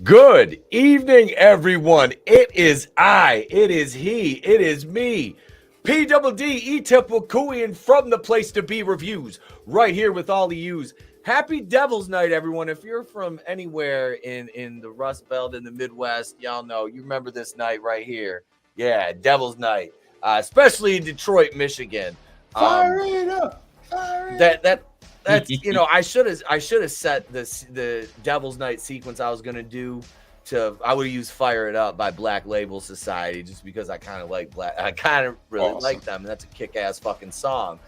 Good evening, everyone. It is he, it is me, P-double-D, Etep from the Place to Be Reviews, right here with all of yous. Happy Devil's Night, everyone. If you're from anywhere in the Rust Belt in the Midwest, y'all know, you remember this night right here. Yeah, Devil's Night, especially in Detroit, Michigan. Fire it up. That's I should have set the Devil's Night sequence I was gonna do I would have used Fire It Up by Black Label Society just because I kind of like really like them. That's a kick-ass fucking song.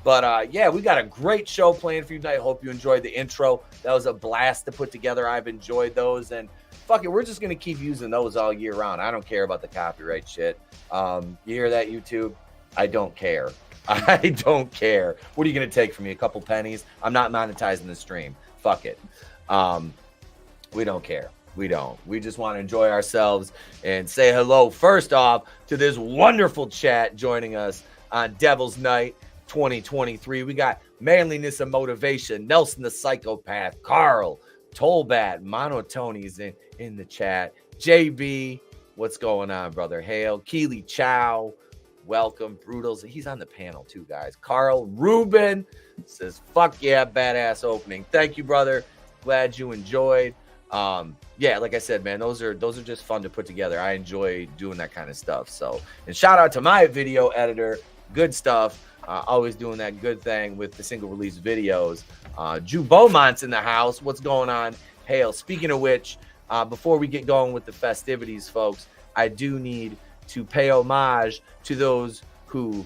But yeah, we got a great show planned for you tonight. Hope you enjoyed the intro. That was a blast to put together. I've enjoyed those, and fuck it, we're just gonna keep using those all year round. I don't care about the copyright shit. You hear that, YouTube? I don't care. I don't care. What are you going to take from me? A couple pennies? I'm not monetizing the stream. Fuck it. We don't care. We don't. We just want to enjoy ourselves and say hello, first off, to this wonderful chat joining us on Devil's Night 2023. We got Manliness and Motivation, Nelson the Psychopath, Carl, Tollbat, monoTony's in the chat. JB, what's going on, brother? Hail. Keely Chow. Welcome, Brutals. He's on the panel too, guys. Carl Ruben says, fuck yeah, badass opening. Thank you, brother. Glad you enjoyed. Yeah, like I said, man, those are just fun to put together. I enjoy doing that kind of stuff. So, and shout out to my video editor, Goodstuff, always doing that good thing with the single release videos. Jew Beaumont's in the house. What's going on? Hail. Speaking of which, before we get going with the festivities, folks, I do need to pay homage to those who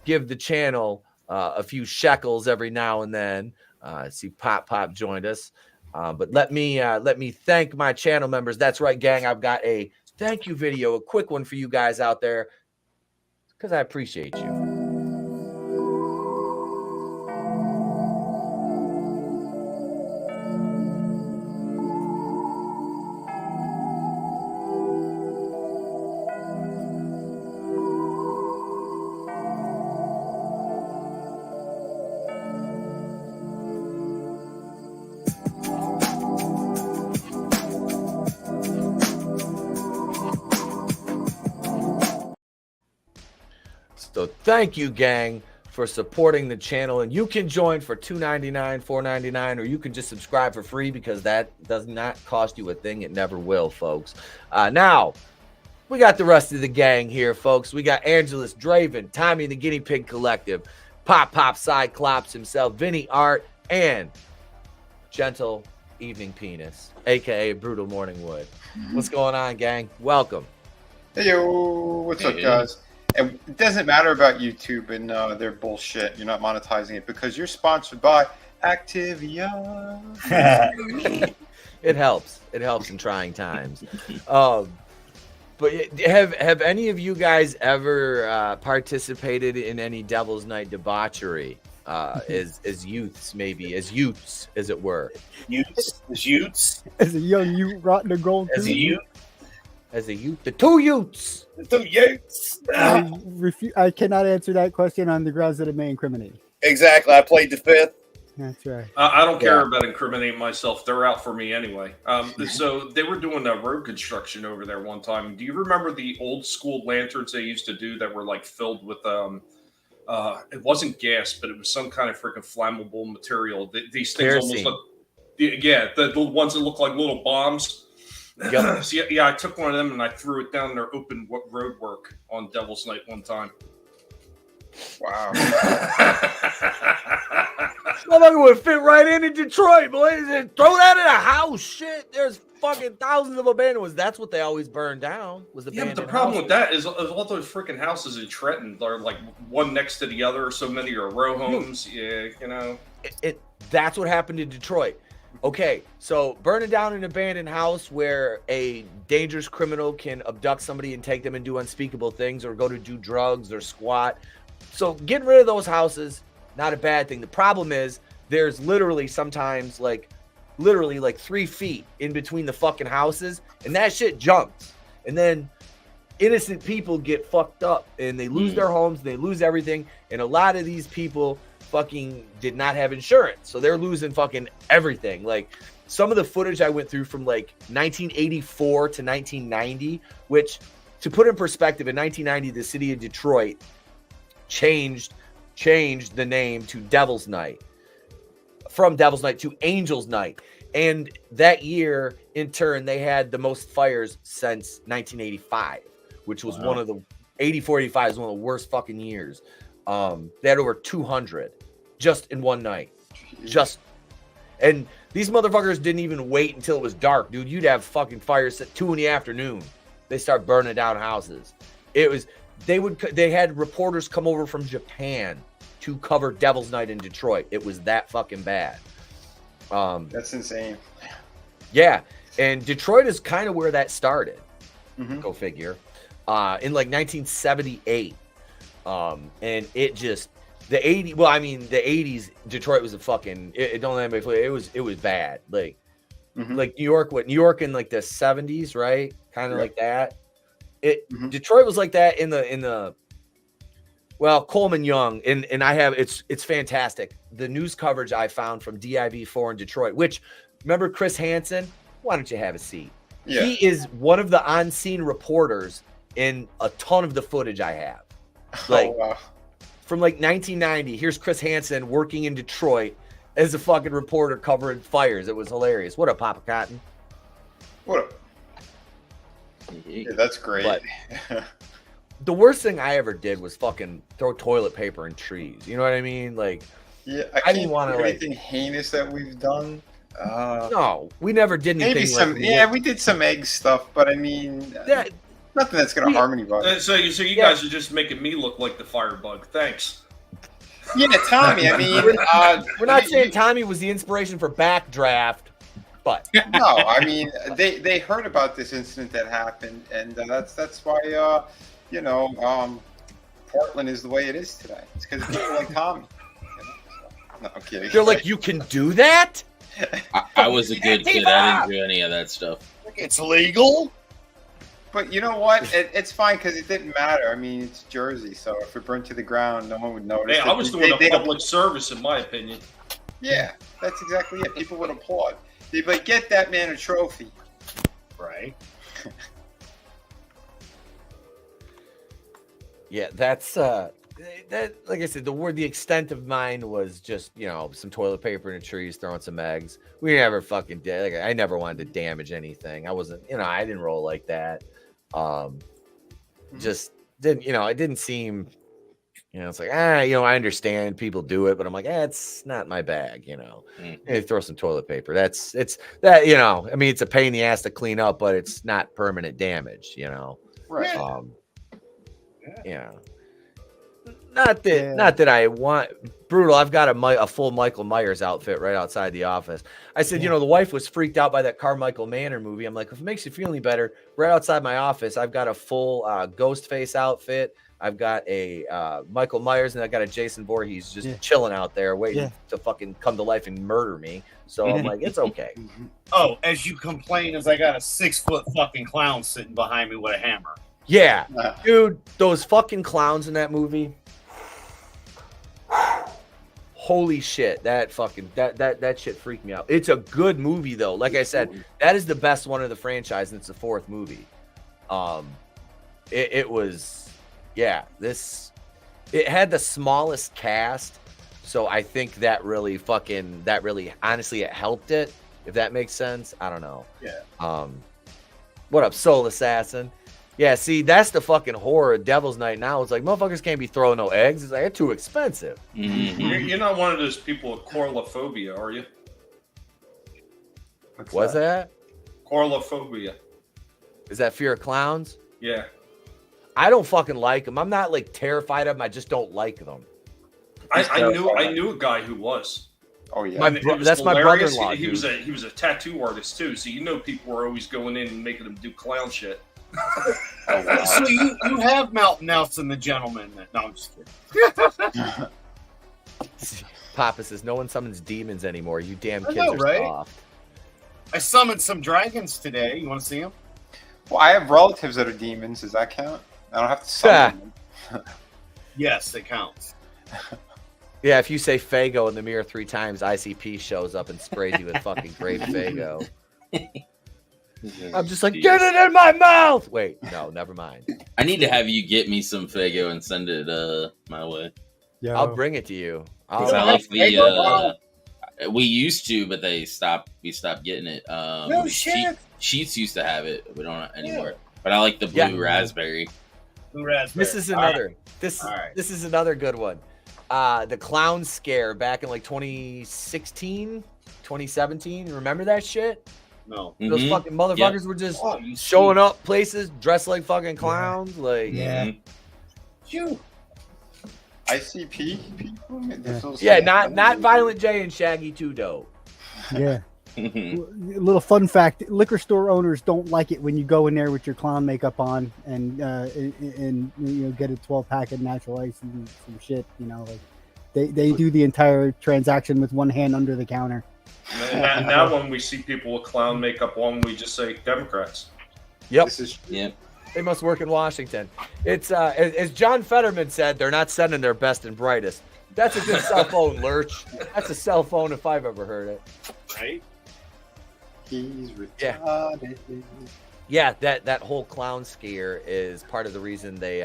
give the channel a few shekels every now and then. See, Pop joined us. But let me thank my channel members. That's right, gang. I've got a thank you video, a quick one for you guys out there, because I appreciate you. So thank you, gang, for supporting the channel. And you can join for $2.99, $4.99, or you can just subscribe for free, because that does not cost you a thing. It never will, folks. Now, we got the rest of the gang here, folks. We got AngelousDraven, Tommy the Guinea Pig Collective, Pop Cyclops himself, Vinnieart, and Gentle Evening Penis, a.k.a. Brutal Morning Wood. What's going on, gang? Welcome. Hey, yo. What's up, guys? And it doesn't matter about YouTube and their bullshit. You're not monetizing it because you're sponsored by Activia. It helps. It helps in trying times. But have any of you guys ever participated in any Devil's Night debauchery as youths, maybe as youths, as it were? Youths, as a young youth rotting the gold. as a youth. As a youth, the two youths. I cannot answer that question on the grounds that it may incriminate. Exactly. I played the fifth. That's right. I don't care about incriminating myself. They're out for me anyway. So they were doing a road construction over there one time. Do you remember the old school lanterns they used to do that were like filled with it wasn't gas, but it was some kind of freaking flammable material. These things Kerosene. almost look, the ones that look like little bombs. Yep. So yeah, I took one of them and I threw it down their open road work on Devil's Night one time. Wow. Motherfucker would fit right into Detroit, boys. And throw that in a house. Shit, there's fucking thousands of abandoned ones. That's what they always burn down. Was But the problem with that is all those freaking houses in Trenton are like one next to the other. So many are row homes. Yeah, you know. That's what happened in Detroit. Okay, so burning down an abandoned house where a dangerous criminal can abduct somebody and take them and do unspeakable things, or go to do drugs or squat. So getting rid of those houses, not a bad thing. The problem is there's literally sometimes like 3 feet in between the fucking houses, and that shit jumps. And then innocent people get fucked up and they lose their homes, they lose everything. And a lot of these people fucking did not have insurance, so they're losing fucking everything. Like some of the footage I went through from like 1984 to 1990, which, to put in perspective, in 1990 the city of Detroit changed the name to Devil's Night, from Devil's Night to Angel's Night, and that year in turn they had the most fires since 1985, which was one of the 84-85 is one of the worst fucking years. They had over 200 just in one night. And these motherfuckers didn't even wait until it was dark, dude. You'd have fucking fires at 2 PM. They start burning down houses. They had reporters come over from Japan to cover Devil's Night in Detroit. It was that fucking bad. That's insane. Yeah, and Detroit is kind of where that started. Mm-hmm. Go figure. In like 1978. And it just the 80s Detroit was a fucking don't let anybody play. It was bad. Like like New York in like the 70s, right? Kind of like that. Detroit was like that in the Coleman Young, and I have it's fantastic. The news coverage I found from DIV4 in Detroit, which, remember Chris Hansen? Why don't you have a seat? Yeah. He is one of the on-scene reporters in a ton of the footage I have. Like from like 1990, here's Chris Hansen working in Detroit as a fucking reporter covering fires. It was hilarious. What up, Papa Cotton? What up? Yeah, that's great. But the worst thing I ever did was fucking throw toilet paper in trees. You know what I mean? Like, yeah, I didn't want to anything heinous that we've done. No, we never did anything. Maybe we did some egg stuff, but I mean, Nothing that's gonna harm anybody. So you guys are just making me look like the firebug. Thanks. Yeah, Tommy. I mean, we're not saying Tommy was the inspiration for Backdraft, but no. I mean, they heard about this incident that happened, and that's why Portland is the way it is today. It's because of people like Tommy. No, I'm kidding. They're like, you can do that? I was a good kid. I didn't do any of that stuff. It's legal. But you know what? It's fine because it didn't matter. I mean, it's Jersey, so if it burned to the ground, no one would notice. Hey, I was doing a public service, in my opinion. Yeah, that's exactly it. People would applaud. They'd be like, get that man a trophy. Right. Yeah, that's that. Like I said, the extent of mine was just some toilet paper in the trees, throwing some eggs. We never fucking did. Like, I never wanted to damage anything. I wasn't, I didn't roll like that. Just didn't, it didn't seem, it's like, I understand people do it, but I'm like, it's not my bag, Hey, throw some toilet paper. It's that, I mean, it's a pain in the ass to clean up, but it's not permanent damage, Right. Not that I want brutal. I've got a full Michael Myers outfit right outside the office. I said, the wife was freaked out by that Carmichael Manor movie. I'm like, if it makes you feel any better, right outside my office, I've got a full Ghostface outfit. I've got a Michael Myers, and I got a Jason Voorhees just chilling out there waiting to fucking come to life and murder me. So I'm like, it's okay. Oh, as you complain, as I got a 6-foot fucking clown sitting behind me with a hammer. Yeah, dude, those fucking clowns in that movie. Holy shit, that shit freaked me out. It's a good movie though. Like I said, that is the best one of the franchise, and it's the 4th movie. It was, it had the smallest cast, so I think that really honestly it helped it, if that makes sense. I don't know. Yeah. What up, Soul Assassin? Yeah, see, that's the fucking horror of Devil's Night now. It's like, motherfuckers can't be throwing no eggs. It's like, they're too expensive. Mm-hmm. You're not one of those people with coralophobia, are you? What's that? Coralophobia. Is that fear of clowns? Yeah. I don't fucking like them. I'm not like terrified of them. I just don't like them. I knew a guy who was. Oh yeah. That's my brother-in-law. He was a tattoo artist too, so people were always going in and making him do clown shit. Oh, wow. So you have Nelson the Gentleman. No, I'm just kidding. Papa says, no one summons demons anymore. You damn kids are right? soft. I summoned some dragons today. You want to see them? Well, I have relatives that are demons. Does that count? I don't have to summon them. Yes, it counts. Yeah, if you say Fago in the mirror 3 times, ICP shows up and sprays you with fucking grape Fago. I'm just like, get it in my mouth. Wait, no, never mind. I need to have you get me some Fago and send it my way. Yeah, I'll bring it to you. I like the we used to, but we stopped getting it. No shit. Sheets used to have it. We don't anymore. Yeah. But I like the blue raspberry. Blue raspberry. This is another. Right. This is another good one. The clown scare back in like 2016, 2017. Remember that shit? No. Those fucking motherfuckers were just showing up places dressed like fucking clowns. Like, Phew. ICP people? Yeah, not Violent J and Shaggy 2 dope. Yeah. Little fun fact: liquor store owners don't like it when you go in there with your clown makeup on and get a 12-pack of natural ice and some shit. Like they do the entire transaction with one hand under the counter. Now when we see people with clown makeup on, we just say Democrats. Yep. Yep. They must work in Washington. It's as John Fetterman said, they're not sending their best and brightest. That's a good cell phone, Lurch. That's a cell phone if I've ever heard it. Right? He's retarded. Yeah, that whole clown scare is part of the reason they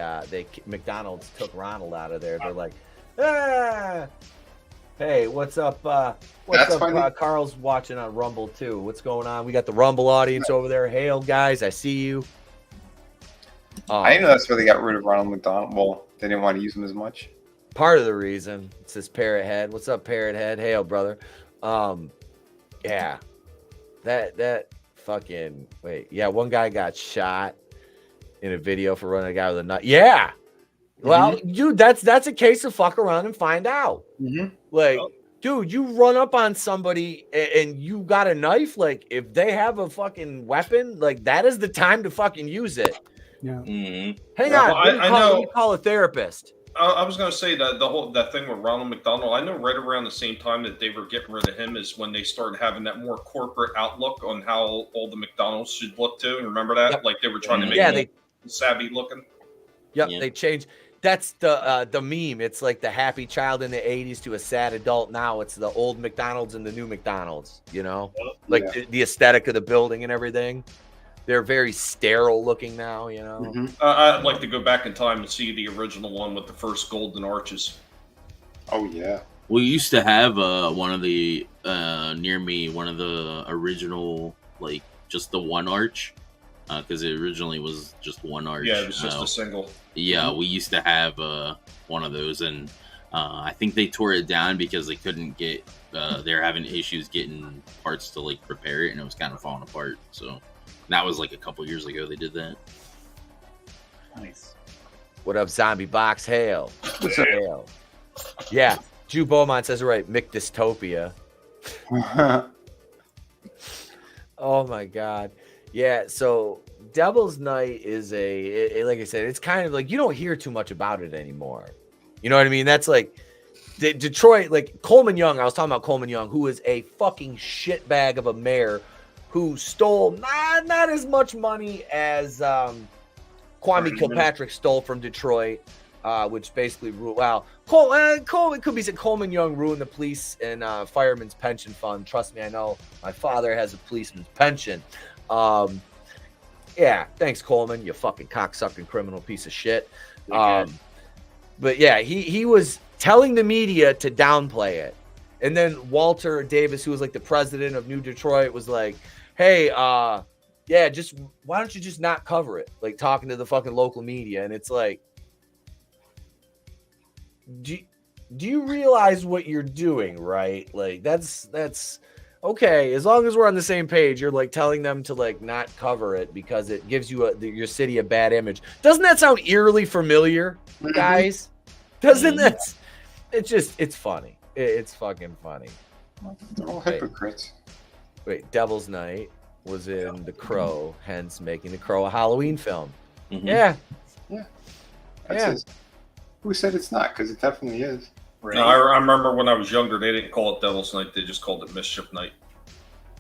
McDonald's took Ronald out of there. They're like, hey, what's up? Carl's watching on Rumble too. What's going on? We got the Rumble audience over there. Hail, guys, I see you. I didn't know that's why they got rid of Ronald McDonald. Well, they didn't want to use him as much. Part of the reason. It says Parrot Head. What's up, Parrot Head? Hail, brother. Yeah. That fucking one guy got shot in a video for running a guy with a knife. Yeah. Well, dude, that's a case of fuck around and find out. Like, dude, you run up on somebody and you got a knife. Like, if they have a fucking weapon, like that is the time to fucking use it. Yeah. Hang on, I know. let me call a therapist. I was going to say that that thing with Ronald McDonald. I know right around the same time that they were getting rid of him is when they started having that more corporate outlook on how all the McDonald's should look too. Remember that? Yep. Like they were trying to make it savvy looking. Yep, they changed. That's the meme. It's like the happy child in the 80s to a sad adult now. It's the old McDonald's and the new McDonald's, you know? Like the aesthetic of the building and everything. They're very sterile looking now, you know? I'd like to go back in time and see the original one with the first golden arches. Oh, yeah. We used to have one of the, near me, one of the original, like, just the one arch. Because it originally was just one arch. Yeah, it was just a single. Yeah, we used to have one of those, and I think they tore it down because they couldn't get. They're having issues getting parts to like repair it, and it was kind of falling apart. So that was like a couple years ago they did that. Nice. What up, Zombie Box? Hail. What's up? Hail. Yeah, Jew Beaumont says it right. Mick Dystopia. Oh my God. Yeah, so Devil's Night is like I said, it's kind of like you don't hear too much about it anymore. You know what I mean? That's like Detroit, like Coleman Young. I was talking about Coleman Young, who is a fucking shitbag of a mayor who stole not as much money as Kwame Kilpatrick stole from Detroit, which basically it could be said Coleman Young ruined the police and firemen's pension fund. Trust me, I know. My father has a policeman's pension. Yeah, thanks, Coleman, you fucking cocksucking criminal piece of shit. But yeah, he was telling the media to downplay it. And then Walter Davis, who was like the president of New Detroit, was like, hey, yeah, just why don't you just not cover it? Like talking to the fucking local media. And it's like, do you realize what you're doing, right? Like that's okay, as long as we're on the same page. You're like telling them to like not cover it because it gives you your city a bad image. Doesn't that sound eerily familiar, guys? Doesn't that? It's funny. It's fucking funny. They're all hypocrites. Wait, Devil's Night was in The Crow, hence making The Crow a Halloween film. Yeah. Who said it's not? Because it definitely is. Right. No, I remember when I was younger, they didn't call it Devil's Night; they just called it Mischief Night.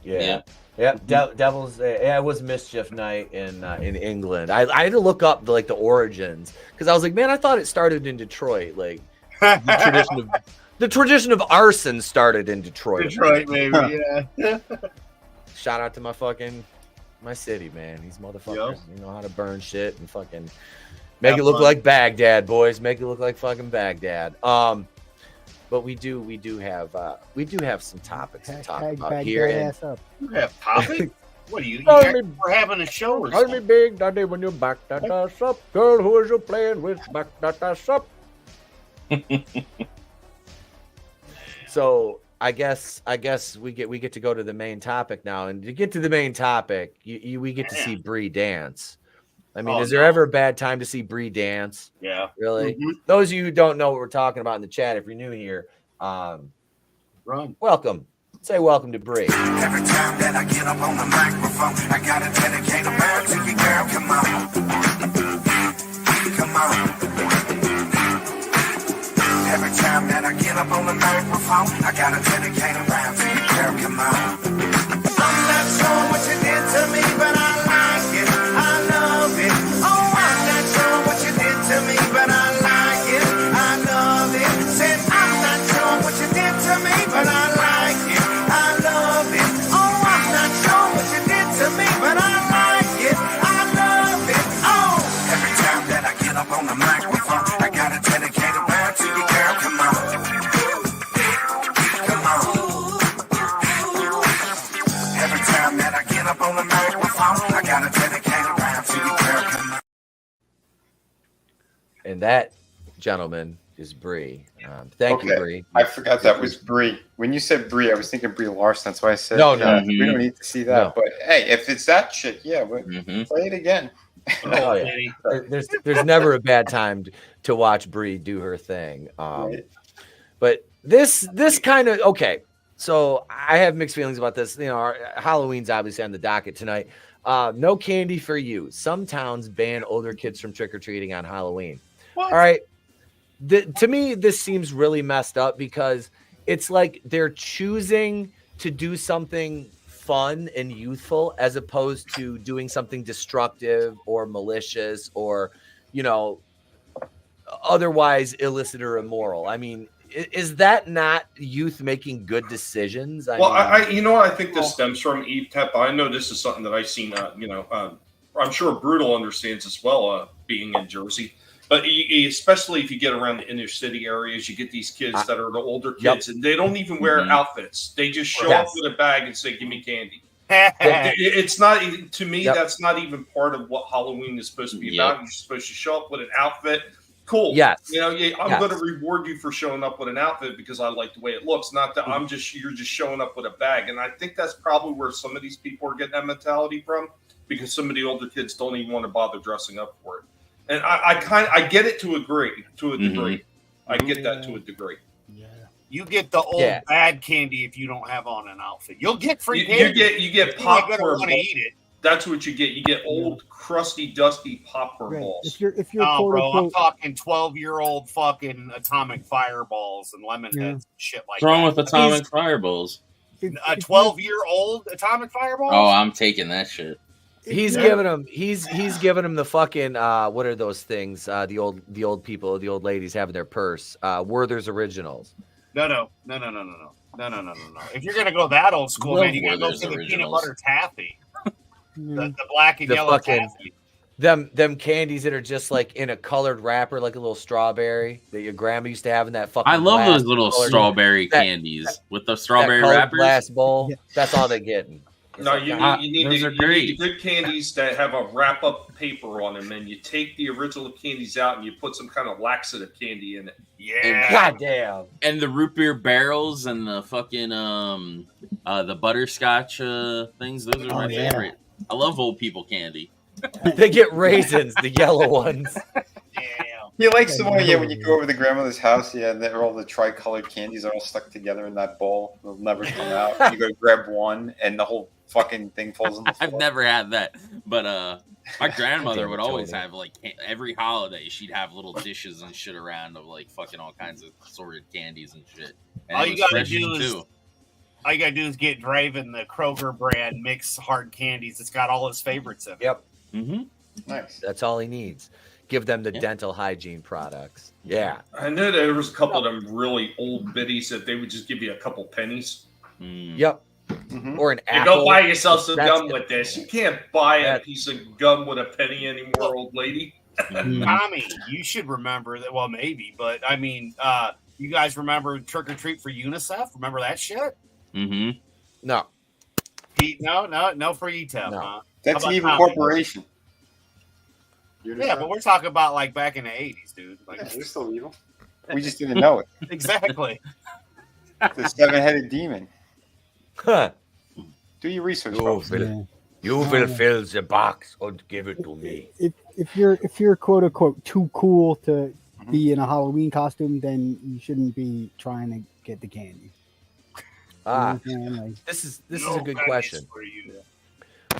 Yeah. Devil's. It was Mischief Night in England. I had to look up the origins because I was like, man, I thought it started in Detroit. Like the tradition of arson started in Detroit. Detroit, maybe. Yeah. Shout out to my city, man. These motherfuckers, you know how to burn shit and fucking make it look like Baghdad, boys. Make it look like fucking Baghdad. But we do have some topics to talk about here. You have topics? What are you? We're having a show or something? Tell me, Big Daddy, when you back that ass up, girl, who is you playing with? Back that ass up. So I guess we get to go to the main topic now, and to get to the main topic, we get to see Bree dance. I mean, is there ever a bad time to see Bree dance? Yeah. Really? Those of you who don't know what we're talking about in the chat, if you're new here, welcome. Say welcome to Bree. Every time that I get up on the microphone, I gotta dedicate a round to you, girl. Come on. Come on. Every time that I get up on the microphone, I gotta dedicate a round to you, girl. Come on. I'm not sure what you did to me, but I like it. I love it. Oh, I'm not sure what you did to me, but I like it. I love it. Said I'm not sure what you did to me, but I like it. I love it. Oh, I'm not sure what you did to me, but I like it. I love it. Oh, every time that I get up on the microphone, I gotta dedicate a round to you, girl. Come on. Come on. Every time that I get up on the microphone, I gotta dedicate a round to you, girl. Come on. And that, gentleman, is Bree. Thank you, Bree. I forgot that was Bree. When you said Bree, I was thinking Brie Larson. That's why I said no. We don't need to see that. No. But hey, if it's that shit, play it again. Oh yeah. There's never a bad time to watch Bree do her thing. Right. But this kind of okay. So I have mixed feelings about this. You know, Halloween's obviously on the docket tonight. No candy for you. Some towns ban older kids from trick or treating on Halloween. What? All right. To me, this seems really messed up because it's like they're choosing to do something fun and youthful as opposed to doing something destructive or malicious or, you know, otherwise illicit or immoral. I mean, is that not youth making good decisions? I you know, I think this stems from Etep. I know this is something that I've seen. I'm sure Brutal understands as well, being in Jersey. But especially if you get around the inner city areas, you get these kids that are the older kids, and they don't even wear outfits. They just show up with a bag and say, "Give me candy." It's not to me. That's not even part of what Halloween is supposed to be about. You're supposed to show up with an outfit. Cool. Yes. You know, I'm going to reward you for showing up with an outfit because I like the way it looks. Not that you're just showing up with a bag. And I think that's probably where some of these people are getting that mentality from, because some of the older kids don't even want to bother dressing up for it. And I get it to a degree. I get that to a degree. Yeah. You get the old bad candy if you don't have on an outfit. You'll get free candy. You get popcorn. Want to eat it. That's what you get. You get old, crusty, dusty popcorn balls. If you're bro, I'm talking 12-year-old fucking atomic fireballs and lemon heads and shit like that. What's wrong with atomic fireballs? A 12-year-old atomic fireball? Oh, I'm taking that shit. He's giving him. He's giving him the fucking. What are those things? The old people, the old ladies have in their purse. Werther's Originals. No. If you're gonna go that old school, man, you gotta go for the peanut butter taffy. The black and yellow taffy. Them candies that are just like in a colored wrapper, like a little strawberry that your grandma used to have in that fucking. I love those little strawberry candies with the strawberry wrappers. Glass bowl. Yeah. That's all they're getting. No, you need good candies that have a wrap-up paper on them, and you take the original candies out and you put some kind of laxative candy in it. Yeah, goddamn. And the root beer barrels and the fucking the butterscotch things. Those are my favorite. I love old people candy. They get raisins, the yellow ones. Yeah. He likes the one, when you go over to grandmother's house, they're all the tricolored candies are all stuck together in that bowl. They'll never come out. You go to grab one, and the whole fucking thing falls on the floor. I've never had that, but my grandmother would always have, like, every holiday, she'd have little dishes and shit around of, like, fucking all kinds of assorted candies and shit. And all you gotta do is get Draven the Kroger brand mix hard candies. It's got all his favorites in it. Yep. Mm-hmm. Nice. That's all he needs. Give them the dental hygiene products. Yeah. I know there was a couple of them really old biddies that they would just give you a couple pennies. Yep. Mm-hmm. Or an apple. Go buy yourself some gum with this. You can't buy a piece of gum with a penny anymore, old lady. Tommy, you should remember that. Well, maybe, but I mean, you guys remember Trick or Treat for UNICEF? Remember that shit? Mm-hmm. No. No for Etep, huh? That's an evil corporation. Yeah, but we're talking about like back in the 80s, dude. Like, they're still evil. We just didn't know it. Exactly. The 7-headed demon. Huh. Do your research. You will fill the box and give it to me. If you're quote unquote too cool to be in a Halloween costume, then you shouldn't be trying to get the candy. This is a good question.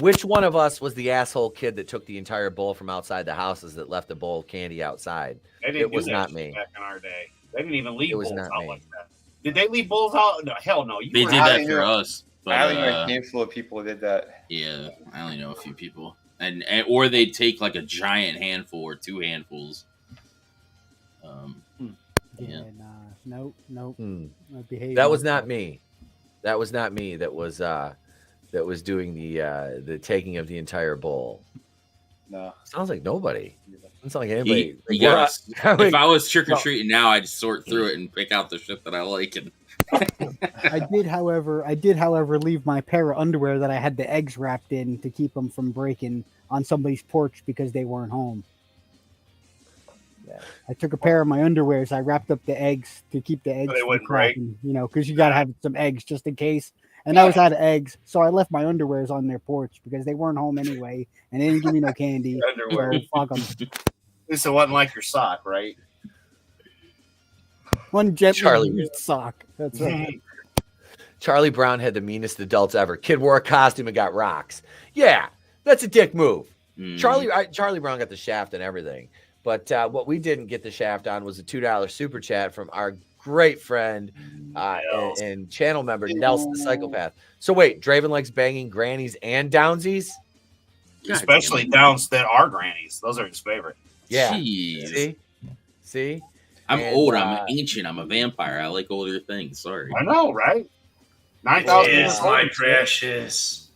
Which one of us was the asshole kid that took the entire bowl from outside the houses that left the bowl of candy outside? It was not me. Back in our day, they didn't even leave bowls out like that. Did they leave bowls out? No, hell no. They did that for us. But, I only know a handful of people who did that. Yeah, I only know a few people, and or they'd take like a giant handful or two handfuls. Nope. That was not me. That was not me. That was doing the taking of the entire bowl. No, sounds like nobody. Doesn't sound like anybody. If I was trick or treating now, I'd sort through it and pick out the shit that I like. And I did, however, leave my pair of underwear that I had the eggs wrapped in to keep them from breaking on somebody's porch because they weren't home. Yeah. I took a pair of my underwears. I wrapped up the eggs to keep the eggs so they wouldn't break. Because you got to have some eggs just in case. And I was out of eggs, so I left my underwears on their porch because they weren't home anyway, and they didn't give me no candy. Underwear. So fuck them. At least it wasn't like your sock, right? One gently Charlie. used sock. That's right. Charlie Brown had the meanest adults ever. Kid wore a costume and got rocks. Yeah, that's a dick move. Charlie Brown got the shaft and everything. But what we didn't get the shaft on was a $2 super chat from our great friend and channel member, Nelson the Psychopath. So wait, Draven likes banging grannies and downsies? Especially downs that are grannies. Those are his favorite. Yeah. Jeez. See? I'm And, old. I'm ancient. I'm a vampire. I like older things. Sorry. I know, right? 9,000 Yes, my precious.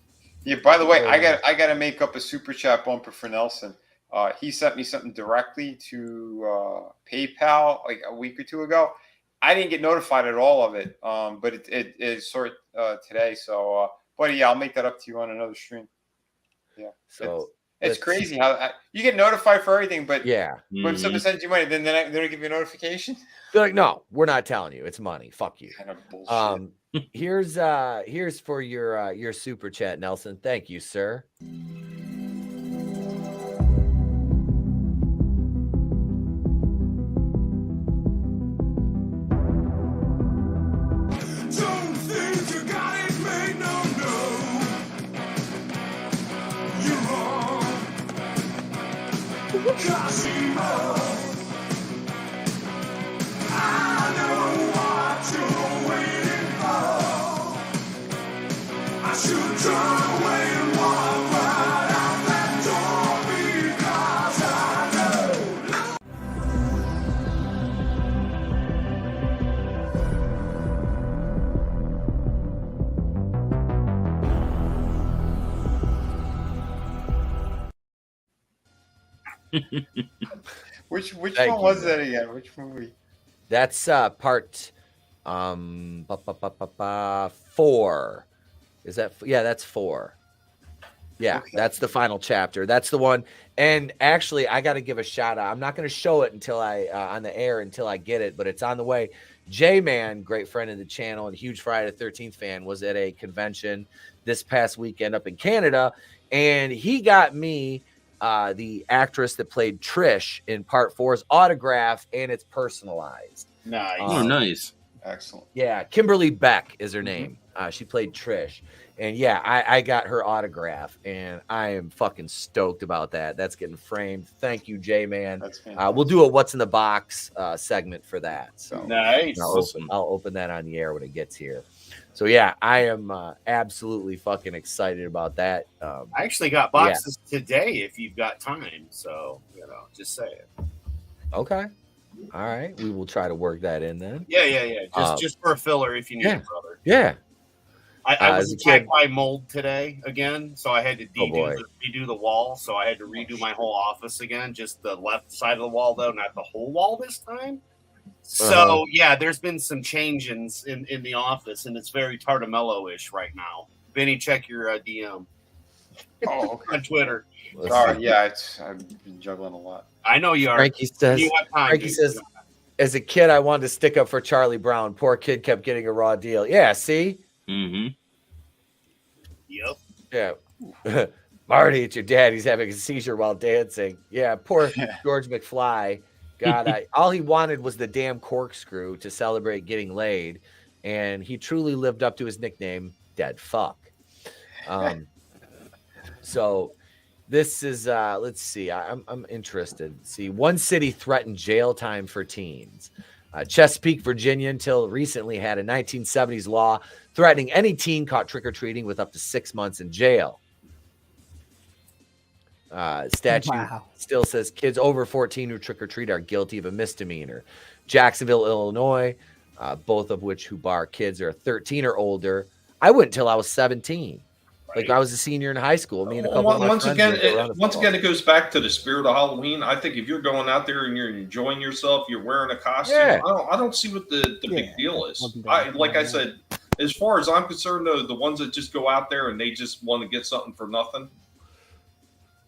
Yeah. By the way, I got to make up a super chat bumper for Nelson. He sent me something directly to PayPal like a week or two ago. I didn't get notified at all of it, but it is sort today. So, buddy, yeah, I'll make that up to you on another stream. Yeah. So it's crazy how you get notified for everything, but yeah, when someone sends you money, then they don't give you a notification. they're like, no, we're not telling you. It's money. Fuck you. Kind of bullshit. Here's for your super chat, Nelson. Thank you, sir. Don't think you got it made, no. You're wrong. Cosimo. I know what you're waiting for. I should turn away and walk right out that door because I know. Which Thank one you, was man. that again? Which movie? That's part 4. Is that that's 4. Yeah, Okay. that's the final chapter. That's the one. And actually, I got to give a shout out. I'm not going to show it until I on the air until I get it, but it's on the way. J-Man, great friend of the channel and huge Friday the 13th fan, was at a convention this past weekend up in Canada, and he got me the actress that played Trish in part 4's autograph, and it's personalized. Nice. Oh, nice. Excellent. Yeah, Kimberly Beck is her name. She played Trish. And yeah, I got her autograph, and I am fucking stoked about that. That's getting framed. Thank you, J-Man. That's fantastic. We'll do a What's in the Box segment for that. So Nice. I'll open that on the air when it gets here. So yeah, I am absolutely fucking excited about that. I actually got boxes today if you've got time. So, just say it. Okay. All right. We will try to work that in then. Yeah. Just for a filler if you need it, brother. Yeah. I was as a attacked kid- by mold today again, so I had to boy. redo the wall. So I had to redo my whole office again, just the left side of the wall, though, not the whole wall this time. So, yeah, there's been some changes in the office, and it's very Tartamello-ish right now. Vinny, check your DM Oh, okay. on Twitter. Sorry, yeah, I've been juggling a lot. I know you are. Frankie says, You want time, Frankie dude. says, as a kid, I wanted to stick up for Charlie Brown. Poor kid kept getting a raw deal. Yeah, see? Mm-hmm. Yep. Yeah. Marty, it's your dad. He's having a seizure while dancing. Yeah, poor George McFly. God, all he wanted was the damn corkscrew to celebrate getting laid, and he truly lived up to his nickname, Dead Fuck. So this is let's see. I'm interested. See, one city threatened jail time for teens. Chesapeake, Virginia, until recently had a 1970s law threatening any teen caught trick-or-treating with up to 6 months in jail. Statute still says kids over 14 who trick-or-treat are guilty of a misdemeanor. Jacksonville, Illinois, both of which who bar kids are 13 or older. I went until I was 17. Like I was a senior in high school. Me and a couple of my Once friends again, would go around the once football. again, it goes back to the spirit of Halloween. I think if you're going out there and you're enjoying yourself, you're wearing a costume. Yeah. I don't see what the big deal is. Wasn't bad. Like I said, as far as I'm concerned, the ones that just go out there and they just want to get something for nothing,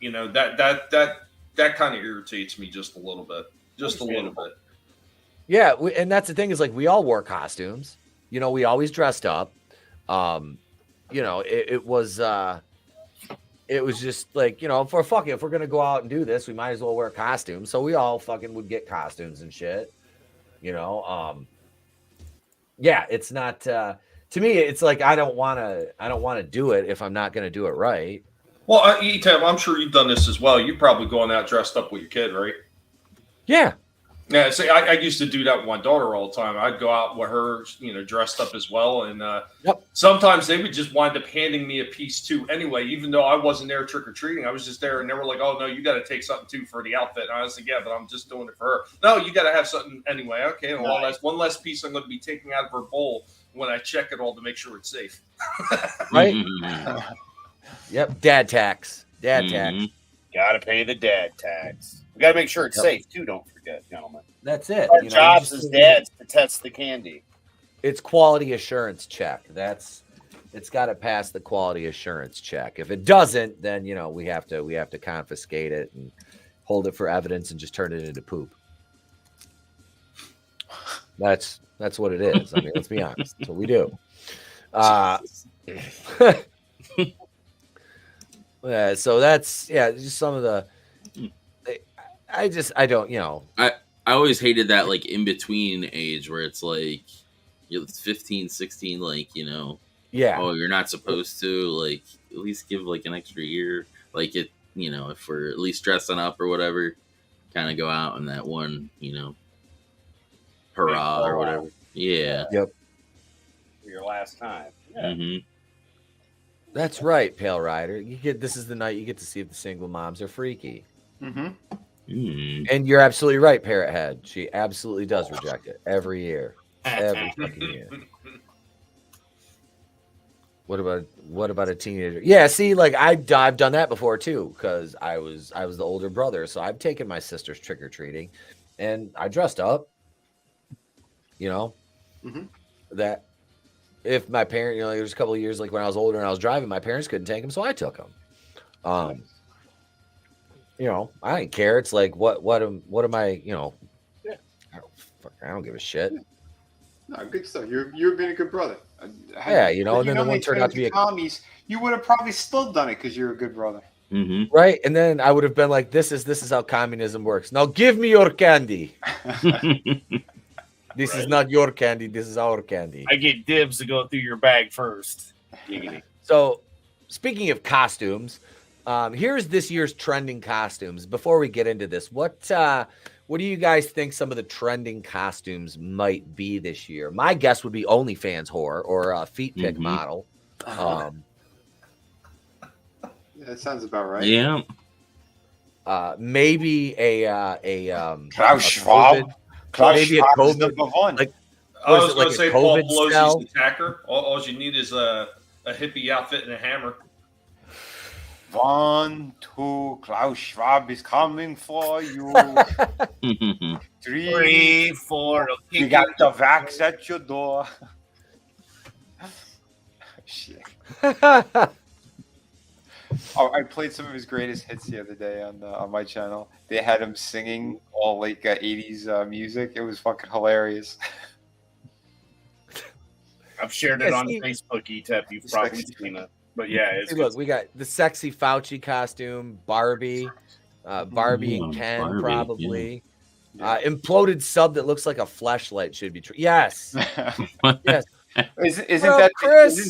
that kind of irritates me just a little bit. Just a little bit. Yeah, and that's the thing is like we all wore costumes. We always dressed up. you know, it was just like, you know, if we're gonna go out and do this, we might as well wear costumes. So we all fucking would get costumes and shit, you know. Yeah, it's not to me. It's like I don't want to do it if I'm not gonna do it right. Well, Etep, I'm sure you've done this as well. You're probably going out dressed up with your kid, right? Yeah. Yeah, see, I used to do that with my daughter all the time. I'd go out with her, you know, dressed up as well. And sometimes they would just wind up handing me a piece too anyway, even though I wasn't there trick-or-treating. I was just there, and they were like, oh, no, you got to take something too for the outfit. And I was like, yeah, but I'm just doing it for her. No, you got to have something anyway. Okay, well, that's one less piece I'm going to be taking out of her bowl when I check it all to make sure it's safe. Right? Yep, dad tax. Tax. Gotta pay the dad tax. We gotta make sure it's safe too. Don't forget, gentlemen. That's it. Our jobs as dads to test the candy. It's quality assurance check. It's got to pass the quality assurance check. If it doesn't, then you know we have to confiscate it and hold it for evidence and just turn it into poop. That's what it is. I mean, let's be honest. That's what we do. So that's just some of the. I don't, you know. I always hated that like in between age where it's like you're 15, 16, like, you know. Yeah. Oh, you're not supposed to, like, at least give like an extra year, like it, you know, if we're at least dressing up or whatever, kind of go out in that one, you know, hurrah or whatever. Yeah. Yep. For your last time. Yeah. Mm-hmm. That's right, Pale Rider. This is the night you get to see if the single moms are freaky. Mm-hmm. And you're absolutely right, Parrot Head. She absolutely does reject it every year, every fucking year. What about a teenager? Yeah, see, like I've done that before too, because I was the older brother, so I've taken my sister's trick or treating, and I dressed up. You know, that if my parent, you know, there's a couple of years like when I was older and I was driving, my parents couldn't take him, so I took him. You know, I didn't care. It's like what am I? You know, I don't give a shit. No, good stuff. You're being a good brother. Yeah, you know, and then the one turned out to be commies. You would have probably still done it because you're a good brother. Right, and then I would have been like, "This is how communism works. Now give me your candy. This is not your candy. This is our candy. I get dibs to go through your bag first." So, speaking of costumes, here's this year's trending costumes. Before we get into this, what do you guys think some of the trending costumes might be this year? My guess would be OnlyFans whore or a feet pick model. Yeah, that sounds about right. Yeah. Maybe a Klaus Schwab. Maybe a COVID. Like, I was going like to say Paul Pelosi's attacker. All you need is a hippie outfit and a hammer. 1, 2, Klaus Schwab is coming for you. 3, 4. We got the vax at your door. Shit. Oh, I played some of his greatest hits the other day on my channel. They had him singing all like 80s music. It was fucking hilarious. I've shared it on Facebook, Etep. You've probably seen it. But yeah, it's look, we got the sexy Fauci costume, Barbie, Barbie and Ken, probably. Yeah. Imploded sub that looks like a fleshlight should be true. Yes. Yes. Isn't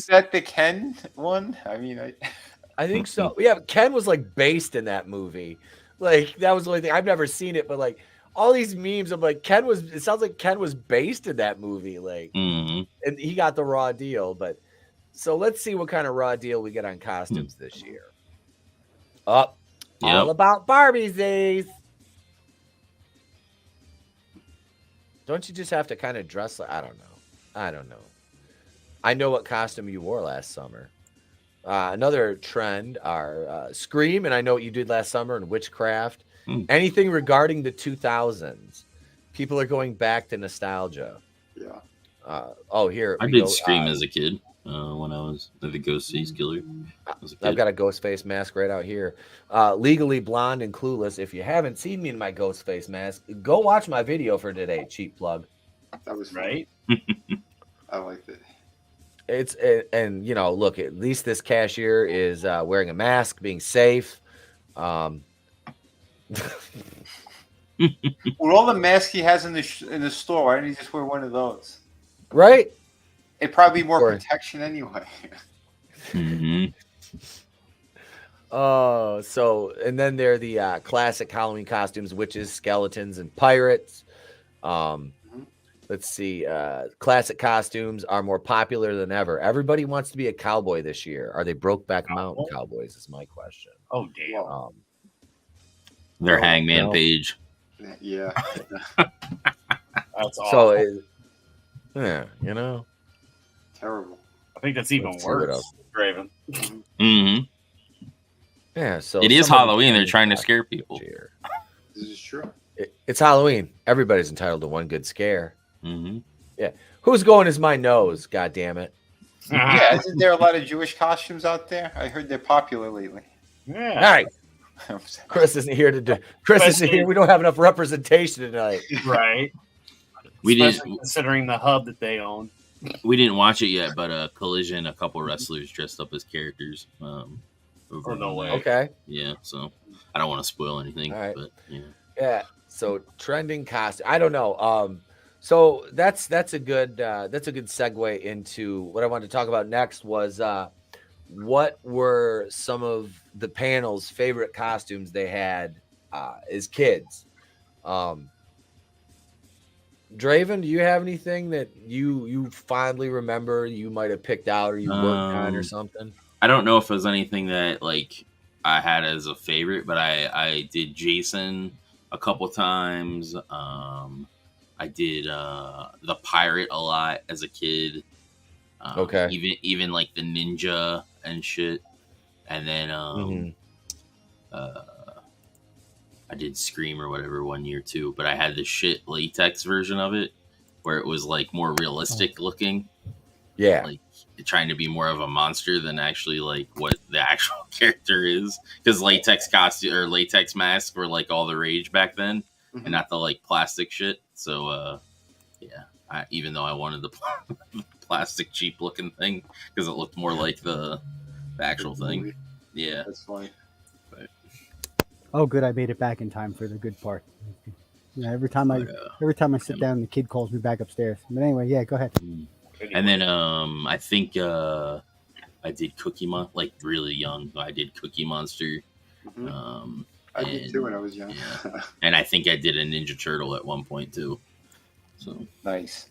that the Ken one? I mean, I think so. Yeah, Ken was like based in that movie. Like that was the only thing. I've never seen it, but like all these memes, I'm like, it sounds like Ken was based in that movie. Like, and he got the raw deal, but. So let's see what kind of raw deal we get on costumes this year. All about Barbies. Don't you just have to kind of dress like, I don't know. I know what costume you wore last summer. Another trend are Scream, and I know what you did last summer, and Witchcraft. Anything regarding the 2000s. People are going back to nostalgia. Yeah. Here I did Scream as a kid. When I was the Ghostface killer. I've got a Ghostface mask right out here. Legally Blonde and Clueless. If you haven't seen me in my Ghostface mask, go watch my video for today. Cheap plug. That was right. I liked it. and look, at least this cashier is wearing a mask, being safe. With all the masks he has in the store, why didn't he just wear one of those? Right? It'd probably be more Or- protection anyway. Mm-hmm. So and then there are the classic Halloween costumes, witches, skeletons, and pirates. Let's see. Classic costumes are more popular than ever. Everybody wants to be a cowboy this year. Are they Brokeback Mountain cowboys? Is my question. Oh damn! Their Oh, hangman no. page. Yeah. That's awful. So, Terrible. I think that's even Let's see what worse, else. Draven. Mm-hmm. yeah. So It is some of them Halloween. They're change trying to last scare people. year. This is true. It's Halloween. Everybody's entitled to one good scare. Mm-hmm. Who's going as my nose? God damn it! Yeah, isn't there a lot of Jewish costumes out there? I heard they're popular lately. All Yeah. right, Chris isn't here to do. Chris isn't here. We don't have enough representation tonight. Right. We Especially didn't. considering the hub that they own. We didn't watch it yet, but Collision, a couple wrestlers dressed up as characters. Over Oh, no way. Okay. Yeah, so I don't want to spoil anything, All right. but yeah. Yeah. So trending costume. I don't know. So that's a good segue into what I wanted to talk about next was what were some of the panel's favorite costumes they had as kids. Draven, do you have anything that you fondly remember you might have picked out or you worked on or something? I don't know if it was anything that like I had as a favorite, but I did Jason a couple times. I did the pirate a lot as a kid. Okay. Even like the ninja and shit. And then I did Scream or whatever one year too, but I had the shit latex version of it where it was like more realistic looking. Yeah. Like trying to be more of a monster than actually like what the actual character is, because latex costume or latex masks were like all the rage back then, and not the like plastic shit. So yeah, even though I wanted the plastic cheap looking thing because it looked more like the actual thing. Yeah, That's funny. Oh, good! I made it back in time for the good part. Yeah, every time I sit down, the kid calls me back upstairs. But anyway, yeah, go ahead. and then I think I did Cookie Monster, like really young. I did Cookie Monster. I did too when I was young. Yeah. And I think I did a Ninja Turtle at one point too. So Nice.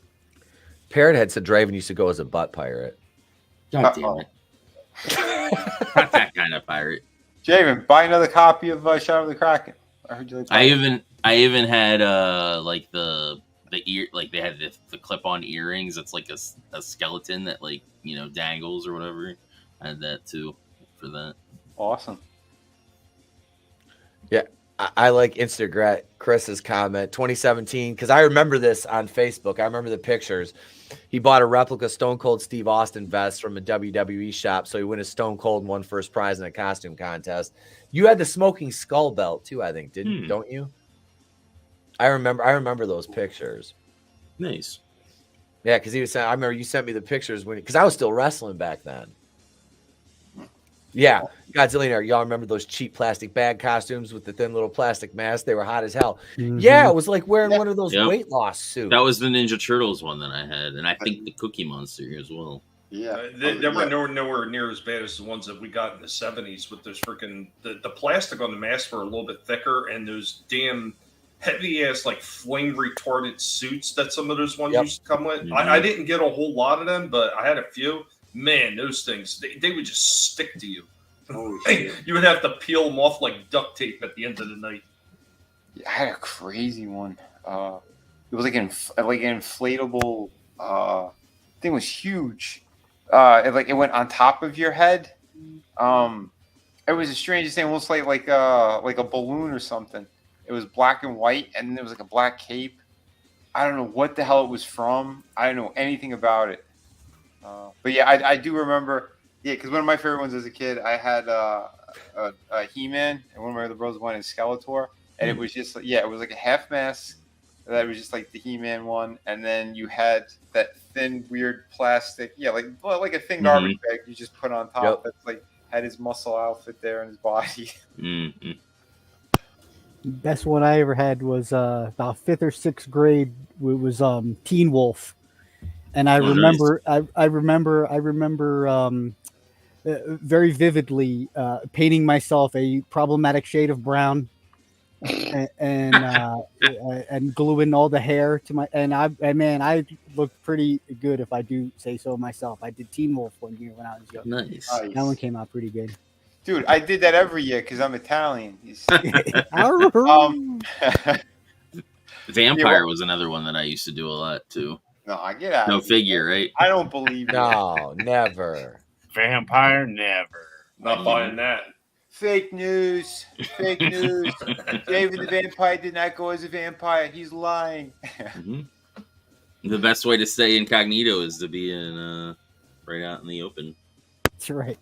Parrot had said Draven used to go as a butt pirate. God damn it. Not that kind of pirate. Javen, buy another copy of Shadow of the Kraken. I heard you like. I even had like the ear, like they had the clip-on earrings. It's like a skeleton that like dangles or whatever. I had that too for that. Awesome. Yeah, I like Instagram Chris's comment 2017 because I remember this on Facebook. I remember the pictures. He bought a replica Stone Cold Steve Austin vest from a WWE shop, so he won a Stone Cold and won first prize in a costume contest. You had the smoking skull belt too, I think, don't you? I remember those pictures. Nice. Yeah, because he was saying I remember you sent me the pictures because I was still wrestling back then. Yeah, Godzilla, y'all remember those cheap plastic bag costumes with the thin little plastic mask? They were hot as hell. Mhm. Yeah, it was like wearing one of those Yep. weight loss suits. That was the Ninja Turtles one that I had, and I think the Cookie Monster as well. Yeah. They were nowhere near as bad as the ones that we got in the 70s with those freaking the plastic on the mask were a little bit thicker, and those damn heavy ass like flame retarded suits that some of those ones used to come with. I didn't get a whole lot of them, but I had a few. Man, those things they would just stick to you. Holy shit. You would have to peel them off like duct tape at the end of the night. I had a crazy one. It was like an inflatable thing. Was huge. It went on top of your head. It was the strangest thing, almost like a balloon or something. It was black and white, and then there was like a black cape. I don't know what the hell it was from. I don't know anything about it. But yeah, I do remember. Yeah, because one of my favorite ones as a kid, I had a He-Man, and one of my other brothers wanted Skeletor, and it was just it was like a half mask that was just like the He-Man one, and then you had that thin, weird plastic, like a thin garbage bag you just put on top. Yep. That's like had his muscle outfit there and his body. Mm-hmm. Best one I ever had was about 5th or 6th grade. It was Teen Wolf, and I remember very vividly painting myself a problematic shade of brown and gluing all the hair to my I looked pretty good, if I do say so myself. I did Teen Wolf one year when I was young. Nice. That one came out pretty good. Dude, I did that every year because I'm Italian. Vampire was another one that I used to do a lot too. No, I get out. No figure, right? I don't believe it. No, never. Vampire, never. Not buying that. Fake news. Fake news. David the Vampire did not go as a vampire. He's lying. Mm-hmm. The best way to stay incognito is to be in right out in the open. That's right.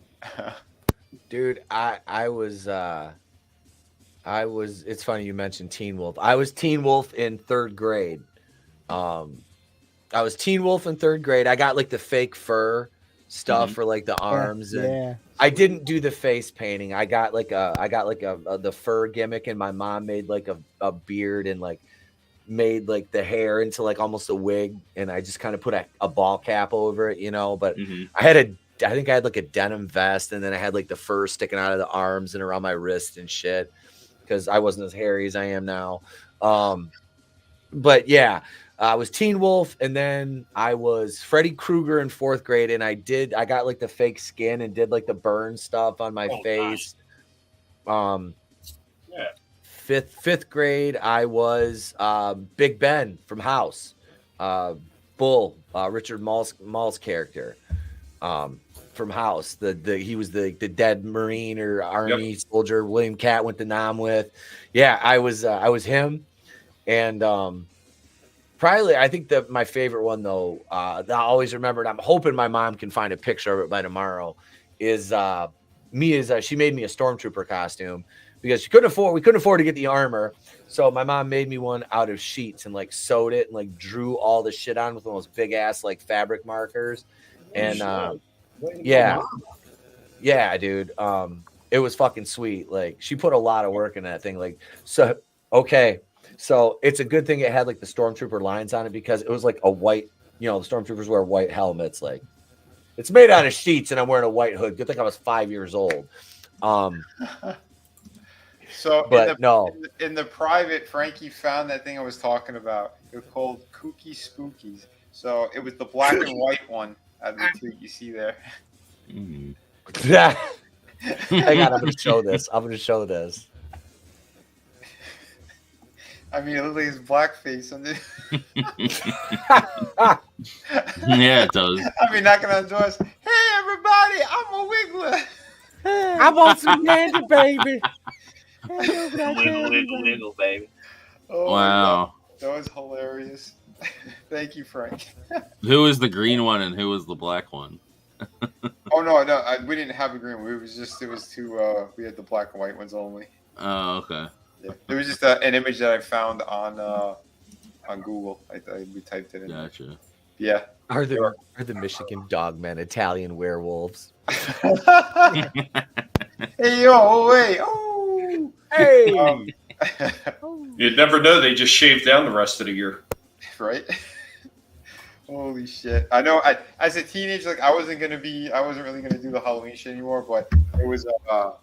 Dude, I was it's funny you mentioned Teen Wolf. I was Teen Wolf in 3rd grade. I was Teen Wolf in 3rd grade. I got like the fake fur stuff for like the arms and I didn't do the face painting. I got like the fur gimmick, and my mom made like a beard and like made like the hair into like almost a wig, and I just kind of put a ball cap over it, but I think I had like a denim vest, and then I had like the fur sticking out of the arms and around my wrist and shit because I wasn't as hairy as I am now. But yeah, I was Teen Wolf, and then I was Freddy Krueger in 4th grade, and I got like the fake skin and did like the burn stuff on my face. Nice. 5th grade, I was Big Ben from House, Bull, Richard Mall's character. From House, he was the dead Marine or Army soldier William Catt went to Nam with. Yeah, I was him, and probably I think that my favorite one though that I always remembered. I'm hoping my mom can find a picture of it by tomorrow. Is she made me a stormtrooper costume because we couldn't afford to get the armor, so my mom made me one out of sheets and like sewed it and like drew all the shit on with one of those big ass like fabric markers. And yeah, dude. It was fucking sweet. Like she put a lot of work in that thing. Like, so it's a good thing it had like the stormtrooper lines on it because it was like a white, the stormtroopers wear white helmets. Like it's made out of sheets and I'm wearing a white hood. Good thing I was 5 years old. So but in the private, Frankie found that thing I was talking about. It was called Kooky Spookies. So it was the black and white one. Out of the two you see there. Mm. Hang on, I'm going to show this. I mean, it looks like his blackface on this. Yeah, it does. I mean, knocking on doors. Hey, everybody, I'm a wiggler. I want some candy, baby. Wiggle, baby. Oh, wow. That was hilarious. Thank you, Frank. Who was the green one and who was the black one? Oh no, we didn't have a green one. It was two. We had the black and white ones only. Oh, okay. Yeah. There was just an image that I found on Google. We typed it in. Gotcha. Yeah. Are the Michigan Dogmen Italian werewolves? Hey yo, hey, oh, hey. You'd never know they just shaved down the rest of the year. Right? Holy shit! I know. As a teenager, like I wasn't really gonna do the Halloween shit anymore. But it was a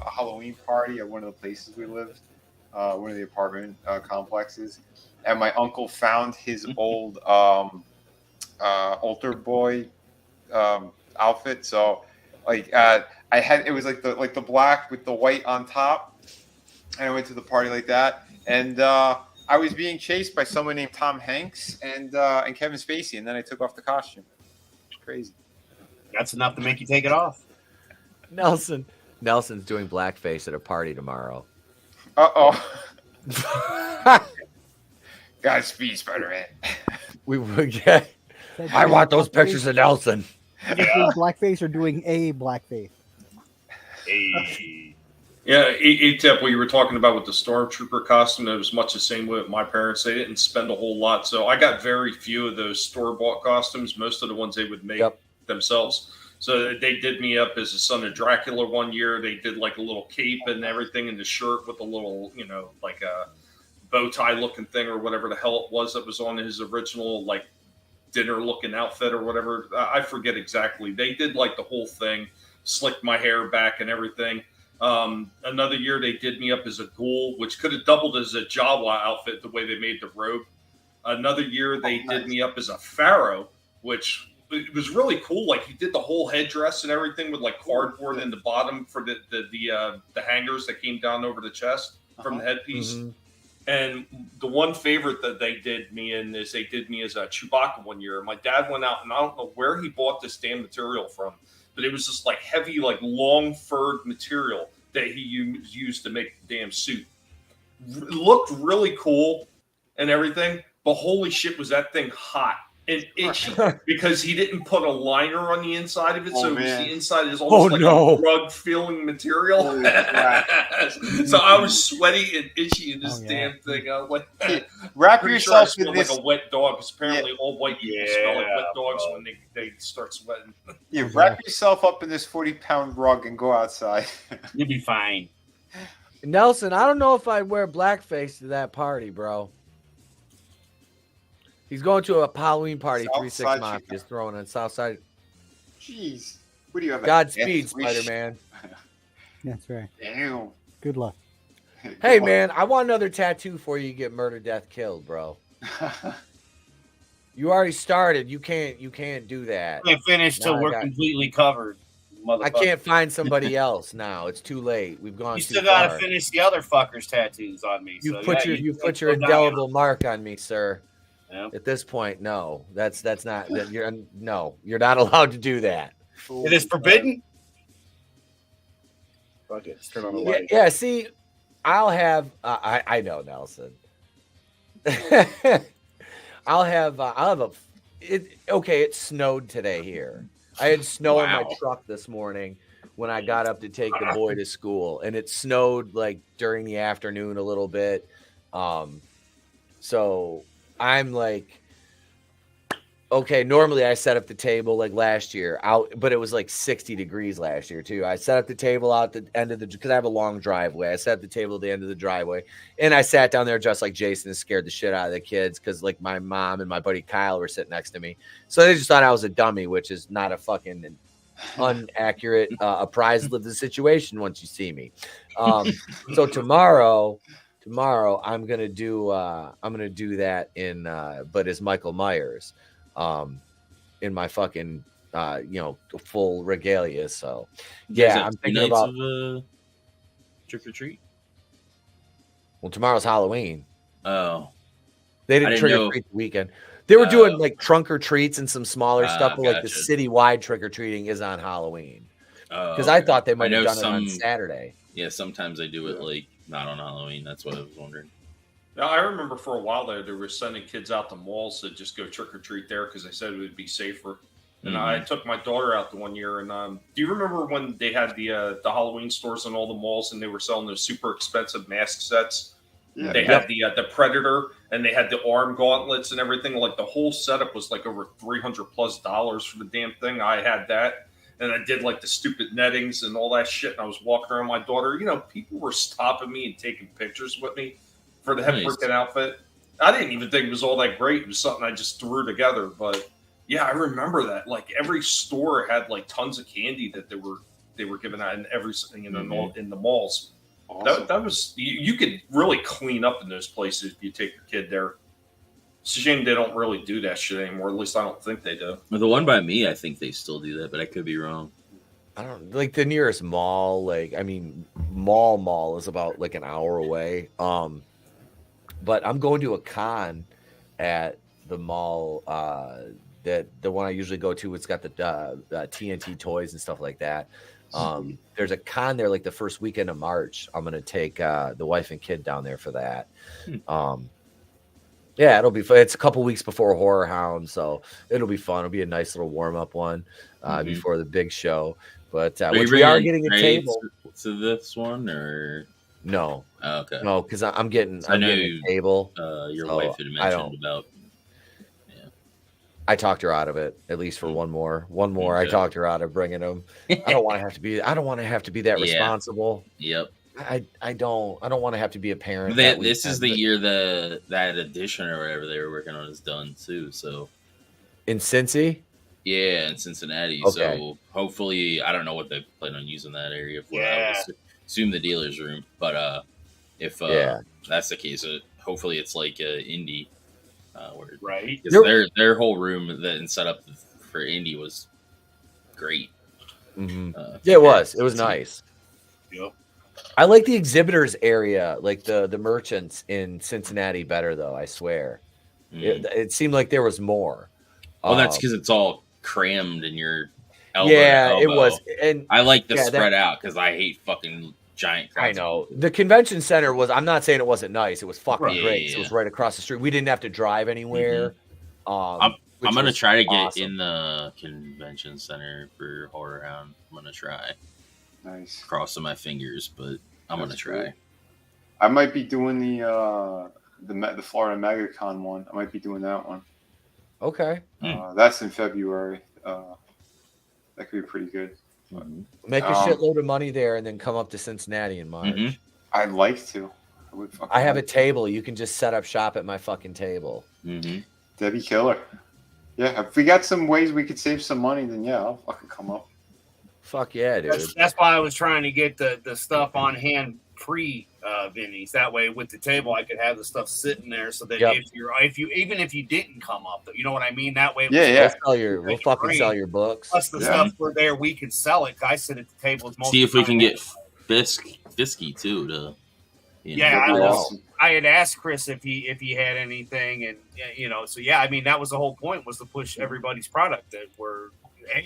Halloween party at one of the places we lived, one of the apartment complexes, and my uncle found his old altar boy outfit. So it was like the black with the white on top, and I went to the party like that, and I was being chased by someone named Tom Hanks and Kevin Spacey, and then I took off the costume. Crazy. That's enough to make you take it off. Nelson's doing blackface at a party tomorrow. Godspeed, Spider-Man. We would get. I want those pictures of Nelson. Doing blackface or doing a blackface? Hey. Yeah, Etep, what you were talking about with the Stormtrooper costume, it was much the same way with my parents. They didn't spend a whole lot. So I got very few of those store-bought costumes, most of the ones they would make themselves. So they did me up as a son of Dracula one year. They did like a little cape and everything and the shirt with a little, like a bow tie looking thing or whatever the hell it was that was on his original like dinner looking outfit or whatever. I forget exactly. They did like the whole thing, slicked my hair back and everything. Another year they did me up as a ghoul, which could have doubled as a Jawa outfit the way they made the robe. Another year they did me up as a pharaoh, which it was really cool. Like he did the whole headdress and everything with like cardboard in the bottom for the hangers that came down over the chest from the headpiece. Mm-hmm. And the one favorite that they did me in is they did me as a Chewbacca one year. My dad went out and I don't know where he bought this damn material from, but it was this like heavy, like long furred material that he used to make the damn suit. It looked really cool and everything, but holy shit, was that thing hot and itchy because he didn't put a liner on the inside of it. So the inside is almost a rug feeling material. So I was sweaty and itchy in this damn thing. I was like, wrap yourself in this like a wet dog because apparently all white people smell like wet dogs when they start sweating. Yeah, wrap yourself up in this 40-pound rug and go outside. You'll be fine. Nelson, I don't know if I'd wear blackface to that party, bro. He's going to a Halloween party. 3-6 Mafia is throwing on South Side. Jeez, what do you have? Godspeed, Spider-Man. That's right. Damn. Good luck. Hey, man, I want another tattoo for you. Get murder, death, killed, bro. You already started. You can't do that. I can't finish till we're completely covered. I can't find somebody else now. It's too late. We've gone. You still got to finish the other fuckers' tattoos on me. You put your indelible mark on me, sir. Yep. At this point, no. That's not that you're not allowed to do that. It is forbidden. Fuck it. Let's turn on the light. Yeah. See, I'll have. I know, Nelson. I'll have a. It snowed today here. I had snow in my truck this morning when I got up to take the boy to school, and it snowed like during the afternoon a little bit. So I'm like, okay, normally I set up the table like last year out, but it was like 60 degrees last year too. I set up the table out the end of because I have a long driveway. I set up the table at the end of the driveway, and I sat down there just like Jason and scared the shit out of the kids because like my mom and my buddy Kyle were sitting next to me. So they just thought I was a dummy, which is not a fucking inaccurate apprisal of the situation once you see me. So tomorrow I'm gonna do that in but as Michael Myers in my fucking full regalia. So yeah, I'm thinking about trick or treat. Well, tomorrow's Halloween. Oh, they didn't trick or treat the weekend. They were doing like trunk or treats and some smaller stuff, but like the citywide trick or treating is on Halloween. Because I thought they might have done it on Saturday. Yeah, sometimes they do it like not on Halloween. That's what I was wondering. Now, I remember for a while there, they were sending kids out to malls to just go trick or treat there because they said it would be safer. And I took my daughter out the one year. And do you remember when they had the Halloween stores in all the malls and they were selling those super expensive mask sets? Yeah. They had the Predator and they had the arm gauntlets and everything. Like the whole setup was like over $300+ for the damn thing. I had that. And I did like the stupid nettings and all that shit. And I was walking around with my daughter. People were stopping me and taking pictures with me for the head freaking outfit. I didn't even think it was all that great. It was something I just threw together. But yeah, I remember that. Like every store had like tons of candy that they were giving out in everything in the malls. Awesome. That was you could really clean up in those places if you take your kid there. It's a shame they don't really do that shit anymore. At least I don't think they do. Well, the one by me, I think they still do that, but I could be wrong. I don't like the nearest mall. Like, I mean, mall is about like an hour away. But I'm going to a con at the mall. That the one I usually go to. It's got the TNT toys and stuff like that. There's a con there like the first weekend of March. I'm gonna take the wife and kid down there for that. Yeah, it'll be fun. It's a couple weeks before Horror Hound, so it'll be fun. It'll be a nice little warm up one before the big show. But Are you which we are bringing getting a Trey table. to this one, or No, okay? no, because I'm getting I know getting a table. Your so wife had I don't. mentioned about. I talked her out of it at least for one more. I Okay. talked her out of bringing them. I don't want to have to be. I don't want to have to be that Yeah. responsible. Yep. I don't want to have to be a parent. This is the year that edition or whatever they were working on is done too. So in Cincy. Yeah, in Cincinnati. Okay. So hopefully, I don't know what they plan on using that area for. Yeah. I would assume the dealer's room, but if that's the case, hopefully it's like indie, where Right. because their whole room that set up for indie was great. Mm-hmm. Yeah, it was. It was nice. Yep. I like the exhibitors area, like the merchants in Cincinnati better though. I swear, it seemed like there was more. Well, that's because it's all crammed in your elbow. Yeah, to elbow. it was, and I like the spread out because I hate fucking giant crowds. I know the convention center was. I'm not saying it wasn't nice. It was fucking great. Yeah. It was right across the street. We didn't have to drive anywhere. I'm gonna try to get awesome. in the convention center for Horror Hound. I'm gonna try. Nice. Crossing my fingers, but I'm gonna try. Cool. I might be doing the Florida MegaCon one. I might be doing that one. Okay. That's in February. That could be pretty good. Make a shitload of money there and then come up to Cincinnati in March. I'd like to. I have a table. You can just set up shop at my fucking table. That'd be killer. Yeah, if we got some ways we could save some money, then yeah, I'll fucking come up. Fuck yeah, dude. That's why I was trying to get the stuff on hand pre Vinny's. That way, with the table, I could have the stuff sitting there, so that if you didn't come up, you know what I mean. That way, we'll fucking sell your books. Plus the stuff we're there, we can sell it. I sit at the table. See if we can get Fisky too. To I had asked Chris if he had anything, and so yeah, I mean that was the whole point, was to push everybody's product that were.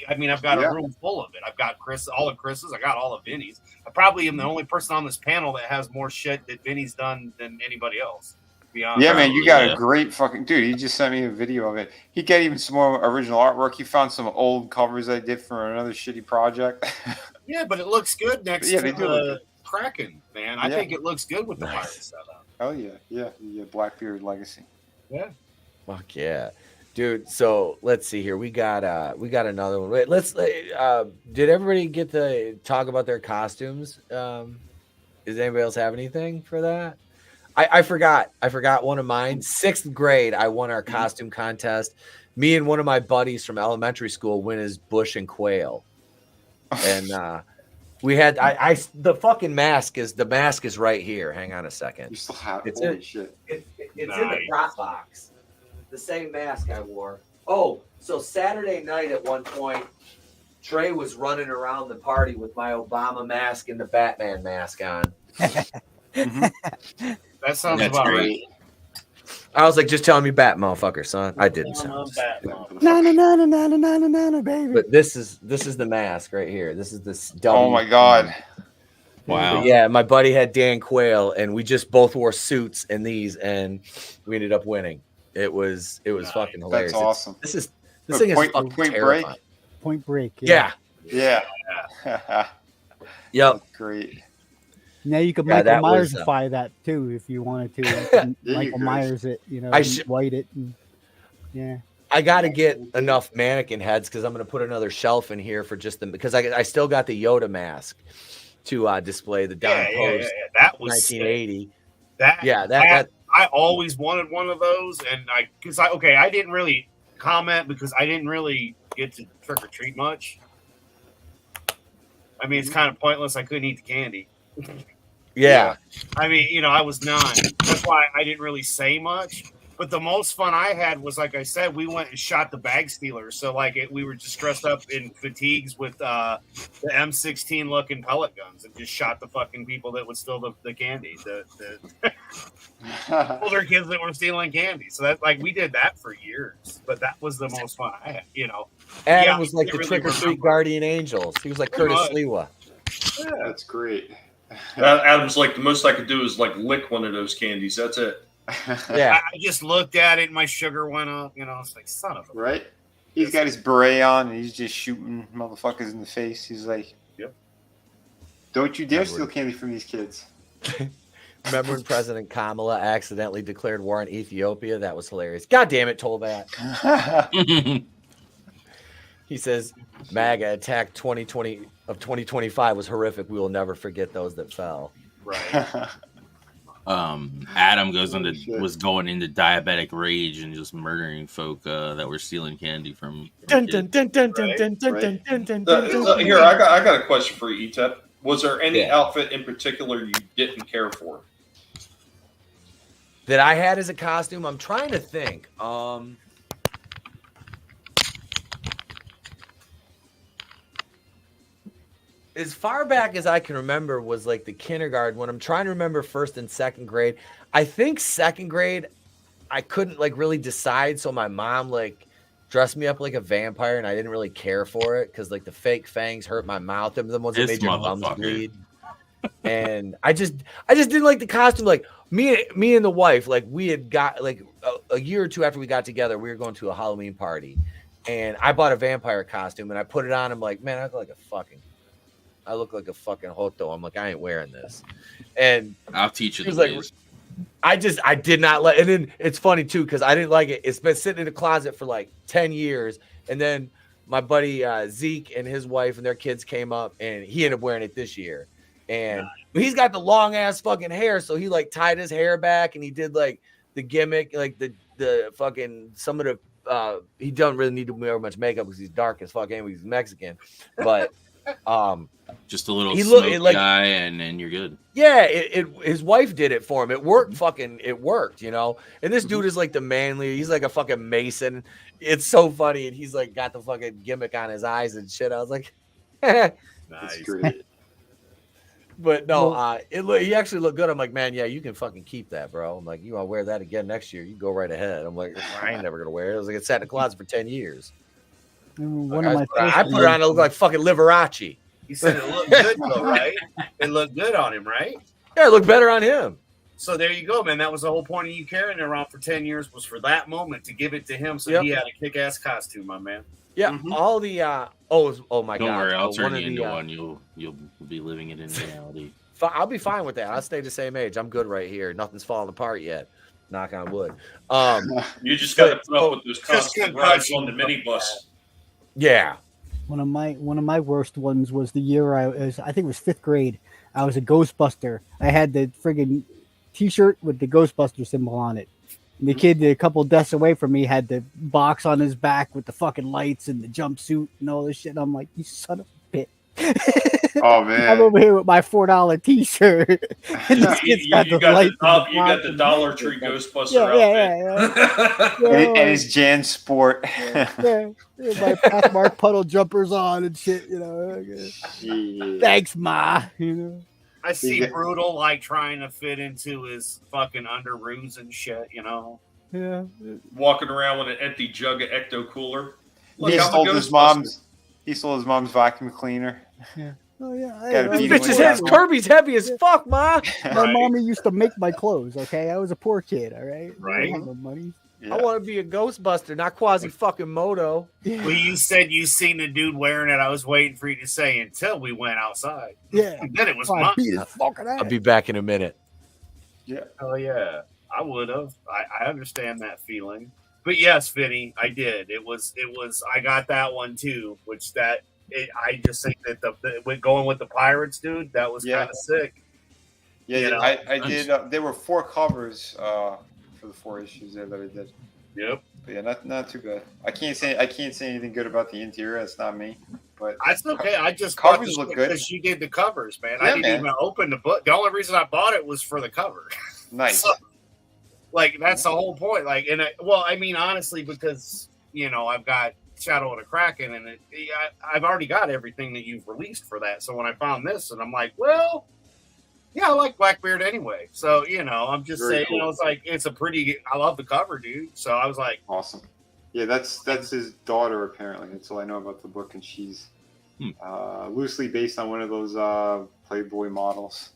I mean, I've got a room full of it. I've got all of Chris's. I got all of Vinny's. I probably am the only person on this panel that has more shit that Vinny's done than anybody else. To be honest. Yeah, man, you got a great fucking dude. He just sent me a video of it. He got even some more original artwork. He found some old covers I did for another shitty project. Yeah, but it looks good next to the Kraken, man. I think it looks good with the pirate setup. Oh yeah, Blackbeard Legacy. Yeah. Fuck yeah. Dude, so let's see here. We got another one. Wait, did everybody get to talk about their costumes? Does anybody else have anything for that? I forgot one of mine. 6th grade, I won our costume contest. Me and one of my buddies from elementary school went as Bush and Quail. And we had the fucking mask is right here. Hang on a second. You still have it's holy shit. It's in the drop box. The same mask I wore. Oh, so Saturday night at one point, Trey was running around the party with my Obama mask and the Batman mask on. That sounds about right. I was like, just telling me bat, motherfucker, son. I didn't sound. No, baby. But this is the mask right here. This is this. Oh my god. Wow. But yeah, my buddy had Dan Quayle, and we just both wore suits and these, and we ended up winning. It was fucking hilarious. That's awesome. This thing is fucking terrifying. Point Break. Yeah. Yep. Great. Now you could Michael Myers-ify that too if you wanted to. Michael Myers it, white it. And, I got to get enough mannequin heads because I'm going to put another shelf in here for just them, because I still got the Yoda mask to display the Don Post. That was 1980. That I always wanted one of those, and I didn't really comment because I didn't really get to trick or treat much. I mean, it's kind of pointless. I couldn't eat the candy. Yeah. I mean, I was 9. That's why I didn't really say much. But the most fun I had was, like I said, we went and shot the bag stealers. So, we were just dressed up in fatigues with the M16 looking pellet guns and just shot the fucking people that would steal the candy, the older kids that were stealing candy. So that we did that for years. But that was the most fun I had. Adam was like the trick or treat guardian angels. He was like Curtis Lewa. Yeah, that's great. Adam's like, the most I could do is lick one of those candies. That's it. Yeah. I just looked at it and my sugar went up. It's like, son of a. Right. He's got his beret on, and he's just shooting motherfuckers in the face. He's like, Yep. Don't you dare steal candy from these kids. Remember when President Kamala accidentally declared war on Ethiopia? That was hilarious. God damn it, Tolbat. He says, MAGA attack 2020 of 2025 was horrific. We will never forget those that fell. Right. Adam was going into diabetic rage and just murdering folk that were stealing candy from. Here, I got a question for you, Etep. Was there any outfit in particular you didn't care for? That I had as a costume? I'm trying to think. As far back as I can remember was like the kindergarten. When I'm trying to remember first and second grade, I think second grade, I couldn't like really decide. So my mom like dressed me up like a vampire, and I didn't really care for it because like the fake fangs hurt my mouth. Them the ones that made your gums bleed. And I just didn't like the costume. Like me and the wife, like we had got like a year or two after we got together, we were going to a Halloween party, and I bought a vampire costume and I put it on. I'm like, man, I look like a fucking hoto. I'm like, I ain't wearing this. And I'll teach you. He was like, I did not let. And then it's funny too because I didn't like it. It's been sitting in the closet for like 10 years, and then my buddy Zeke and his wife and their kids came up, and he ended up wearing it this year. And he's got the long ass fucking hair, so he like tied his hair back, and he did like the gimmick, like the fucking some of the. He don't really need to wear much makeup because he's dark as fuck anyway. He's Mexican, but. Just a little smoke like, guy, and then you're good. Yeah, his wife did it for him. It worked, you know. And this dude is like the manly. He's like a fucking mason. It's so funny, and he's like got the fucking gimmick on his eyes and shit. I was like, nice. But no, he actually looked good. I'm like, man, yeah, you can fucking keep that, bro. I'm like, you want to wear that again next year? You go right ahead. I'm like, I ain't never gonna wear it. I was like, it sat in the closet for 10 years. I put it on. It looked like fucking Liberace. He said it looked good, though, right? It looked good on him, right? Yeah, it looked better on him. So there you go, man. That was the whole point of you carrying it around for 10 years was for that moment to give it to him so he had a kick-ass costume, my man. Yeah, all the oh my god. Don't worry, I'll turn you into one. You'll be living it in reality. I'll be fine with that. I'll stay the same age. I'm good right here. Nothing's falling apart yet. Knock on wood. You just got to put up with those constant rides on the minibus. Yeah. One of my worst ones was the year I think it was 5th grade. I was a Ghostbuster. I had the friggin' T-shirt with the Ghostbuster symbol on it. And the kid a couple desks away from me had the box on his back with the fucking lights and the jumpsuit and all this shit. And I'm like, you son of a bitch. Oh man! I'm over here with my $4 T-shirt. And you got the Dollar Tree Ghostbuster outfit. And his Jan Sport. My Pathmark puddle jumpers on and shit. You know. Thanks, Ma. You know. I see Brutal like trying to fit into his fucking underoos and shit. You know. Yeah. Walking around with an empty jug of Ecto Cooler. He stole his mom's vacuum cleaner. Yeah. Oh yeah. Kirby's heavy as fuck, Ma. My mommy used to make my clothes. Okay, I was a poor kid. All right. Right. No money. Yeah. I want to be a Ghostbuster, not quasi fucking Moto. Well, you said you seen the dude wearing it. I was waiting for you to say until we went outside. Yeah. And then it was mine. I'll be back in a minute. Yeah. Oh yeah. I would have. I understand that feeling. But yes, Vinny, I did. It was. I got that one too. I just think that going with the Pirates, dude, that was kind of sick. Yeah, you know? I did. There were 4 covers for the 4 issues there that I did. Yep. But yeah, not too bad. I can't say anything good about the interior. That's not me. But that's okay. I just covers look good because you did the covers, man. Yeah, I didn't even open the book. The only reason I bought it was for the cover. Nice. So, like that's the whole point. Like, I mean, honestly, because I've got Shadow of the Kraken, and I've already got everything that you've released for that. So when I found this, and I'm like, well, yeah, I like Blackbeard anyway. So I'm just saying, cool. It's like I love the cover, dude. So I was like, awesome. Yeah, that's his daughter apparently. That's all I know about the book, and she's loosely based on one of those Playboy models.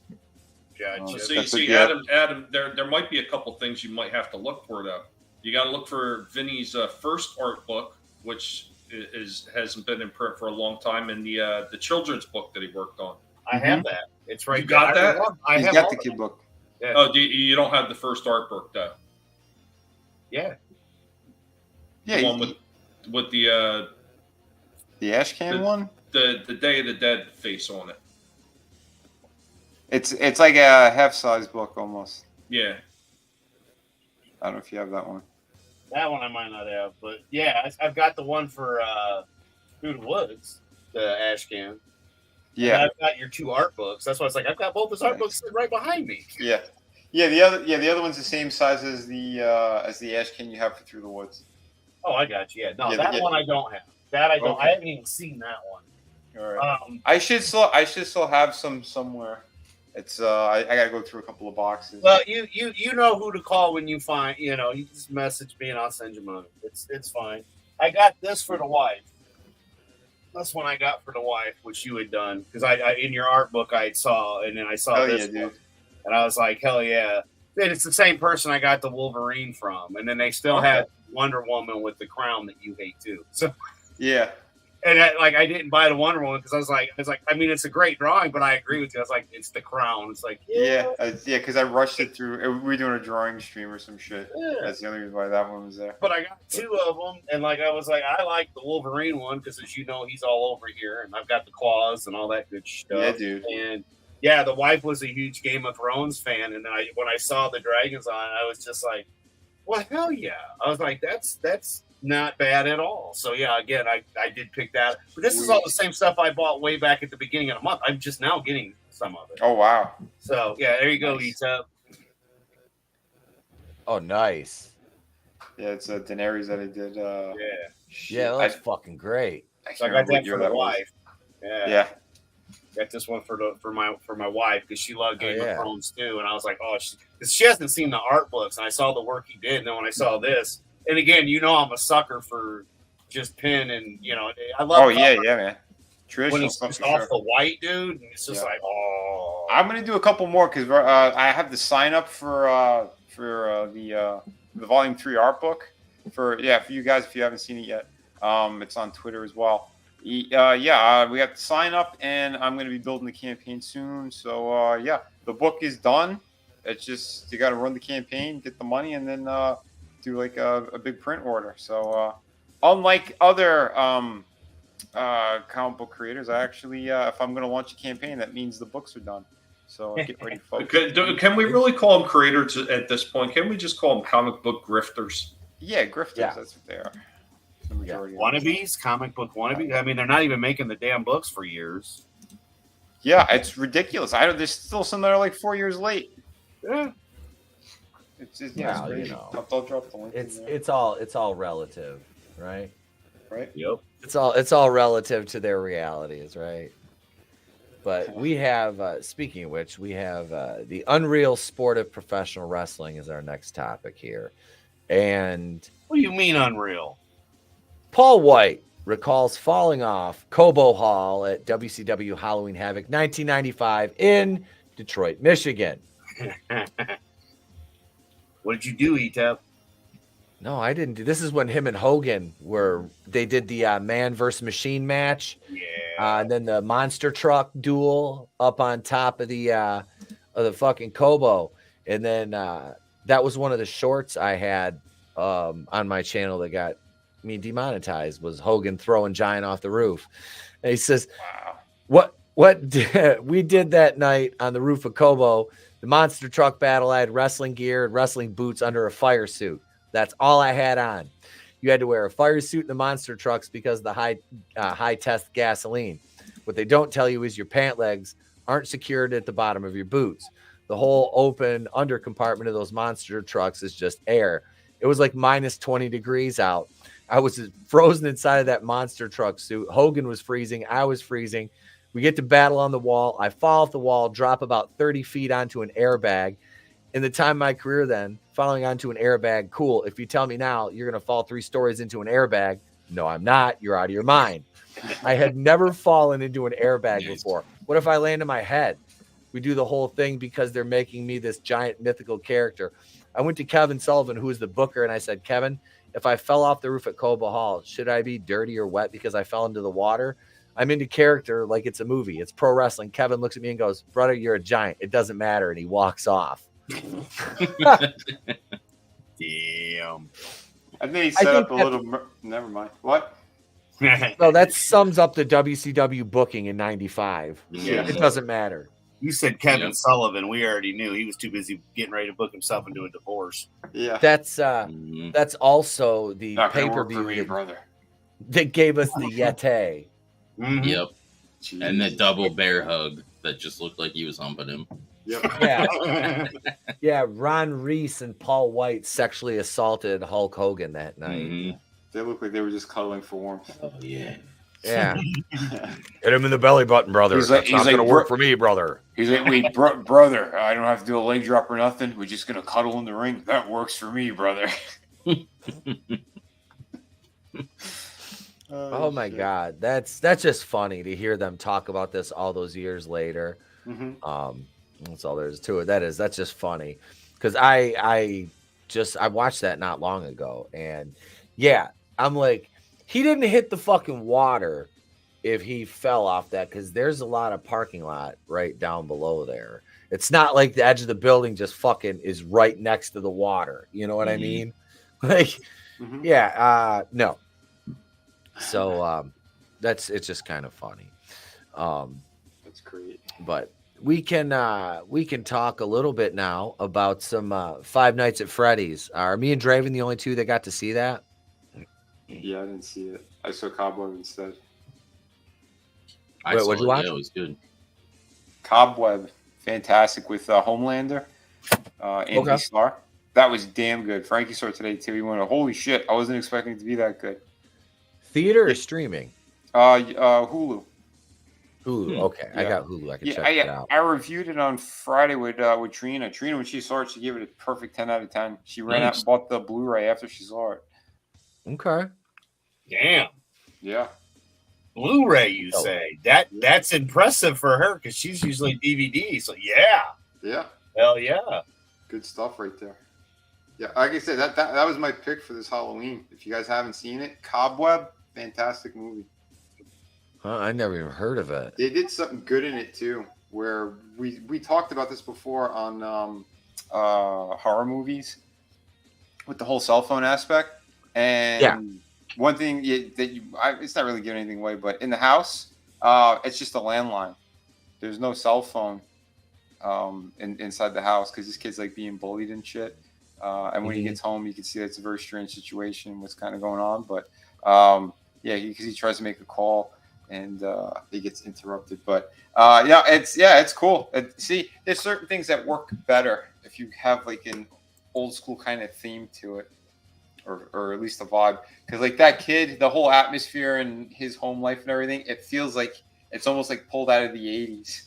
Gotcha. See, Adam, there might be a couple things you might have to look for though. You got to look for Vinny's first art book, which hasn't been in print for a long time, and the children's book that he worked on. I have that. It's right. You got there. that? I He's have got all the of kid that. book. Yeah. Oh, you don't have the first art book though. Yeah. The one with the ash can one. The Day of the Dead face on it. It's like a half-size book almost. Yeah. I don't know if you have that one. That one I might not have, but yeah, I've got the one for Through the Woods, the ash can. Yeah. And I've got your 2 art books. That's why it's like I've got both his art books sitting right behind me. Yeah. The other one's the same size as the ash can you have for Through the Woods. Oh, I got you. Yeah, no, Yeah, that one I don't have. That I don't. Okay. I haven't even seen that one. All right. I should still have some somewhere. It's I gotta go through a couple of boxes. Well, you know who to call when you find, you just message me and I'll send you money. It's fine. I got this for the wife. That's one I got for the wife, which you had done because I in your art book I saw, and then I saw this one, and I was like, hell yeah! And it's the same person I got the Wolverine from, and then they still had Wonder Woman with the crown that you hate too. So yeah. And I didn't buy the Wonder Woman because I was like, I mean, it's a great drawing, but I agree with you. I was like, it's the crown. It's like, because I rushed it through. We were doing a drawing stream or some shit. Yeah. That's the only reason why that one was there. But I got 2 of them, and I was like, I like the Wolverine one because, as you know, he's all over here, and I've got the claws and all that good stuff. Yeah, dude. And yeah, the wife was a huge Game of Thrones fan, and then when I saw the dragons on, I was just like, well, hell yeah! I was like, that's not bad at all. So yeah, again, I did pick that. But this is all the same stuff I bought way back at the beginning of the month. I'm just now getting some of it. Oh wow! So yeah, there you go, Etep. Oh, nice. Yeah, it's Daenerys that I did. Yeah, that's fucking great. So I got that for the wife. Yeah. Got this one for my wife because she loved Game of Thrones too, and I was like, oh, she hasn't seen the art books, and I saw the work he did, and then when I saw this. And again, I'm a sucker for just pen, and I love. Oh yeah, man. Traditional when it's stuff just for off sure. the white, dude. And it's just like, oh. I'm gonna do a couple more because I have the sign up for the Volume 3 art book for you guys if you haven't seen it yet. It's on Twitter as well. We have to sign up, and I'm gonna be building the campaign soon. So the book is done. It's just you got to run the campaign, get the money, and then. Do like a big print order. So unlike other comic book creators, I actually if I'm going to launch a campaign, that means the books are done. So get ready, folks. Can we really call them creators at this point? Can we just call them comic book grifters? Yeah, grifters. Yeah. That's what they are. The majority. Wannabes, comic book wannabes. I mean, they're not even making the damn books for years. Yeah, it's ridiculous. There's still some that are like 4 years late. Yeah. It's just, I'll drop the link. It's all relative, right? Right. Yep. It's all relative to their realities, right? But we have, speaking of which, we have the Unreal Sport of Professional Wrestling is our next topic here, and what do you mean unreal? Paul White recalls falling off Cobo Hall at WCW Halloween Havoc 1995 in Detroit, Michigan. What did you do, Etep? No, I didn't do. This is when him and Hogan they did the man versus machine match. Yeah. And then the monster truck duel up on top of the fucking Kobo. And then that was one of the shorts I had on my channel that got me demonetized, was Hogan throwing Giant off the roof. And he says, wow. What we did that night on the roof of Kobo, the monster truck battle, I had wrestling gear and wrestling boots under a fire suit. That's all I had on. You had to wear a fire suit in the monster trucks because of the high test gasoline. What they don't tell you is your pant legs aren't secured at the bottom of your boots. The whole open under compartment of those monster trucks is just air. It was like minus 20 degrees out. I was frozen inside of that monster truck suit. Hogan was freezing. I was freezing. We get to battle on the wall. I fall off the wall, drop about 30 feet onto an airbag. In the time of my career then, falling onto an airbag, cool. If you tell me now you're going to fall 3 stories into an airbag, no, I'm not. You're out of your mind. I had never fallen into an airbag before. What if I land on my head? We do the whole thing because they're making me this giant mythical character. I went to Kevin Sullivan, who is the booker, and I said, Kevin, If I fell off the roof at Cobo Hall, should I be dirty or wet because I fell into the water? I'm into character like it's a movie. It's pro wrestling. Kevin looks at me and goes, brother, you're a giant. It doesn't matter. And he walks off. Damn. I think he set up a little. Never mind. What? No, that sums up the WCW booking in '95. Yeah. It doesn't matter. You said Kevin Sullivan. We already knew he was too busy getting ready to book himself into a divorce. Yeah. That's also the Not gonna pay per work for me, view brother. that gave us the Yeti. Mhm. Yep. And the double bear hug that just looked like he was humping him. Yep. Yeah, yeah. Ron Reese and Paul White sexually assaulted Hulk Hogan that night. Mhm. They look like they were just cuddling for warmth. Oh yeah. Yeah, hit him in the belly button, brother. He's like- That's not he's like, gonna work for me, brother. He's like, wait, brother, I don't have to do a leg drop or nothing. We're just gonna cuddle in the ring. That works for me, brother. Oh my God, that's just funny to hear them talk about this all those years later. Mm-hmm. That's all there is to it. That's just funny because I watched that not long ago, and yeah, I'm like, he didn't hit the fucking water if he fell off that, because there's a lot of parking lot right down below there. It's not like the edge of the building just fucking is right next to the water. You know what I mean? Like, no. So it's just kind of funny. That's great. But we can talk a little bit now about some Five Nights at Freddy's. Are me and Draven the only two that got to see that? Yeah, I didn't see it. I saw Cobweb instead. Wait, what'd you watch? Yeah, it was good. Cobweb, fantastic with Homelander, Andy Starr. That was damn good. Frankie saw it today too. He went, "Holy shit! I wasn't expecting it to be that good." Theater or streaming? Hulu. Hulu. Okay, I got Hulu. I can check it out. I reviewed it on Friday with Trina. Trina, when she saw it, she gave it a perfect 10 out of 10. She ran out and bought the Blu-ray after she saw it. Okay. Damn. Yeah. Blu-ray, you say? That's impressive for her because she's usually DVD. So yeah. Yeah. Hell yeah. Good stuff right there. Yeah, like I said, that was my pick for this Halloween. If you guys haven't seen it, Cobweb, fantastic movie. I never even heard of it. They did something good in it too, where we talked about this before on horror movies with the whole cell phone aspect. And one thing it's not really giving anything away, but in the house, it's just a landline. There's no cell phone inside the house because this kid's like being bullied and shit. And when he gets home, you can see that's a very strange situation, what's kind of going on. But because he tries to make a call and he gets interrupted. But it's cool. See, there's certain things that work better if you have like an old school kind of theme to it, or at least a vibe. Because like that kid, the whole atmosphere and his home life and everything, it feels like it's almost like pulled out of the 80s,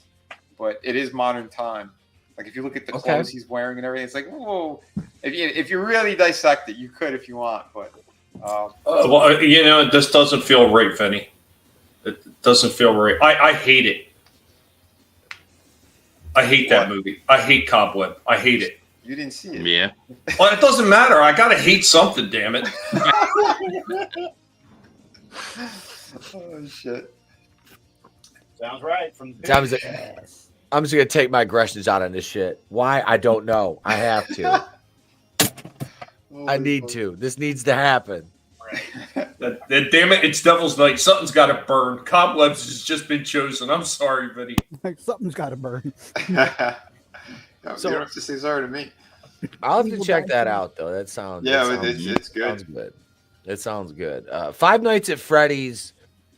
but it is modern time. Like if you look at the clothes he's wearing and everything, it's like, whoa. If you really dissect it, you could if you want, but. This doesn't feel right, Vinny. It doesn't feel right. I hate it. I hate that movie. I hate Cobweb. I hate it. You didn't see it. Yeah. Well, it doesn't matter. I gotta hate something. Damn it. Oh shit. Sounds right. I'm just gonna take my aggressions out on this shit. Why? I don't know. I have to. I need to. This needs to happen. Damn it! It's Devil's Night. Something's got to burn. Cobwebs has just been chosen. I'm sorry, Vinny. Like something's got to burn. You don't have to say sorry to me. I'll have to check that out, though. That sounds it's good. Sounds good. It sounds good. Five Nights at Freddy's.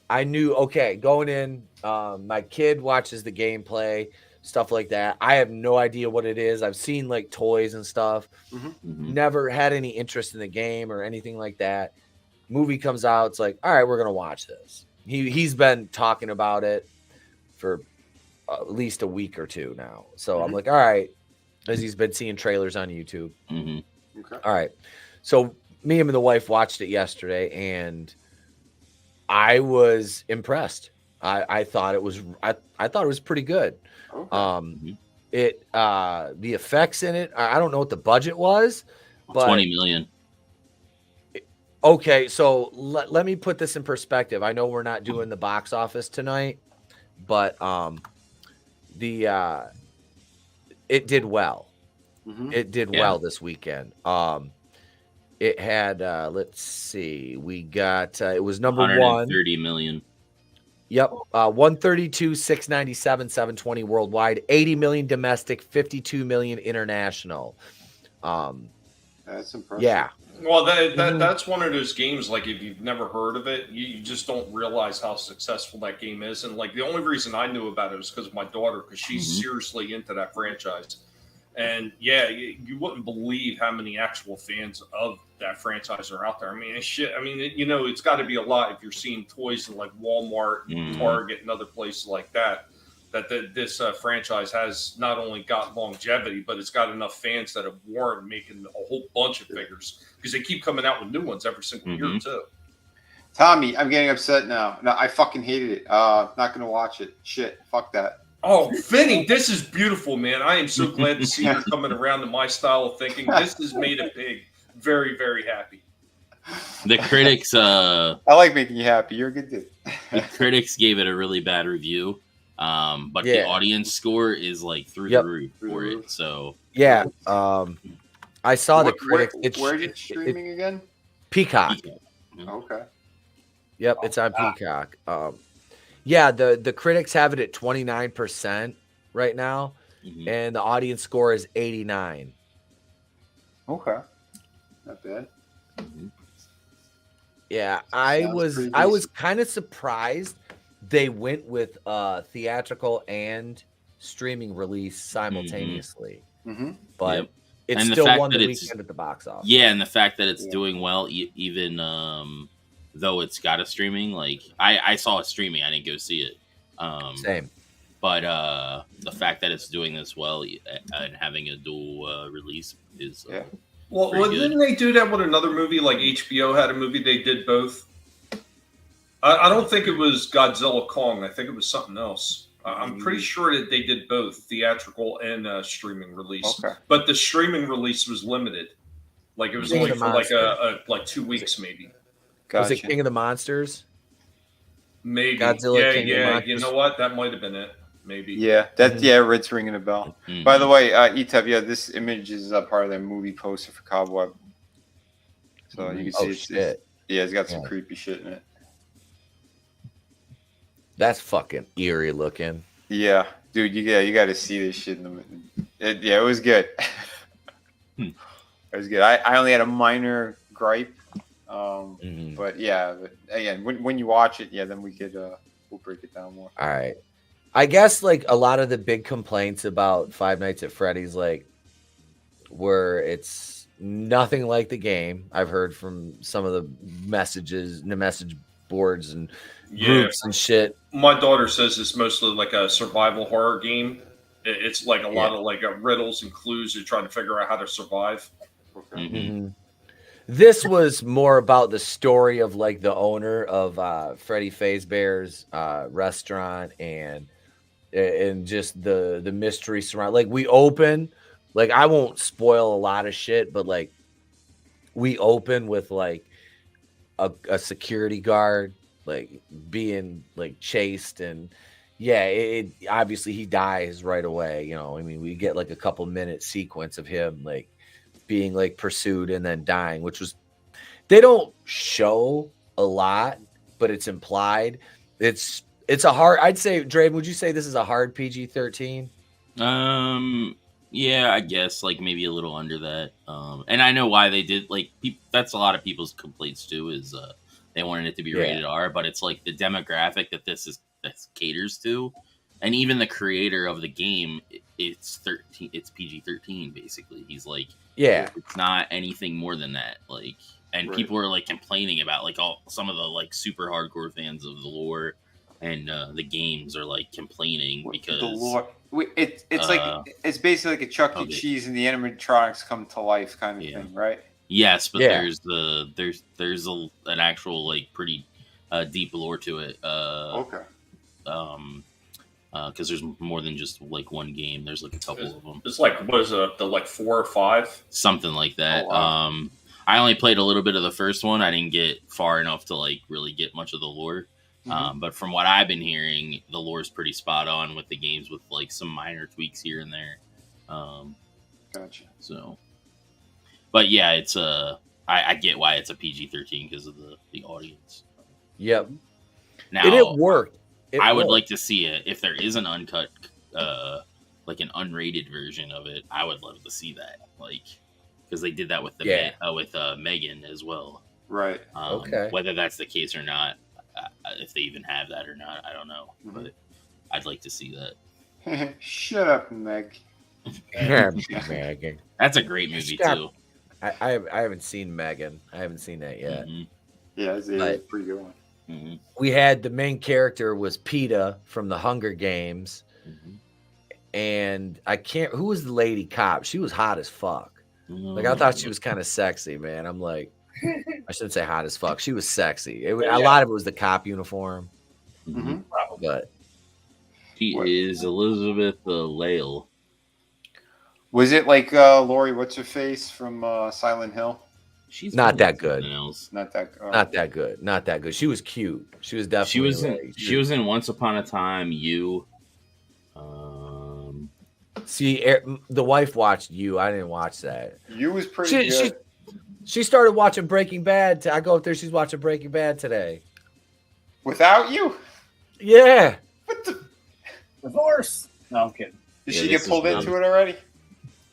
I knew. Okay, going in. My kid watches the gameplay, stuff like that. I have no idea what it is. I've seen like toys and stuff. Never had any interest in the game or anything like that. Movie comes out, it's like, all right, we're gonna watch this. He's been talking about it for at least a week or two now. So I'm like, all right, as he's been seeing trailers on YouTube. Okay. All right. So me and the wife watched it yesterday, and I was impressed. I thought it was I thought it was pretty good. Okay. The effects in it, I don't know what the budget was, but 20 million. Okay, so let me put this in perspective. I know we're not doing the box office tonight, but it did well. It did well this weekend. It had let's see, we got it was number 130 million. Yep, 132, 697, 720 worldwide, 80 million domestic, 52 million international. That's impressive. Yeah. Well, that's one of those games, like, if you've never heard of it, you just don't realize how successful that game is. And, like, the only reason I knew about it was because of my daughter, because she's seriously into that franchise. And, yeah, you wouldn't believe how many actual fans of that franchise are out there. I mean, it's got to be a lot if you're seeing toys in, like, Walmart and Target and other places like that. This franchise has not only got longevity, but it's got enough fans that have warranted making a whole bunch of figures, because they keep coming out with new ones every single year too. Tommy, I'm getting upset now. No, I fucking hated it. Not gonna watch it. Shit, fuck that. Oh, Vinny, this is beautiful, man. I am so glad to see you're coming around to my style of thinking. This has made a pig very, very happy. The critics, I like making you happy. You're a good dude. The critics gave it a really bad review. But the audience score is like through the roof for it. So yeah, I saw the critics. Where is it streaming again? Peacock. Okay. Yep, it's on Peacock. Yeah, the critics have it at 29% right now, and the audience score is 89. Okay, not bad. Yeah, I was kind of surprised they went with theatrical and streaming release simultaneously. But it still won the weekend at the box office. Yeah, and the fact that it's doing well, even though it's got a streaming, like I saw it streaming, I didn't go see it. Same. But the fact that it's doing this well and having a dual release is well, didn't they do that with another movie? Like HBO had a movie they did both. I don't think it was Godzilla Kong. I think it was something else. I'm pretty sure that they did both theatrical and streaming release. Okay. But the streaming release was limited. Like, it was only for like 2 weeks, maybe. Gotcha. Was it King of the Monsters? Maybe. Godzilla, King of the Monsters. You know what? That might have been it. Maybe. Yeah, Red's ringing a bell. By the way, Etep, this image is part of their movie poster for Cobweb. So you can see it's got some creepy shit in it. That's fucking eerie looking. Yeah, dude, you got to see this shit. It was good. It was good. I only had a minor gripe, but again, when you watch it, then we could we'll break it down more. All right. I guess like a lot of the big complaints about Five Nights at Freddy's, like, where it's nothing like the game. I've heard from some of the message boards and groups and shit. My daughter says it's mostly like a survival horror game. It's like a lot of like riddles and clues to try to figure out how to survive. This was more about the story of like the owner of Freddie Fazbear's restaurant and just the mystery surround. Like, we open, like, I won't spoil a lot of shit, but like we open with like a security guard like being like chased, and it obviously he dies right away. You know, I mean, we get like a couple minute sequence of him like being like pursued and then dying, which was, they don't show a lot, but it's implied. It's a hard, I'd say, Draven, would you say this is a hard PG-13? Yeah, I guess like maybe a little under that. And I know why they did, like, that's a lot of people's complaints too, is they wanted it to be rated R, but it's like the demographic that this caters to, and even the creator of the game, it's PG-13 basically. He's like, it's not anything more than that. Like, and people are like complaining about like some of the like super hardcore fans of the lore and the games are like complaining because the lore. It's like it's basically like a Chuck E. Cheese and the animatronics come to life kind of thing, right? Yes, but there's an actual like pretty deep lore to it. Because there's more than just like one game. There's like a couple of them. It's like, what is it? The like 4 or 5, something like that. Oh, wow. I only played a little bit of the first one. I didn't get far enough to like really get much of the lore. But from what I've been hearing, the lore's pretty spot on with the games, with like some minor tweaks here and there. Gotcha. So, but yeah, it's I get why it's a PG-13 because of the audience. Yep. Now and it worked. I would like to see it if there is an uncut, like an unrated version of it. I would love to see that, like, because they did that with the Megan as well. Right. Okay. Whether that's the case or not, if they even have that or not, I don't know. But I'd like to see that. Shut up, Meg. Megan. That's a great movie too. I haven't seen Megan. I haven't seen that yet. Yeah, it's a pretty good one. We had the main character was PETA from the Hunger Games, and who was the lady cop? She was hot as fuck. Like, I thought she was kind of sexy, man. I'm like, I shouldn't say hot as fuck. She was sexy. A lot of it was the cop uniform. But she is Elizabeth Lale. Was it like Lori, what's her face from Silent Hill? She's not that good. Not that good. Not that good. She was cute. She was definitely. She was in Once Upon a Time. You. See, the wife watched You. I didn't watch that. You was pretty good. She started watching Breaking Bad. I go up there. She's watching Breaking Bad today. Without you? Yeah. What the? Divorce. No, I'm kidding. Did she get pulled into it already?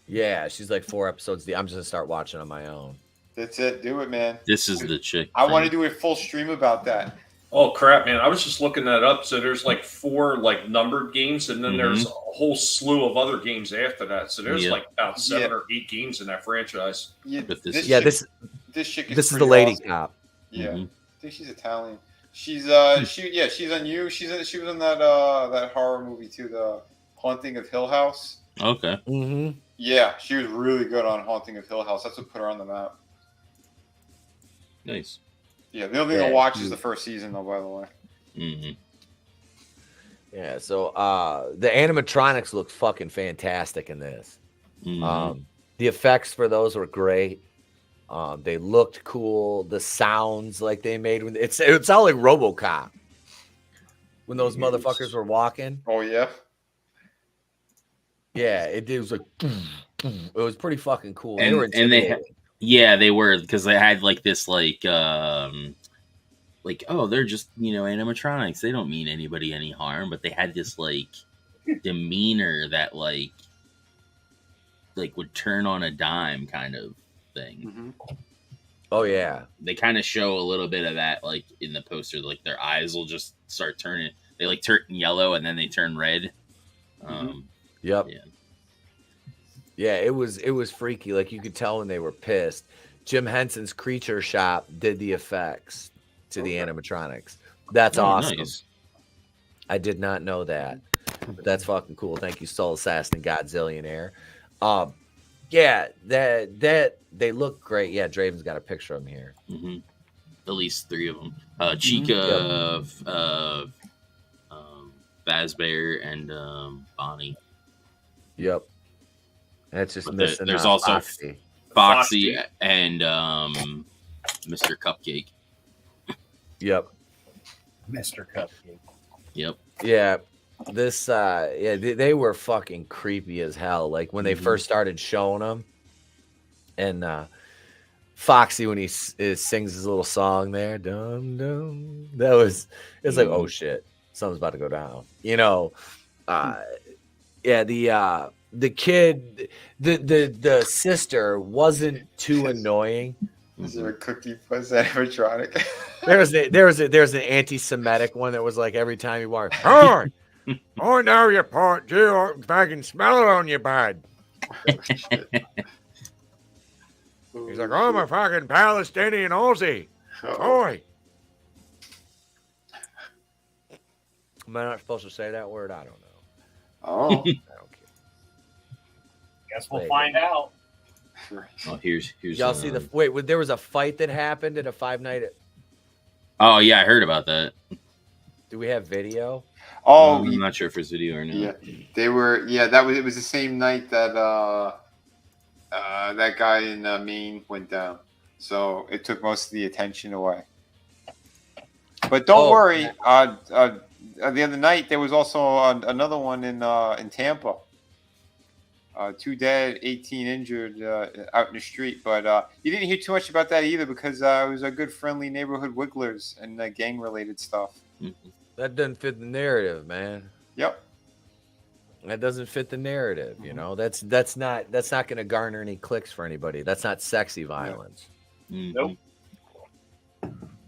Yeah, she's like 4 episodes deep. I'm just gonna start watching on my own. That's it. Do it, man. This is the chick. I want to do a full stream about that. Oh crap, man! I was just looking that up. So there's like 4 like numbered games, and then there's a whole slew of other games after that. So there's like about 7 or 8 games in that franchise. Yeah, this chick is the lady cop. Yeah, I think she's Italian. She's she's on You. She was in that that horror movie too, The Haunting of Hill House. Okay. Yeah, she was really good on Haunting of Hill House. That's what put her on the map. Nice. Yeah, the only thing to watch is the first season, though, by the way. Yeah, so the animatronics look fucking fantastic in this. The effects for those were great. They looked cool. The sounds like they made it sounded like RoboCop when those motherfuckers were walking. Oh yeah. Yeah, it was like it was pretty fucking cool. And they were because they had like this like oh, they're just animatronics. They don't mean anybody any harm, but they had this like demeanor that like would turn on a dime kind of thing. Oh yeah, they kind of show a little bit of that like in the poster. Like their eyes will just start turning. They like turn yellow and then they turn red. Yep. Yeah, it was freaky. Like you could tell when they were pissed. Jim Henson's Creature Shop did the effects to the animatronics. That's awesome. Nice. I did not know that. But that's fucking cool. Thank you, Soul Assassin Godzillionaire. Yeah, that they look great. Yeah, Draven's got a picture of them here. At least 3 of them. Chica, Fazbear, and Bonnie. Yep. That's just missing. There's also Foxy and Mr. Cupcake. Yep. Mr. Cupcake. Yep. Yeah. This they were fucking creepy as hell. Like when they first started showing them, and Foxy when he sings his little song there, dum dum. It's like, oh shit, something's about to go down. The kid, the sister wasn't too annoying. Is there a cookie puss animatronic? There's an anti-Semitic one that was like every time you walk, oh, I know your part, too. I can smell it on your bud. He's like, I'm a fucking Palestinian Aussie. Boy. Am I not supposed to say that word? I don't know. Oh. I don't care. Guess we'll find out. Oh, here's y'all see the wait. There was a fight that happened at a 5 night. Oh yeah, I heard about that. Do we have video? Oh, I'm not sure if it's video or not. Yeah, they were. Yeah, it was the same night that that guy in Maine went down. so it took most of the attention away. But don't worry. The other night there was also another one in Tampa. 2 dead, 18 injured out in the street. But you didn't hear too much about that either because it was a good, friendly neighborhood wigglers and gang-related stuff. That doesn't fit the narrative, man. Yep. That doesn't fit the narrative. You know, that's not going to garner any clicks for anybody. That's not sexy violence. Nope.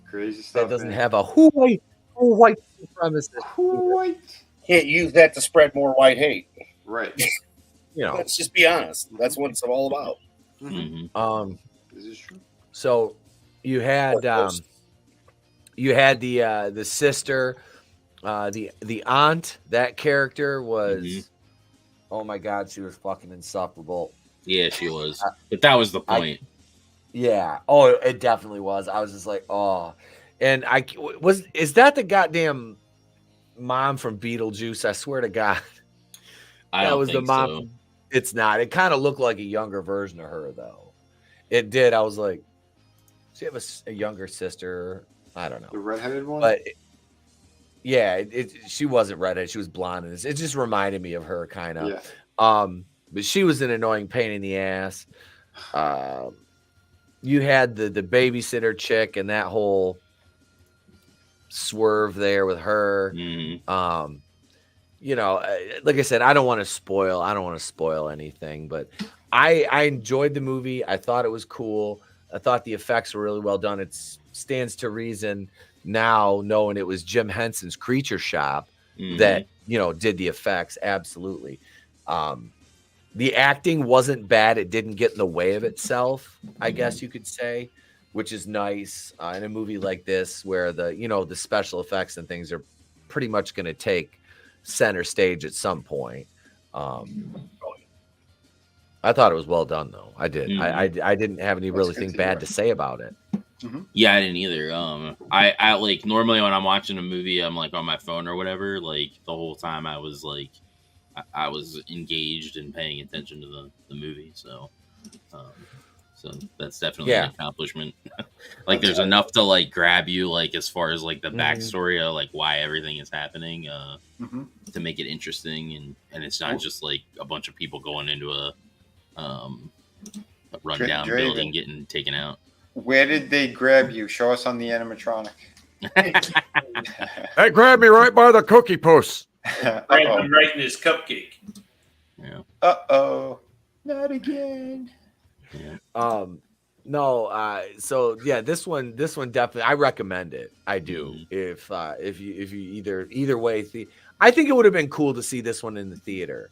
Crazy stuff. That doesn't have a who white supremacist. Who white? Can't use that to spread more white hate. Right. You know, Let's just be honest. That's what it's all about. Is this true? So you had the sister, the aunt. That character was, oh my god, she was fucking insufferable. Yeah, she was. But that was the point. Yeah. Oh, it definitely was. I was just like, oh, and is that the goddamn mom from Beetlejuice? I swear to God, That was the mom. So. It's not. It kind of looked like a younger version of her, though. It did. I was like, does she have a younger sister? I don't know. The redheaded one? But yeah, she wasn't redheaded. She was blonde. And it just reminded me of her, kind of. Yeah. But she was an annoying pain in the ass. You had the babysitter chick and that whole swerve there with her. You know, like I said, I don't want to spoil anything, but I enjoyed the movie. I thought it was cool. I thought the effects were really well done. It stands to reason now, knowing it was Jim Henson's Creature Shop that, you know, did the effects. Absolutely. The acting wasn't bad. It didn't get in the way of itself, I guess you could say, which is nice in a movie like this where the special effects and things are pretty much going to take center stage at some point. I thought it was well done, though. I did. I didn't have anything bad to say about it. Yeah, I didn't either. I like normally when I'm watching a movie, I'm like on my phone or whatever. Like the whole time, I was like, I was engaged and paying attention to the movie. So that's definitely an accomplishment. Like there's enough to like grab you, like as far as like the backstory of like why everything is happening, to make it interesting, and it's not just like a bunch of people going into a rundown building getting taken out. Where did they grab you? Show us on the animatronic. They grabbed me right by the cookie puss. Grabbed him right in his cupcake. Yeah. Uh-oh. Not again. Yeah. No, so yeah, this one definitely I recommend it. I do. If you either way, I think it would have been cool to see this one in the theater.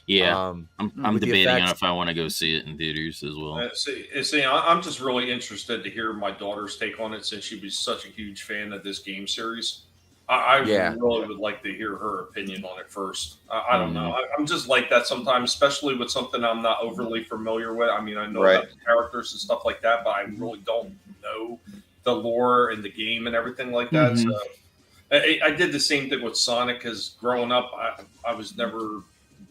Yeah, I'm debating on if I want to go see it in theaters as well. See, I'm just really interested to hear my daughter's take on it since she was such a huge fan of this game series. I really would like to hear her opinion on it first. I don't know. I'm just like that sometimes, especially with something I'm not overly familiar with. I mean, I know about the characters and stuff like that, but I really don't know the lore and the game and everything like that. So I did the same thing with Sonic because growing up, I was never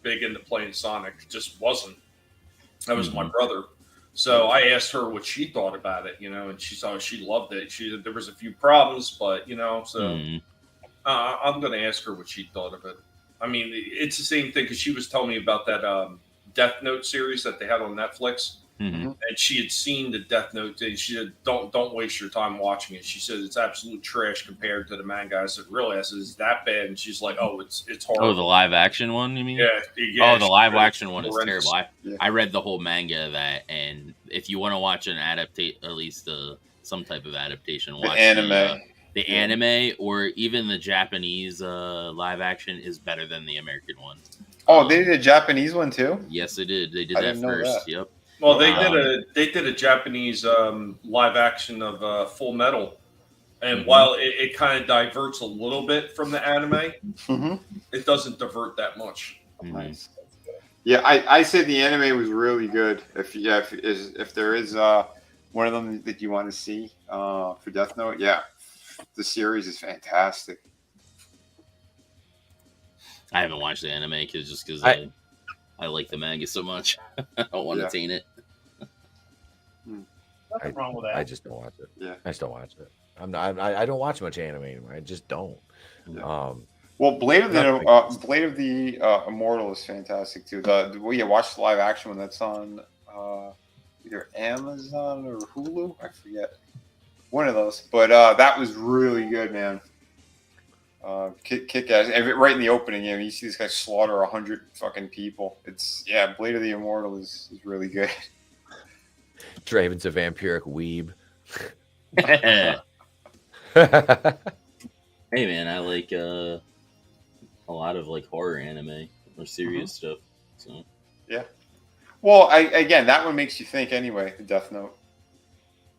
big into playing Sonic. Just wasn't. That was my brother. So I asked her what she thought about it, and she loved it. There was a few problems, but so I'm going to ask her what she thought of it. I mean, it's the same thing because she was telling me about that Death Note series that they had on Netflix, and she had seen the Death Note thing. She said, "Don't waste your time watching it." She said it's absolute trash compared to the manga. I said, "Really?" I said, "Is that bad?" And she's like, "Oh, it's horrible." Oh, the live action one, you mean? Yeah. Oh, the live action one is terrible. I read the whole manga of that, and if you want to watch an at least some type of adaptation, watch the anime, or even the Japanese live action is better than the American one. Oh, they did a Japanese one too? Yes, they did. They did that first. Yep. Well, they did a Japanese live action of Full Metal, and while it kind of diverts a little bit from the anime, it doesn't divert that much. Nice. Yeah, I said the anime was really good. If there is one of them that you want to see for Death Note, the series is fantastic. I haven't watched the anime because I like the manga so much. I don't want to taint it. Nothing wrong with that. I just don't watch it. Yeah. I just don't watch it. I don't watch much anime anymore. I just don't. Yeah. Well, Blade of the Immortal is fantastic too. You watch the live action one that's on either Amazon or Hulu. I forget, one of those. But that was really good, man. Kick ass! Right in the opening, you see this guy slaughter 100 fucking people. Blade of the Immortal is really good. Draven's a vampiric weeb. Hey man, I like a lot of like horror anime or serious stuff. So yeah. Well, again, that one makes you think anyway. The Death Note.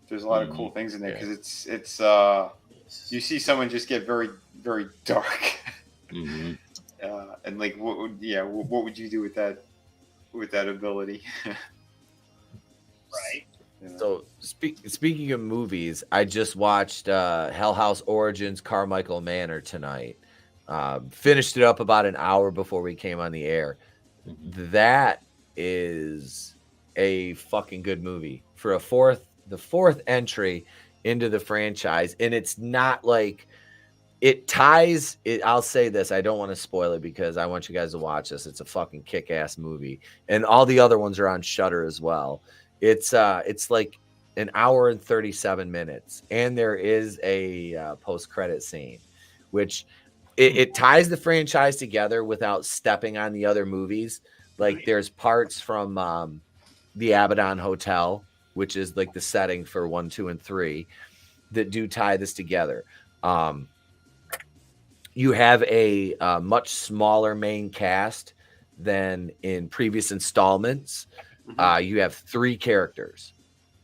There's a lot of cool things in there because it's you see someone just get very, very dark. And like, what would you do with that ability? Right. Yeah. So speaking of movies, I just watched Hell House Origins Carmichael Manor tonight. Finished it up about an hour before we came on the air. That is a fucking good movie for the fourth entry into the franchise, and it's not like it ties it. I'll say this, I don't want to spoil it because I want you guys to watch this. It's a fucking kick-ass movie, and all the other ones are on Shudder as well. It's like an hour and 37 minutes, and there is a post-credit scene, which it ties the franchise together without stepping on the other movies. Like there's parts from the Abaddon Hotel, which is like the setting for 1, 2, and 3, that do tie this together. You have a much smaller main cast than in previous installments. You have 3 characters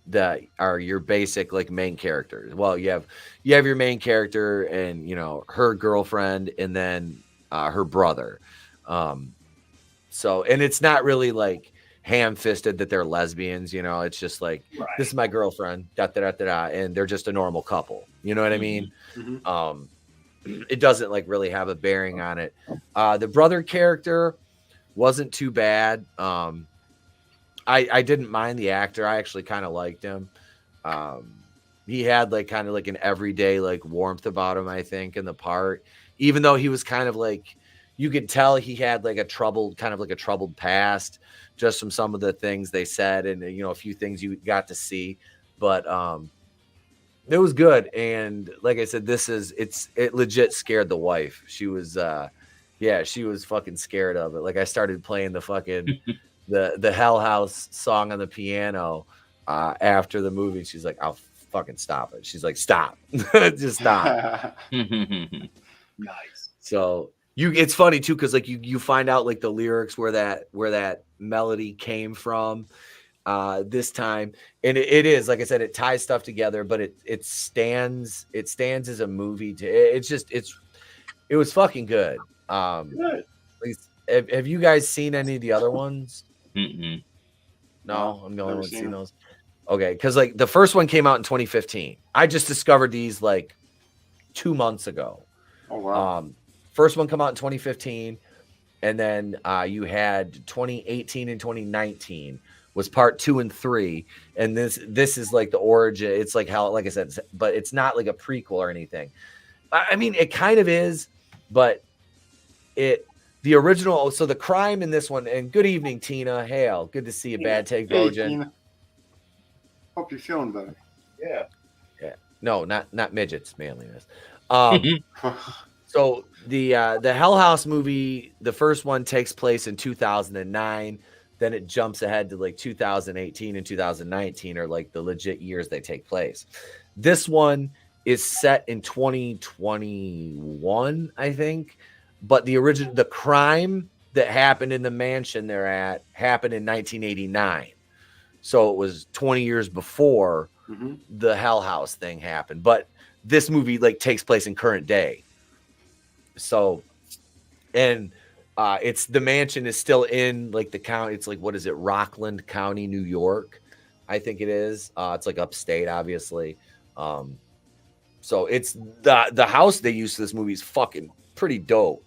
that are your basic like main characters. Well, you have your main character and her girlfriend and then her brother. So, and it's not really like ham-fisted that they're lesbians, it's just like, this is my girlfriend, and they're just a normal couple. You know what I mean? It doesn't like really have a bearing on it. The brother character wasn't too bad. I didn't mind the actor. I actually kind of liked him. He had like kind of like an everyday like warmth about him, I think, in the part, even though he was kind of like, you could tell he had like a troubled past just from some of the things they said and a few things you got to see, but it was good. And like I said, it legit scared the wife. She was she was fucking scared of it. Like I started playing the fucking the Hell House song on the piano after the movie, and she's like, I'll fucking stop it. She's like, stop. Just stop. Nice. So it's funny too, because like you find out like the lyrics where that melody came from this time, and it is, like I said, it ties stuff together, but it stands as a movie. It was fucking good. Good. Have you guys seen any of the other ones? Mm-mm. No, I'm the only one seen those. Okay, because like the first one came out in 2015. I just discovered these like 2 months ago. Oh wow. First one come out in 2015, and then you had 2018 and 2019 was part 2 and 3, and this is like the origin. It's like how, like I said, but it's not like a prequel or anything. I mean, it kind of is, but the original. So the crime in this one, and good evening, Tina Hale. Good to see you. Bad take, Bojan. Hope you're feeling better. Yeah. No, not midgets, manliness. So the Hell House movie, the first one takes place in 2009. Then it jumps ahead to like 2018 and 2019 are like the legit years they take place. This one is set in 2021, I think. But the crime that happened in the mansion they're at happened in 1989. So it was 20 years before the Hell House thing happened. But this movie like takes place in current day. So, and it's the mansion is still in like the county. It's like, what is it? Rockland County, New York, I think it is. It's like upstate, obviously. So it's the house they used for this movie is fucking pretty dope.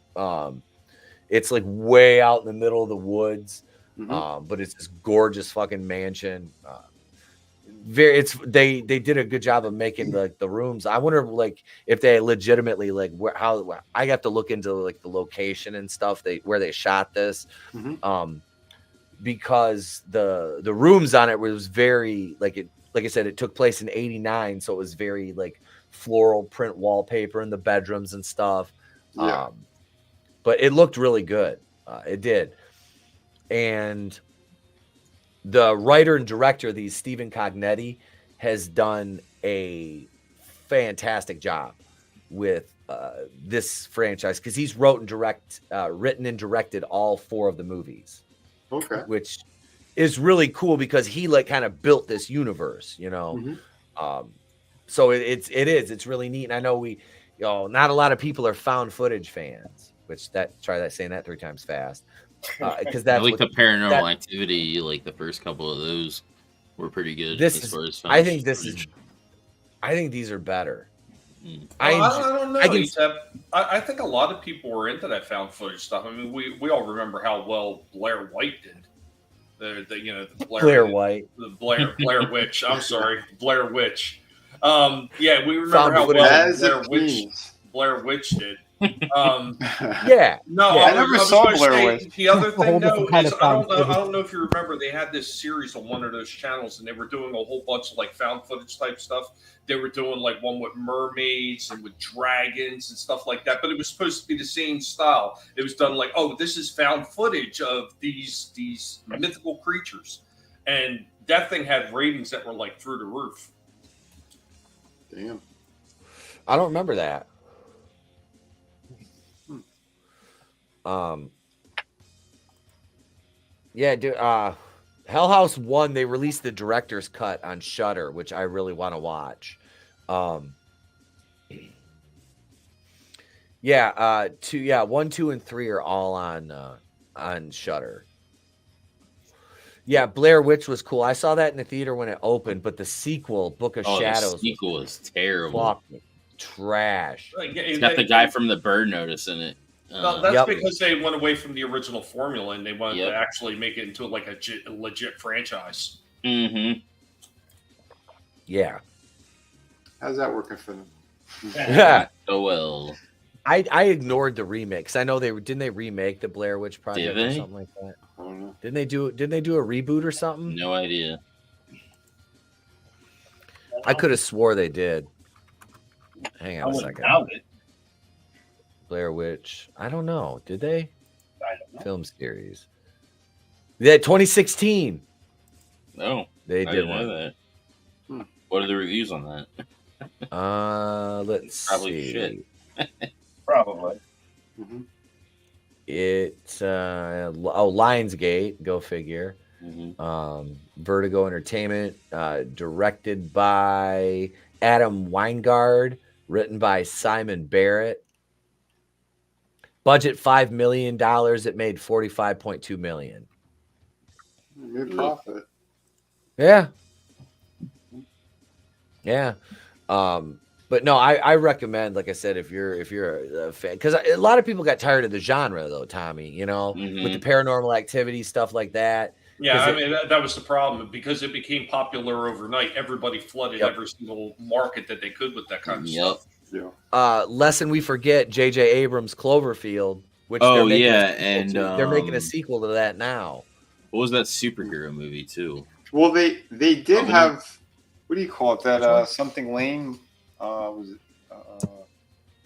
It's like way out in the middle of the woods, but it's this gorgeous fucking mansion. they did a good job of making the rooms. I wonder like if they legitimately like how I have to look into like the location and stuff where they shot this. Because the rooms on it was very like I said, it took place in 89, so it was very like floral print wallpaper in the bedrooms and stuff. Yeah. But it looked really good. It did. And the writer and director, Stephen Cognetti, has done a fantastic job with this franchise because he's written and directed all 4 of the movies. Okay. Which is really cool because he like kind of built this universe, you know. So it's really neat. And I know not a lot of people are found footage fans, which try saying that 3 times fast. Because that's like the Paranormal Activity, like the first couple of those were pretty good. I think these are better. I don't know. I think a lot of people were into that found footage stuff. I mean, we all remember how well Blair White did. The Blair Witch. I'm sorry, Blair Witch. Yeah, we remember how well Blair Witch did. Yeah. No, I never saw Blair Witch. The other thing, though, is I don't know if you remember, they had this series on one of those channels, and they were doing a whole bunch of like found footage type stuff. They were doing like one with mermaids and with dragons and stuff like that, but it was supposed to be the same style. It was done like, oh, this is found footage of these mythical creatures, and that thing had ratings that were like through the roof. Damn. I don't remember that. Yeah, dude. Hell House 1, they released the director's cut on Shudder, which I really want to watch. 1, 2, and 3 are all on Shudder. Yeah, Blair Witch was cool. I saw that in the theater when it opened, but the sequel, Book of Shadows, the sequel was terrible. Trash. It's got the guy from the Bird Notice in it. No, that's because they went away from the original formula and they wanted to actually make it into like a legit franchise. Mm-hmm. Yeah. How's that working for them? Yeah. Oh well. I ignored the remix. I know didn't they remake the Blair Witch Project or something like that? I don't know. Didn't they do a reboot or something? No idea. I could have swore they did. Hang on a second. Blair Witch. I don't know. Did they? I don't know. Film series. Yeah, 2016. No, they did know that. What are the reviews on that? Let's probably see. Shit. Probably. Mm-hmm. It's Lionsgate. Go figure. Mm-hmm. Vertigo Entertainment. Directed by Adam Weingard. Written by Simon Barrett. Budget $5 million. It made $45.2 million. Made profit. Yeah. Yeah. But no, I recommend, like I said, if you're a fan, because a lot of people got tired of the genre though, Tommy, you know, with the paranormal activity, stuff like that. Yeah, I mean, that was the problem. Because it became popular overnight, everybody flooded every single market that they could with that kind of stuff. Yeah. Lest we forget J.J. Abrams' Cloverfield, which they're making a sequel to that now. What was that superhero movie too? Well, they did have, what do you call it? That something Lane was it?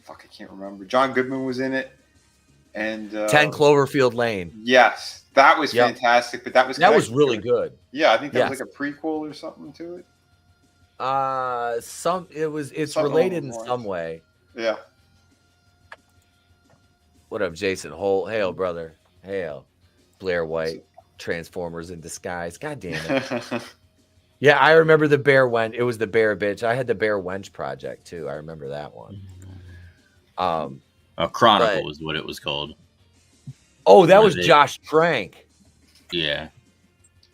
Fuck, I can't remember. John Goodman was in it, and 10 Cloverfield Lane. Yes, that was fantastic. But that was really good. Yeah, I think that was like a prequel or something to it. It's something related in some way. Yeah. What up, Jason Holt? Hail, brother. Hail. Blair White. Transformers in disguise. God damn it. Yeah, I remember the Bear Wench. It was the Bear Bitch. I had the Bear Wench project too. I remember that one. Chronicle was what it was called. Oh, that was Josh Trank. Yeah.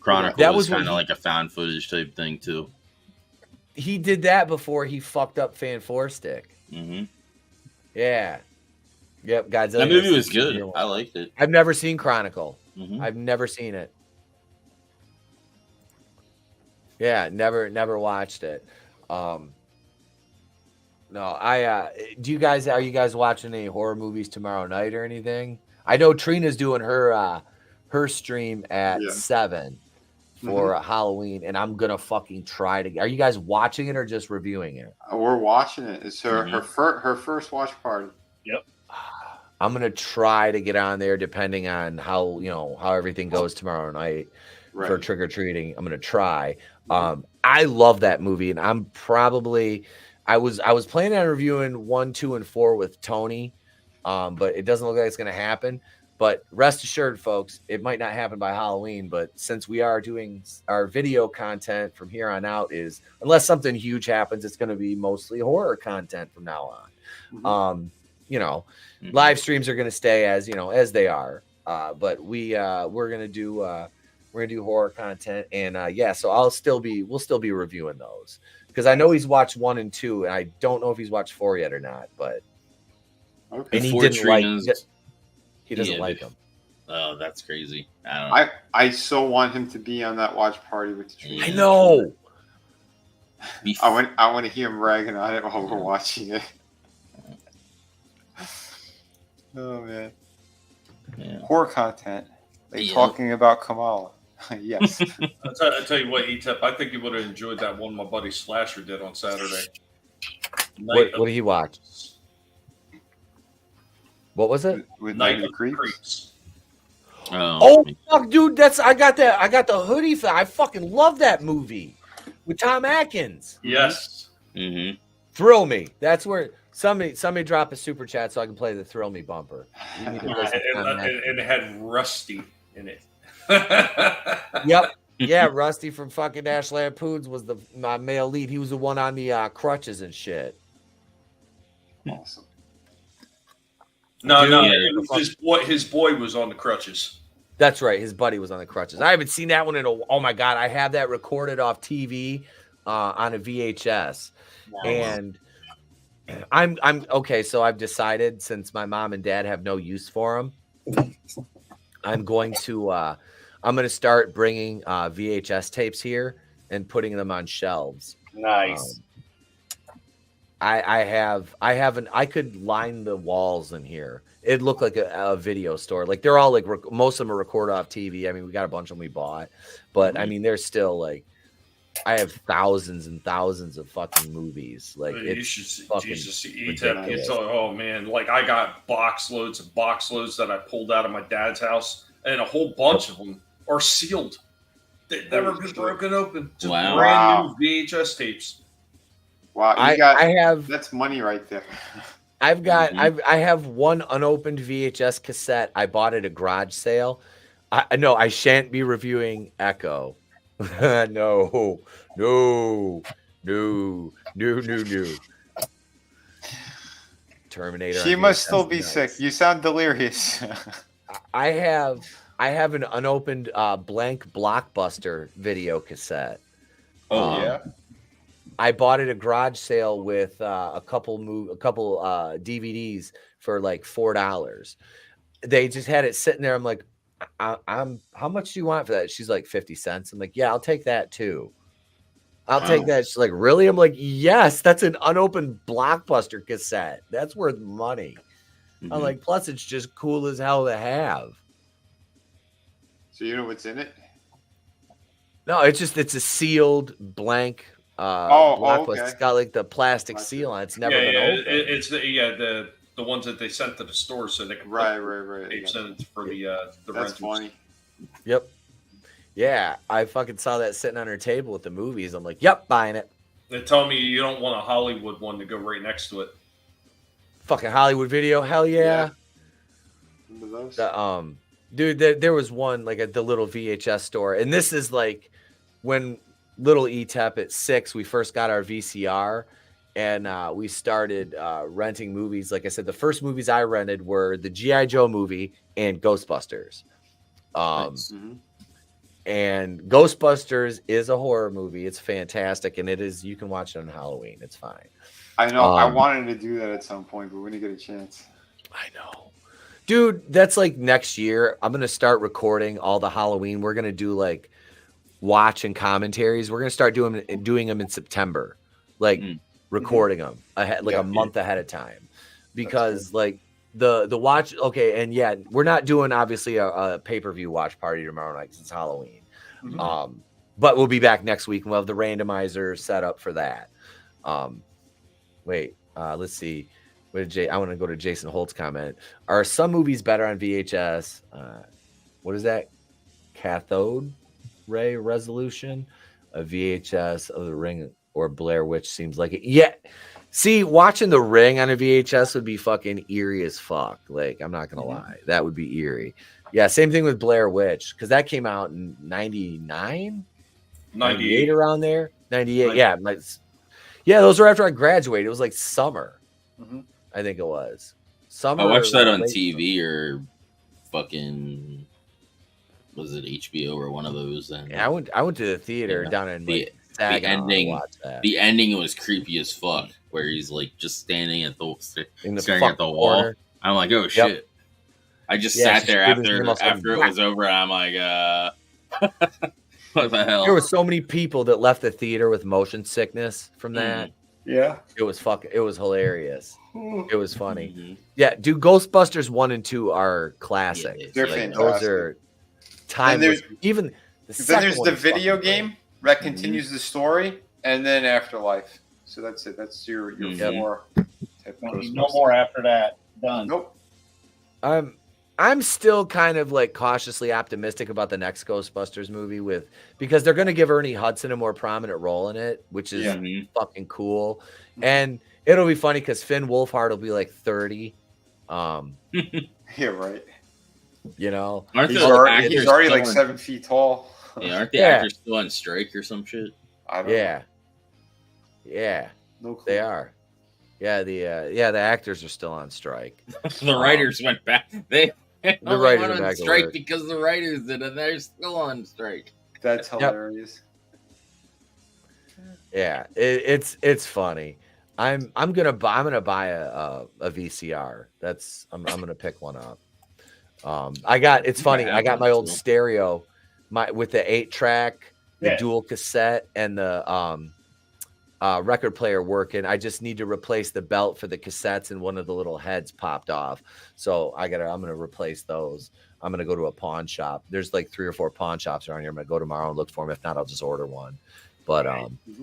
Chronicle that was kind of like a found footage type thing too. He did that before he fucked up Fan 4 Stick. Mm-hmm. Yeah. Yep, Godzilla. That movie was good. I liked it. I've never seen Chronicle. Mm-hmm. I've never seen it. Yeah, never watched it. No, are you guys watching any horror movies tomorrow night or anything? I know Trina's doing her stream at 7 for Halloween, and I'm gonna fucking try to. Are you guys watching it or just reviewing it? We're watching it. It's her first watch party. Yep. I'm gonna try to get on there, depending on how everything goes tomorrow night for trick or treating. I'm gonna try. I love that movie, and I'm probably I was planning on reviewing 1, 2, and 4 with Tony, but it doesn't look like it's gonna happen. But rest assured, folks, it might not happen by Halloween. But since we are doing our video content from here on out, unless something huge happens, it's going to be mostly horror content from now on. Live streams are going to stay as they are. But we're going to do horror content, and so we'll still be reviewing those, because I know he's watched 1 and 2, and I don't know if he's watched 4 yet or not. But and he didn't He doesn't like him. Oh, that's crazy. I don't know. I so want him to be on that watch party with the tree. I know. I want to hear him ragging on it while we're watching it. Oh man. Yeah. Horror content. They're talking about Kamala. Yes. I tell you what, Etep, I think you would have enjoyed that one my buddy Slasher did on Saturday. What did he watch? What was it? With Night of the Creeps. Oh fuck, dude! I got the hoodie for. I fucking love that movie with Tom Atkins. Yes. Mm-hmm. Thrill Me. That's where somebody drop a super chat so I can play the Thrill Me bumper. And it had Rusty in it. Yep. Yeah, Rusty from fucking Nash Lampoons was my male lead. He was the one on the crutches and shit. Awesome. No, it was his boy was on the crutches. That's right. His buddy was on the crutches. I haven't seen that one in oh my God. I have that recorded off TV on a VHS. Wow. And I'm okay. So I've decided, since my mom and dad have no use for them, I'm going to start bringing VHS tapes here and putting them on shelves. Nice. I could line the walls in here. It looked like a video store. Like, they're all like, most of them are recorded off TV. I mean, we got a bunch of them we bought, but I mean, they're still like, I have thousands and thousands of fucking movies. Like, it's fucking ridiculous. Oh man, like I got box loads that I pulled out of my dad's house, and a whole bunch of them are sealed. They've never been broken open. Just brand new VHS tapes. Wow, that's money right there. I've got I have one unopened VHS cassette I bought at a garage sale. I shan't be reviewing Echo. No. Terminator. She must still be sick. You sound delirious. I have an unopened blank Blockbuster video cassette. Oh yeah. I bought it at a garage sale with a couple DVDs for like $4. They just had it sitting there. I'm like, I'm how much do you want for that? She's like 50 cents. I'm like, yeah, I'll take that too. I'll take that. She's like, really? I'm like, yes, that's an unopened Blockbuster cassette. That's worth money. Mm-hmm. I'm like, plus it's just cool as hell to have. So you know what's in it? No, it's a sealed blank. Okay. It's got like the plastic seal on it. It's never been opened. It's the ones that they sent to the store so they can right. Sent it for the That's rentals. funny. Yep. Yeah, I fucking saw that sitting on her table with the movies. I'm like, yep, buying it. They tell me you don't want a Hollywood one to go right next to it. Fucking Hollywood Video, hell yeah. Remember those? Dude, there was one like at the little VHS store, and this is like when little Etep at 6, we first got our VCR, and we started renting movies. Like I said, the first movies I rented were the G.I. Joe movie and Ghostbusters. And Ghostbusters is a horror movie. It's fantastic, and you can watch it on Halloween. It's fine. I know. I wanted to do that at some point, but we didn't get a chance. I know. Dude, that's like next year. I'm going to start recording all the Halloween. We're going to do like watch and commentaries. We're gonna start doing them in September, like recording them ahead, like a month ahead of time, because like the watch. Okay, and yeah, we're not doing obviously a pay-per-view watch party tomorrow night because it's Halloween. But we'll be back next week and we'll have the randomizer set up for that. Let's see. I want to go to Jason Holt's comment. Are some movies better on VHS? What is that? Cathode ray resolution? A VHS of The Ring or Blair Witch seems like it. Yeah. See, watching The Ring on a VHS would be fucking eerie as fuck. Like, I'm not going to lie. That would be eerie. Yeah, same thing with Blair Witch, because that came out in 99? 98 around there? 98, yeah. Yeah, those were after I graduated. It was like summer. I think it was. Summer. I watched that on TV or fucking, was it HBO or one of those? And yeah, I went to the theater down in the ending. The ending was creepy as fuck, where he's like just standing at staring at the wall. Corner. I'm like, oh shit. I just sat there after it was over. And I'm like, what the hell? There were so many people that left the theater with motion sickness from that. Yeah, it was hilarious. It was funny. Yeah, dude, Ghostbusters 1 and 2 are classics. They're like, fantastic. Those are timeless. Even then there's the video game that continues the story, and then Afterlife. So that's it. That's your more. No more after that. Done. Nope. I'm still kind of like cautiously optimistic about the next Ghostbusters movie because they're going to give Ernie Hudson a more prominent role in it, which is fucking cool. And it'll be funny because Finn Wolfhard will be like 30. Yeah, right. You know, he's already like 7 feet tall. Yeah, aren't the actors still on strike or some shit? I don't know. Yeah. No clue. They are. Yeah, the actors are still on strike. The writers went back. The writers went on on strike because the writers did it. They're still on strike. That's hilarious. Yeah, it's funny. I'm gonna buy a VCR. I'm gonna pick one up. It's funny. I got my old stereo, with the 8-track, the dual cassette, and the record player working. I just need to replace the belt for the cassettes, and one of the little heads popped off. So I'm gonna replace those. I'm gonna go to a pawn shop. There's like 3 or 4 pawn shops around here. I'm gonna go tomorrow and look for them. If not, I'll just order one. But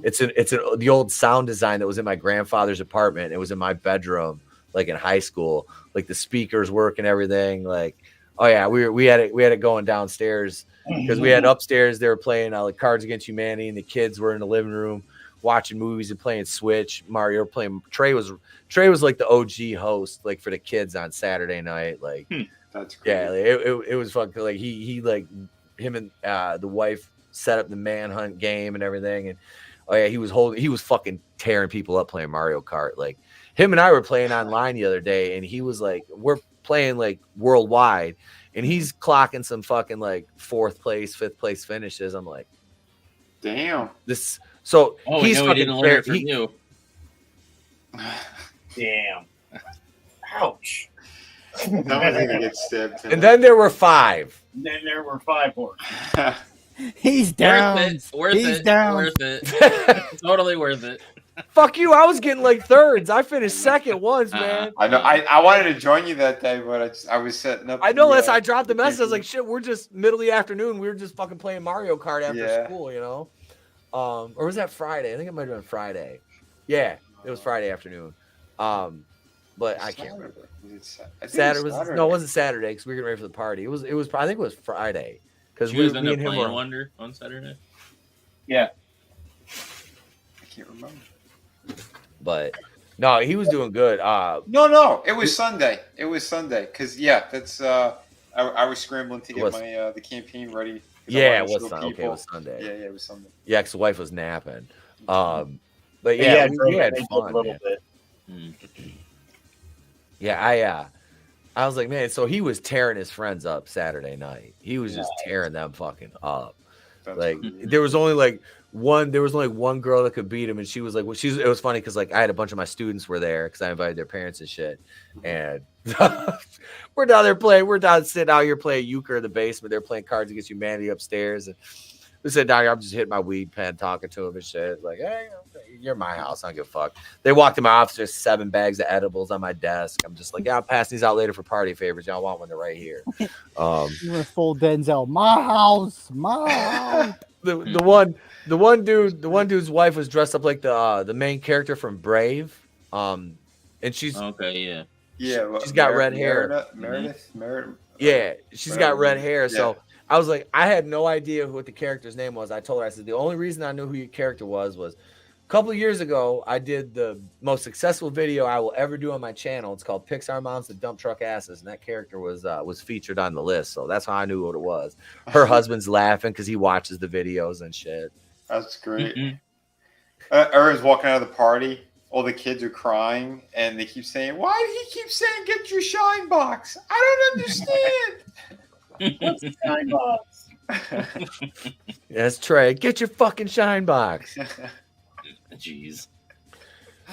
it's the old sound design that was in my grandfather's apartment. It was in my bedroom, like in high school. Like the speakers work and everything. Like, oh yeah, we had it going downstairs because we had upstairs. They were playing like Cards Against Humanity, and the kids were in the living room watching movies and playing Switch. Mario playing. Trey was like the OG host, like for the kids on Saturday night. Like, that's great. Yeah, like, it was fucking like he like him and the wife set up the manhunt game and everything, and he was fucking tearing people up playing Mario Kart. Like him and I were playing online the other day, and he was like, we're playing like worldwide, and he's clocking some fucking like 4th place, 5th place finishes. I'm like, damn. This. So he's fucking didn't learn it from you. Damn. Ouch. No one's gonna get stabbed. And then there were 5. And then there were 5 more. He's down. Worth it. Totally worth it. Fuck you! I was getting like 3rds. I finished 2nd once, man. I know. I wanted to join you that day, but I was setting up. I know. I dropped the message. I was like, "Shit, we're just middle of the afternoon. We were just fucking playing Mario Kart after school, you know." Or was that Friday? I think it might have been Friday. Yeah, it was Friday afternoon. But I can't remember. Saturday was no, it wasn't Saturday because we were getting ready for the party. It was. I think it was Friday because me and him were Wonder on Saturday. Yeah, I can't remember. But no, he was doing good. No, it was Sunday. It was Sunday because that's. I was scrambling to get my the campaign ready. Yeah, it was Sunday. Okay, it was Sunday. Yeah, it was Sunday. Yeah, because the wife was napping. But yeah, we had fun. A little bit. Yeah, I was like, man. So he was tearing his friends up Saturday night. He was just tearing them fucking up. That's like there was only like one girl that could beat him, and she was like, well, it was funny because like I had a bunch of my students were there because I invited their parents and shit, and we're down sitting out here playing euchre in the basement. They're playing Cards Against Humanity upstairs, and They said, "Dog, I'm just hitting my weed pen, talking to him and shit." Like, hey, you're my house. I don't give a fuck. They walked in my office. There's 7 bags of edibles on my desk. I'm just like, yeah, I'll pass these out later for party favors. Y'all want one? They're right here. You want to full Denzel? My house. The one dude's wife was dressed up like the main character from Brave. And she's okay, she's got red hair. Meredith. Yeah, she's got red hair. Yeah. So I was like, I had no idea what the character's name was. I told her, I said, the only reason I knew who your character was a couple of years ago, I did the most successful video I will ever do on my channel. It's called Pixar Moms That Dump Truck Asses, and that character was featured on the list. So that's how I knew what it was. Her husband's laughing because he watches the videos and shit. That's great. Everyone's walking out of the party. All the kids are crying, and they keep saying, "Why do he keep saying get your shine box? I don't understand." What's the shine box? Yes, Trey, get your fucking shine box. Jeez.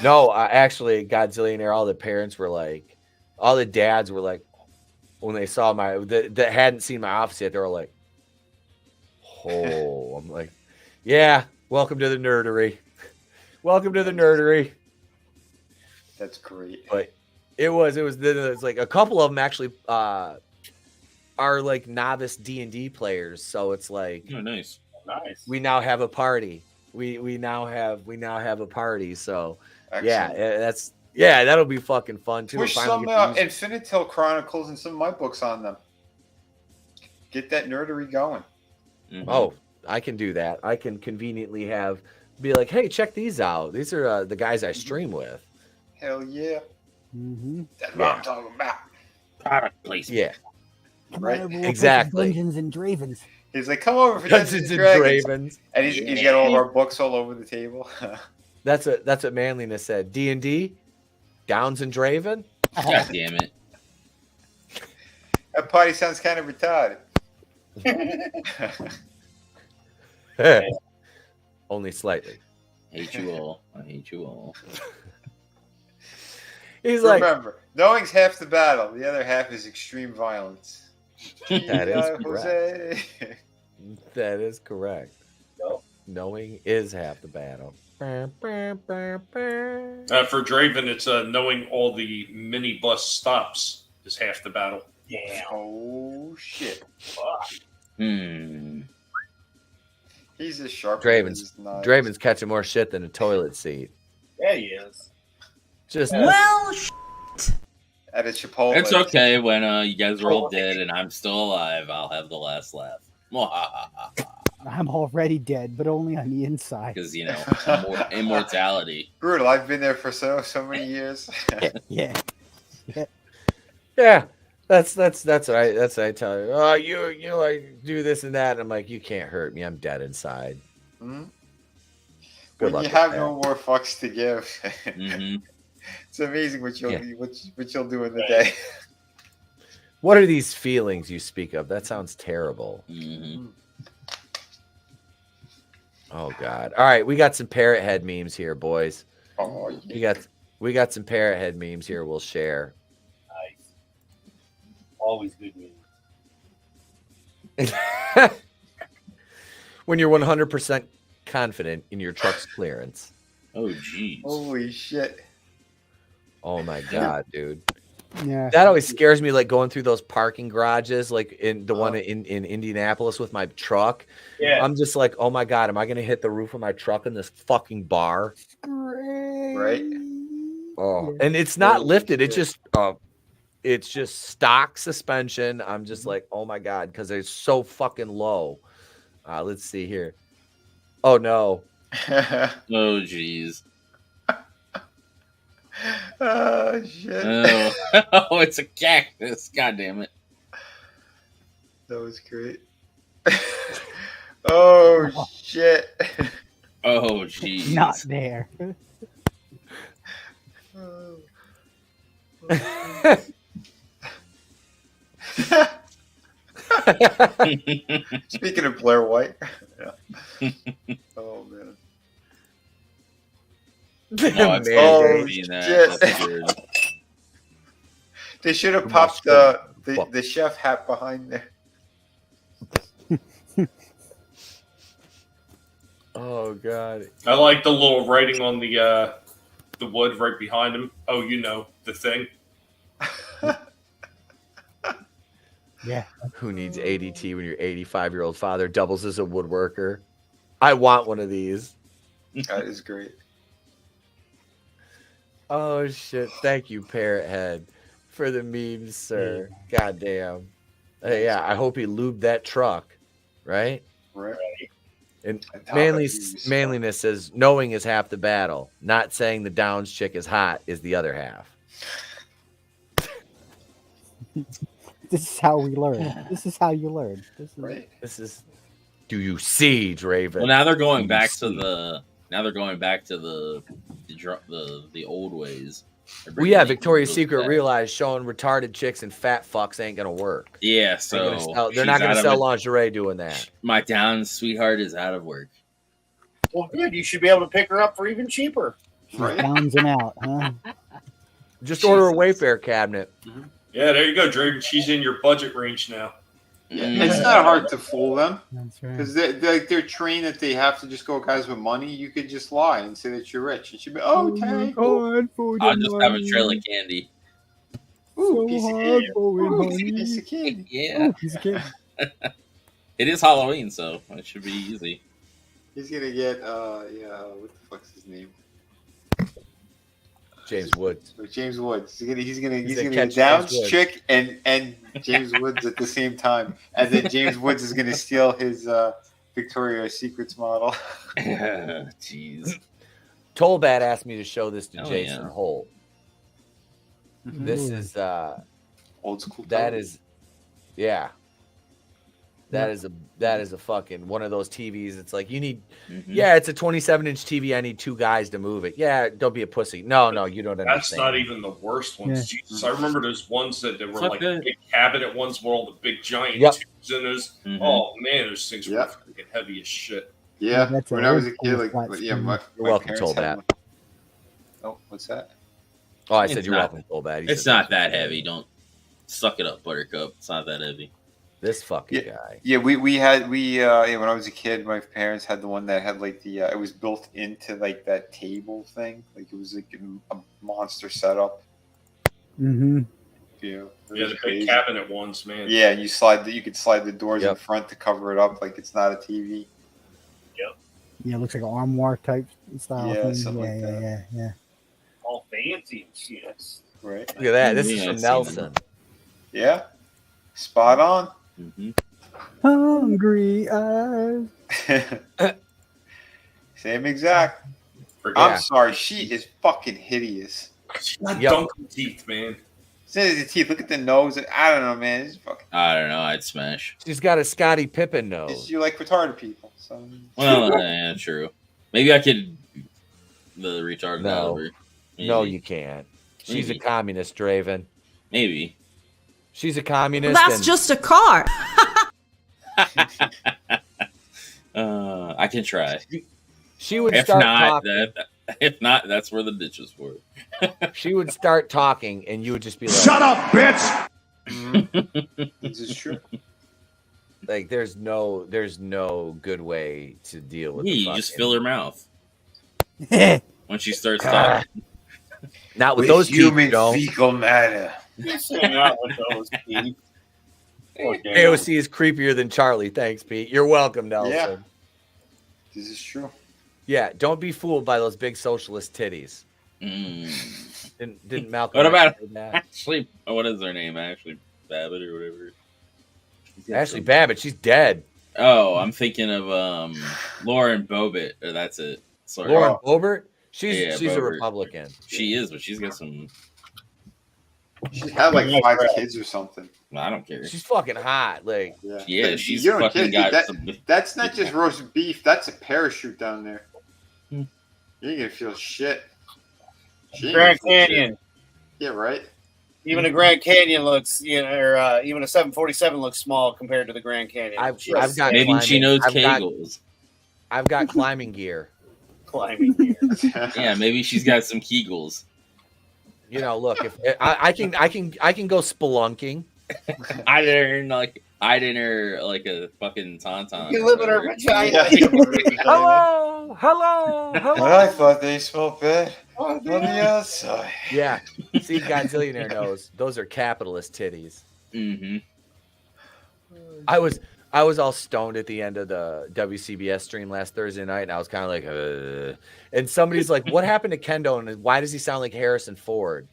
No, actually, Godzillionaire, all the parents were like, all the dads were like, when they saw that hadn't seen my office yet, they were like, oh, I'm like, yeah, welcome to the nerdery. Welcome to the nerdery. That's great. But it was like a couple of them actually are like novice D&D players. So it's like, oh, nice. We now have a party. We now have a party. So Excellent. that'll be fucking fun too. Push some Infinitale Chronicles and some of my books on them. Get that nerdery going. Oh, I can do that. I can conveniently be like, hey, check these out. These are the guys I stream with. Hell yeah. That's what I'm talking about. Product placement. Yeah. Right. Exactly. Dungeons and Dravens. He's like, come over for Dungeons and Dragons. And he's got all of our books all over the table. That's what Manliness said. D&D, Downs and Draven. God damn it. That party sounds kind of retarded. Only slightly. Hate you all. I hate you all. He's like, remember, knowing's half the battle. The other half is extreme violence. That is correct. Jose. That is correct. No. Knowing is half the battle. For Draven, it's knowing all the minibus stops is half the battle. Damn. Oh shit. He's as sharp. Draven's catching more shit than a toilet seat. Yeah, he is. Just well, at a Chipotle. It's okay when you guys are all dead and I'm still alive. I'll have the last laugh. I'm already dead, but only on the inside. Because immortality. Brutal. I've been there for so many years. Yeah. That's what I tell her. Oh, you like do this and that. And I'm like, you can't hurt me. I'm dead inside. Mm-hmm. Good When luck you have with no more fucks to give. It's amazing what you'll do in the day. What are these feelings you speak of? That sounds terrible. Oh God! All right, we got some parrot head memes here, boys. Oh, yeah. We got some parrot head memes here. We'll share. Nice. Always good news. When you're 100% confident in your truck's clearance. Oh jeez. Holy shit. Oh my God, dude. Yeah. That always scares me, like going through those parking garages, like in the one in Indianapolis with my truck. Yeah. I'm just like, oh my God, am I going to hit the roof of my truck in this fucking bar? Right? Oh, and it's not lifted. It's just stock suspension. I'm just like, oh my God, because they're so fucking low. Let's see here. Oh no. Oh jeez. Oh shit. Oh, it's a cactus. God damn it. That was great. Oh shit. Oh jeez. Not there. Speaking of Blair White. Yeah. Oh man. Oh shit. They should have popped the chef hat behind there. Oh God. I like the little writing on the wood right behind him. Oh, you know, the thing. Yeah. Who needs ADT when your 85-year-old father doubles as a woodworker? I want one of these. That is great. Oh shit! Thank you, Parrot Head, for the memes, sir. Goddamn. Hey, yeah, I hope he lubed that truck, right? Right. And top manliness says knowing is half the battle. Not saying the Downs chick is hot is the other half. This is how we learn. This is how you learn. This is Right. This is. Do you see, Draven? Well, now they're going back to the. Now they're going back to the old ways. Well, yeah, Victoria's Secret realized showing retarded chicks and fat fucks ain't gonna work. Yeah, so they're not gonna sell lingerie doing that. My down sweetheart is out of work. Well, good. You should be able to pick her up for even cheaper. Right. downs and out, huh? Just order a Wayfair cabinet. Yeah, there you go, Draven. She's in your budget range now. Yeah, it's not hard to fool them That's right. because they're trained that they have to just go guys with money. You could just lie and say that you're rich. It should be okay. God, I'll just have a trail of candy. Ooh, So piece of hard candy. going, Ooh, honey. piece of candy. Yeah, Oh, he's a kid. it is Halloween, so it should be easy. He's gonna get what the fuck's his name? James Woods. James Woods. He's gonna gonna get catch Downs James Woods. chick and James Woods at the same time, and then James Woods is gonna steal his Victoria's Secrets model. Jeez. Tollbat asked me to show this to Oh, Jason yeah. Holt. This is Old school. that television. is yeah. That is a fucking one of those TVs. It's like you need yeah, it's a 27-inch TV. I need two guys to move it. Yeah, don't be a pussy. No, you don't understand. That's not even the worst ones. Yeah. Jesus, I remember those ones that were Fuck like that. big cabinet ones with all the big giant Yep. tubes in those. Mhm. Oh man, those things Yep. were freaking heavy as shit. Yeah, That's when a I was a old kid, school like flat my screen. my You're welcome, parents told had that. one. Oh, what's that? Oh, I said It's you're not- welcome, Tollbat. He It's said not that heavy. Don't suck it up, Buttercup. It's not that heavy. This fucking guy. Yeah, when I was a kid, my parents had the one that had like the it was built into like that table thing, like it was like a monster setup. Mm-hmm. You know, it Yeah, was the crazy. big cabinet ones, man. Yeah, and you could slide the doors in Yep. front to cover it up, like it's not a TV. Yeah, it looks like an armoire type style Yeah, thing. something like that. Yeah. All fancy and shit. Right? Look at that. This is Yeah, from I've seen Nelson. Yeah, spot on. Mm-hmm. Hungry eyes. Same exact. Forget I'm sorry, she is fucking hideous. She's got Yep. dunking teeth, man. Look at the teeth. Look at the nose. I don't know, man. It's fucking. I don't know. I'd smash. She's got a Scottie Pippen nose. You like retarded people, so. Well, yeah, true. Maybe I could the retarded No. out of her. Maybe. No, you can't. She's Maybe. a communist, Draven. Maybe. She's a communist. That's and just a car. I can try. she would If start not, talking. if not, that's where the ditch is for. She would start talking, and you would just be like, Shut up, bitch! This is true. like, there's no good way to deal with. Yeah, the you just fucking- fill her mouth when she starts Ah. talking. Not with those teeth, human you know. fecal matter. Not with those teeth. Oh, damn. AOC is creepier than Charlie. Thanks, Pete. You're welcome, Nelson. Yeah. This is true. Yeah, don't be fooled by those big socialist titties. Mm. Didn't Malcolm? What about- say that? Ashley? Oh, what is her name? Ashley Babbitt or whatever. Ashley Babbitt? She's dead. Oh, I'm thinking of Lauren Bobbitt. Or that's it. Sorry. Lauren Boebert? She's Yeah, a Boebert. Republican. She is, but she's got some. She had like 5 kids or something. I don't care. She's fucking hot. Like, Yeah, Yeah, But she's you don't fucking kid, dude, got some. That's not just roast beef. That's a parachute down there. Hmm. You're gonna feel shit. She ain't Grand gonna feel shit. Canyon. Yeah, right. Even a Grand Canyon looks, or even a 747 looks small compared to the Grand Canyon. I've Just got Maybe she climbing- knows I've got- Kegels. I've got climbing gear. climbing here. Yeah, maybe she's got some Kegels. You know, look, if I can go spelunking. I learned like hiding her like a fucking tauntaun. You live in her vagina. Yeah. Hello, hello, hello. I thought they smelled bad Oh, on the outside. Yeah. See, Godzillionaire knows. Those are capitalist titties. Mm-hmm. I was all stoned at the end of the WCBS stream last Thursday night, and I was kind of like, and somebody's like, "What happened to Kendo? And why does he sound like Harrison Ford?"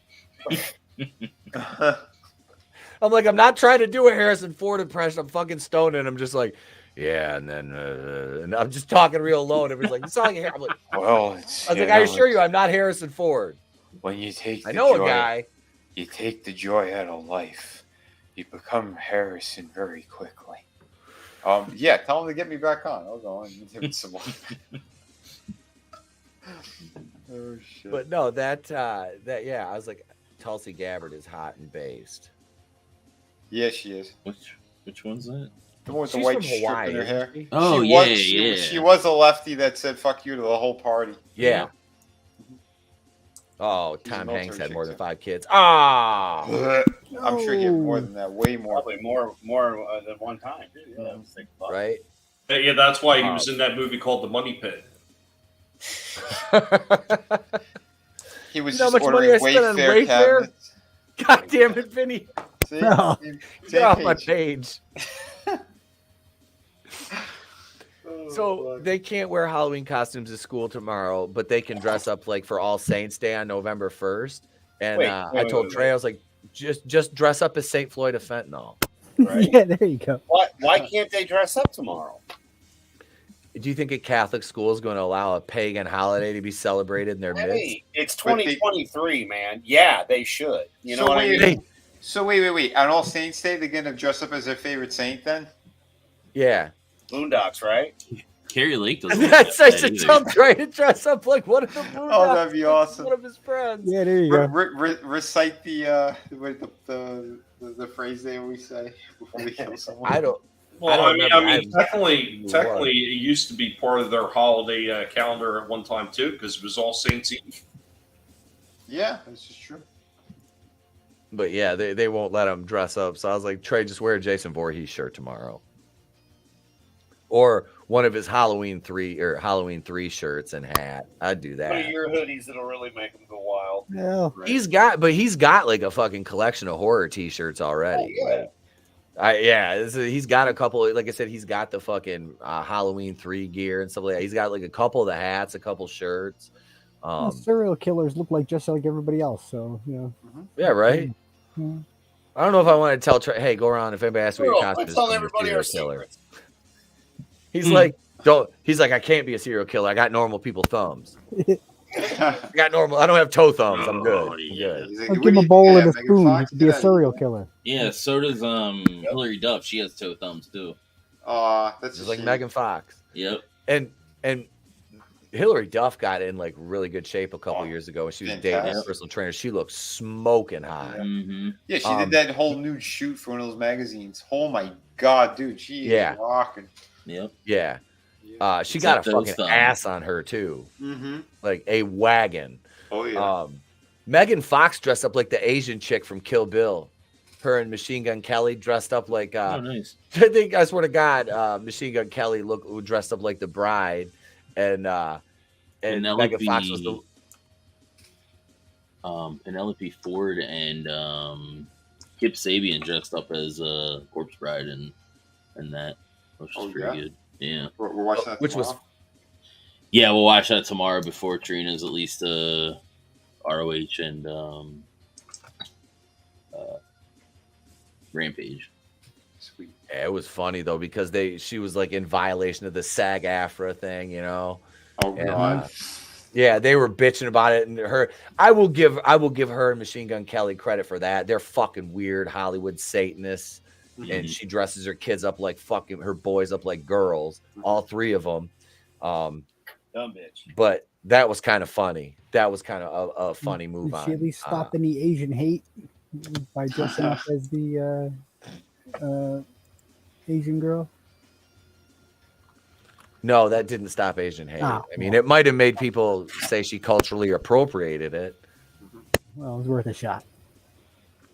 I'm like, I'm not trying to do a Harrison Ford impression. I'm fucking stoned, and I'm just like, yeah, and then and I'm just talking real low, and everybody's like, "You sound like I'm like, Well, I was like, I assure you, I'm not Harrison Ford. when you take I know a guy. you take the joy out of life, you become Harrison very quickly. Yeah, tell him to get me back on. I'll go on and give it some more. Oh shit! But no, that yeah, I was like, Tulsi Gabbard is hot and based. Yeah, she is. Which one's that? The one with the She's white from strip Hawaii, in her hair. isn't she? Oh, She yeah, was, yeah. She was a lefty that said "fuck you" to the whole party. Yeah. Oh, She's a Tom military Hanks had chick, more than too. 5 kids. Ah. I'm sure he had more than that, way more. Probably more than one time. Too. Yeah, that was like, fuck. Right. Yeah, that's why he was in that movie called The Money Pit. He was You know how just much money I ordering spent on Wayfair Wayfair? cabinets. God damn it, Vinny. See? No. Same Get off my page. page. So they can't wear Halloween costumes to school tomorrow, but they can dress up like for All Saints Day on November 1st. And I told Trey, I was like, just dress up as St. Floyd of Fentanyl. Right? Yeah, there you go. Why can't they dress up tomorrow? Do you think a Catholic school is going to allow a pagan holiday to be celebrated in their midst? Hey, it's But they- 2023, man. Yeah, they should. You know So what I wait, mean? So wait. On All Saints Day, they're gonna dress up as their favorite saint then? Yeah. Boondocks, right? Carrie Lake doesn't. That's look such that a either. dumb try to dress up like one of the Oh, that'd be awesome. One of his friends. Yeah, there you go. Recite the phrase they always say before they kill someone. I don't. Well, I mean, remember. technically, it used to be part of their holiday calendar at one time too, because it was All Saints Eve. Yeah, this is true. But yeah, they won't let him dress up. So I was like, Trey, just wear a Jason Voorhees shirt tomorrow, or one of his Halloween 3 shirts and hat. I'd do One of that. your hoodies that'll really make them go wild. Yeah. Right. He's got like a fucking collection of horror T-shirts already. Oh, yeah. He's got a couple. Like I said, he's got the fucking Halloween 3 gear and stuff like that. He's got like a couple of the hats, a couple shirts. Well, serial killers look like just like everybody else, so you know. Yeah, right. Yeah. I don't know if I want to tell Trey, hey, go around if anybody asks me what your Girl, costume let's is. tell I'm a everybody serial our killer. secrets. He's like, don't. He's like, I can't be a serial killer. I got normal people thumbs. I got normal. I don't have toe thumbs. I'm good. I'm good. He's like, I'll "What give him do a you- bowl yeah, and a Megan spoon. He Fox could be a did that. serial killer. Yeah, so does Hillary Duff. She has toe thumbs too. That's Just like Megan Fox. Yep. And Hillary Duff got in like really good shape a couple years ago when she was dating a Fantastic. personal trainer. She looked smoking hot. Mm-hmm. Yeah, she did that whole nude shoot for one of those magazines. Oh my god, dude, she is rocking. Yep. Yeah. She It's got like a those fucking thumbs. ass on her too. Mm-hmm. Like a wagon. Oh yeah. Megan Fox dressed up like the Asian chick from Kill Bill. Her and Machine Gun Kelly dressed up like Oh, nice. I think, I swear to God, Machine Gun Kelly dressed up like the bride, and Megan Fox was the Penelope Ford and Kip Sabian dressed up as Corpse Bride and that, which was pretty good. Yeah, We're watching that. which was tomorrow. yeah. We'll watch that tomorrow before Trina's at least ROH and Rampage. Sweet. yeah, it was funny though because she was like in violation of the SAG-AFTRA thing, you know. Oh And, god. Yeah, they were bitching about it, and I will give her and Machine Gun Kelly credit for that. They're fucking weird Hollywood Satanists, and she dresses her kids up like fucking her boys up like girls, all 3 of them. Dumb bitch. But that was kind of funny. That was kind of a funny move Did on. she at least stop any Asian hate by dressing up as the Asian girl? No, that didn't stop Asian hate. Ah, I mean, it might have made people say she culturally appropriated it. Well, it was worth a shot.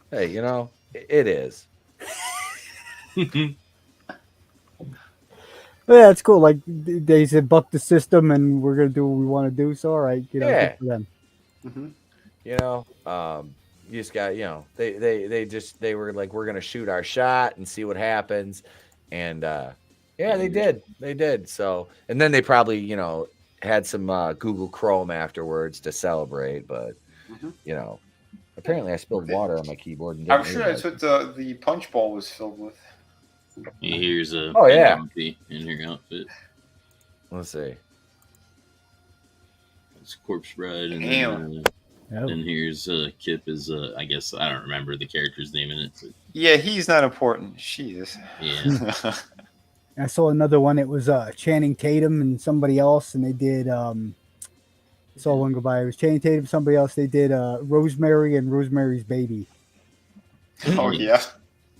Hey, you know, it is. But yeah, it's cool. Like they said, buck the system, and we're gonna do what we want to do. So all right, you know, Yeah. good for them. Mm-hmm. You know, you just got, you know, they were like, we're gonna shoot our shot and see what happens, and yeah, they did. So, and then they probably, you know, had some Google Chrome afterwards to celebrate, but you know, apparently I spilled water on my keyboard. And I'm sure that's what the punch bowl was filled with. Here's a Oh, yeah. in your outfit. Let's see. It's Corpse Bride, and Damn. then, and here's Kip is I guess I don't remember the character's name in it. But Yeah, he's not important. She is. yeah. I saw another one. It was Channing Tatum and somebody else, and they did. I saw one go by. It was Channing Tatum, somebody else. They did Rosemary and Rosemary's Baby. Oh yeah.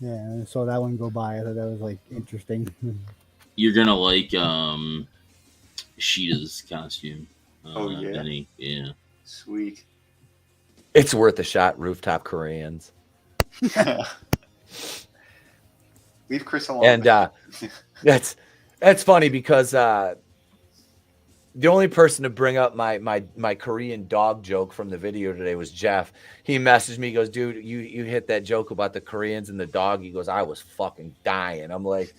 Yeah, I saw that one go by. I thought that was like interesting. You're gonna like Sheeta's costume. Oh, yeah. Benny. Yeah. Sweet. It's worth a shot. Rooftop Koreans. Leave Chris alone. And that's funny because the only person to bring up my Korean dog joke from the video today was Jeff. He messaged me, he goes, dude, you hit that joke about the Koreans and the dog. He goes, I was fucking dying. I'm like,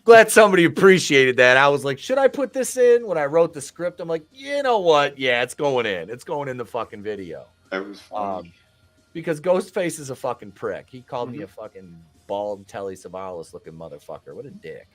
glad somebody appreciated that. I was like, should I put this in? When I wrote the script, I'm like, you know what? Yeah, it's going in. It's going in the fucking video. That was funny. Because Ghostface is a fucking prick. He called me a fucking bald Telly Savalas looking motherfucker. What a dick.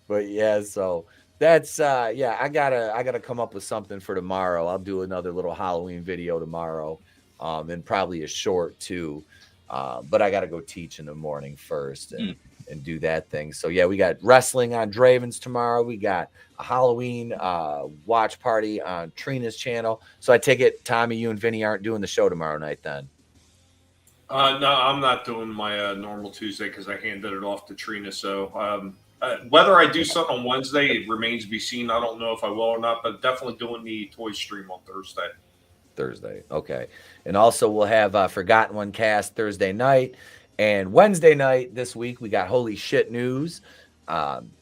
But yeah, so that's yeah, I gotta come up with something for tomorrow. I'll do another little Halloween video tomorrow, and probably a short too. But I gotta go teach in the morning first and do that thing. So yeah, we got wrestling on Draven's tomorrow. We got a Halloween watch party on Trina's channel. So I take it, Tommy, you and Vinny aren't doing the show tomorrow night then? No, I'm not doing my normal Tuesday because I handed it off to Trina. So whether I do something on Wednesday, it remains to be seen. I don't know if I will or not, but definitely doing the toy stream on Thursday. Okay. And also we'll have Forgotten One cast Thursday night. And Wednesday night this week, we got Holy Shit News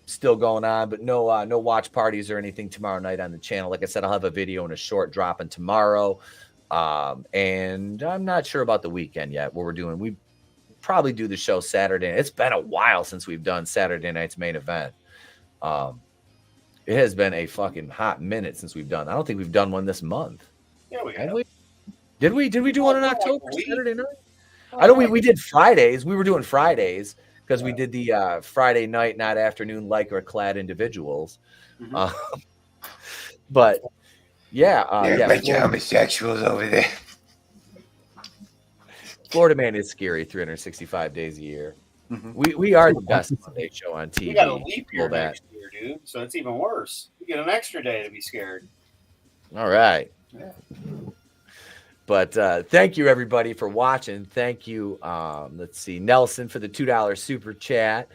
still going on, but no watch parties or anything tomorrow night on the channel. Like I said, I'll have a video and a short dropping tomorrow. And I'm not sure about the weekend yet, what we're doing. We probably do the show Saturday. It's been a while since we've done Saturday night's main event. It has been a fucking hot minute since we've done. I don't think we've done one this month. Yeah, we have. Did we do one in October? Saturday night? I know we did Fridays. We were doing Fridays because we did the Friday night, not afternoon, lycra clad individuals. But yeah, bunch of homosexuals over there. Florida Man is scary 365 days a year. We are the best Sunday show on TV. We got a leap year next year, dude. So it's even worse. You get an extra day to be scared. All right. Yeah. But thank you everybody for watching. Thank you. Let's see, Nelson for the $2 super chat.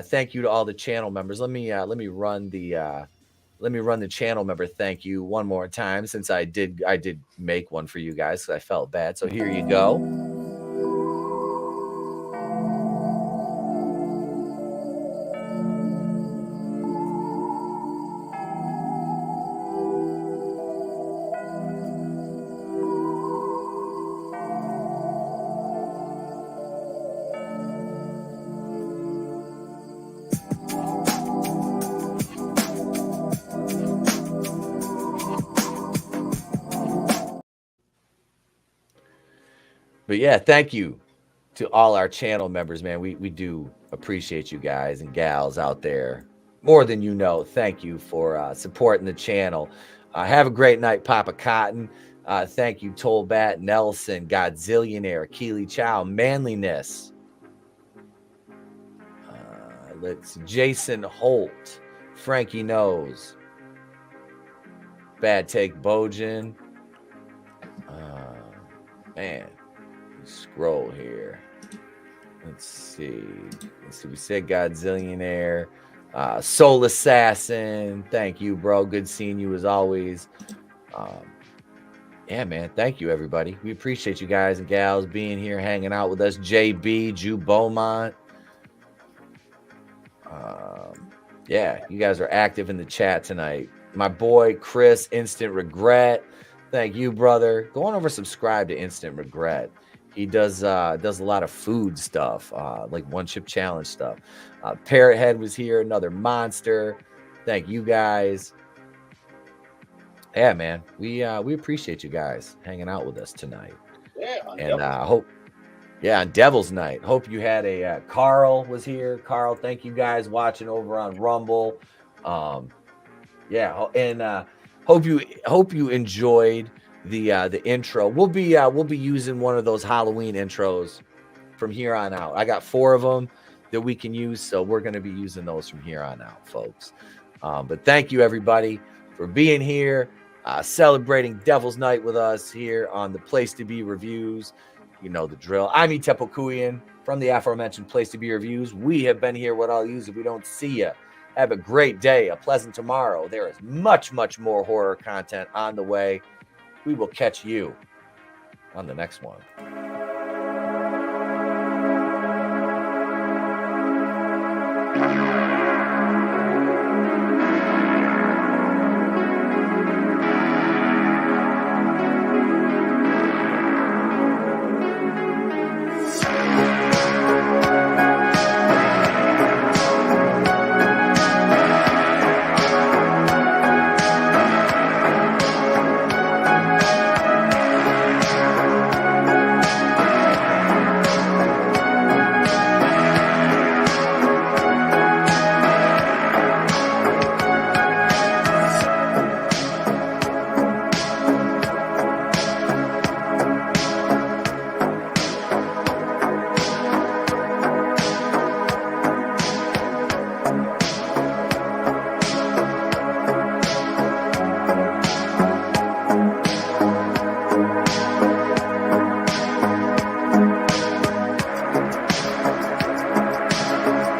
Thank you to all the channel members. Let me run the channel member thank you one more time, since I did make one for you guys because I felt bad. So here you go. But yeah, thank you to all our channel members, man. We do appreciate you guys and gals out there more than you know. Thank you for supporting the channel. Have a great night, Papa Cotton. Thank you, Tolbat, Nelson, Godzillionaire, Keely Chow, Manliness. Let's Jason Holt, Frankie Knows, Bad Take Bojan. Man. Scroll here. Let's see. We said Godzillionaire, Soul Assassin. Thank you, bro. Good seeing you as always. Yeah, man. Thank you, everybody. We appreciate you guys and gals being here, hanging out with us. JB, Jew Beaumont. Yeah, you guys are active in the chat tonight. My boy Chris, Instant Regret. Thank you, brother. Go on over, subscribe to Instant Regret. He does a lot of food stuff, like one chip challenge stuff. Parrot Head was here, another monster. Thank you guys. Yeah, man, we appreciate you guys hanging out with us tonight. Yeah, And hope, yeah, on Devil's Night. Hope you had a Carl was here. Carl, thank you guys watching over on Rumble. Yeah, and hope you enjoyed the intro. We'll be using one of those Halloween intros from here on out. I got 4 of them that we can use, so we're going to be using those from here on out, folks. But thank you everybody for being here, celebrating Devil's Night with us here on the Place to Be Reviews. You know the drill. I'm Etep Okuyan from the aforementioned Place to Be Reviews. We have been here with all yous. If we don't see you, have a great day, a pleasant tomorrow. There is much, much more horror content on the way. We will catch you on the next one.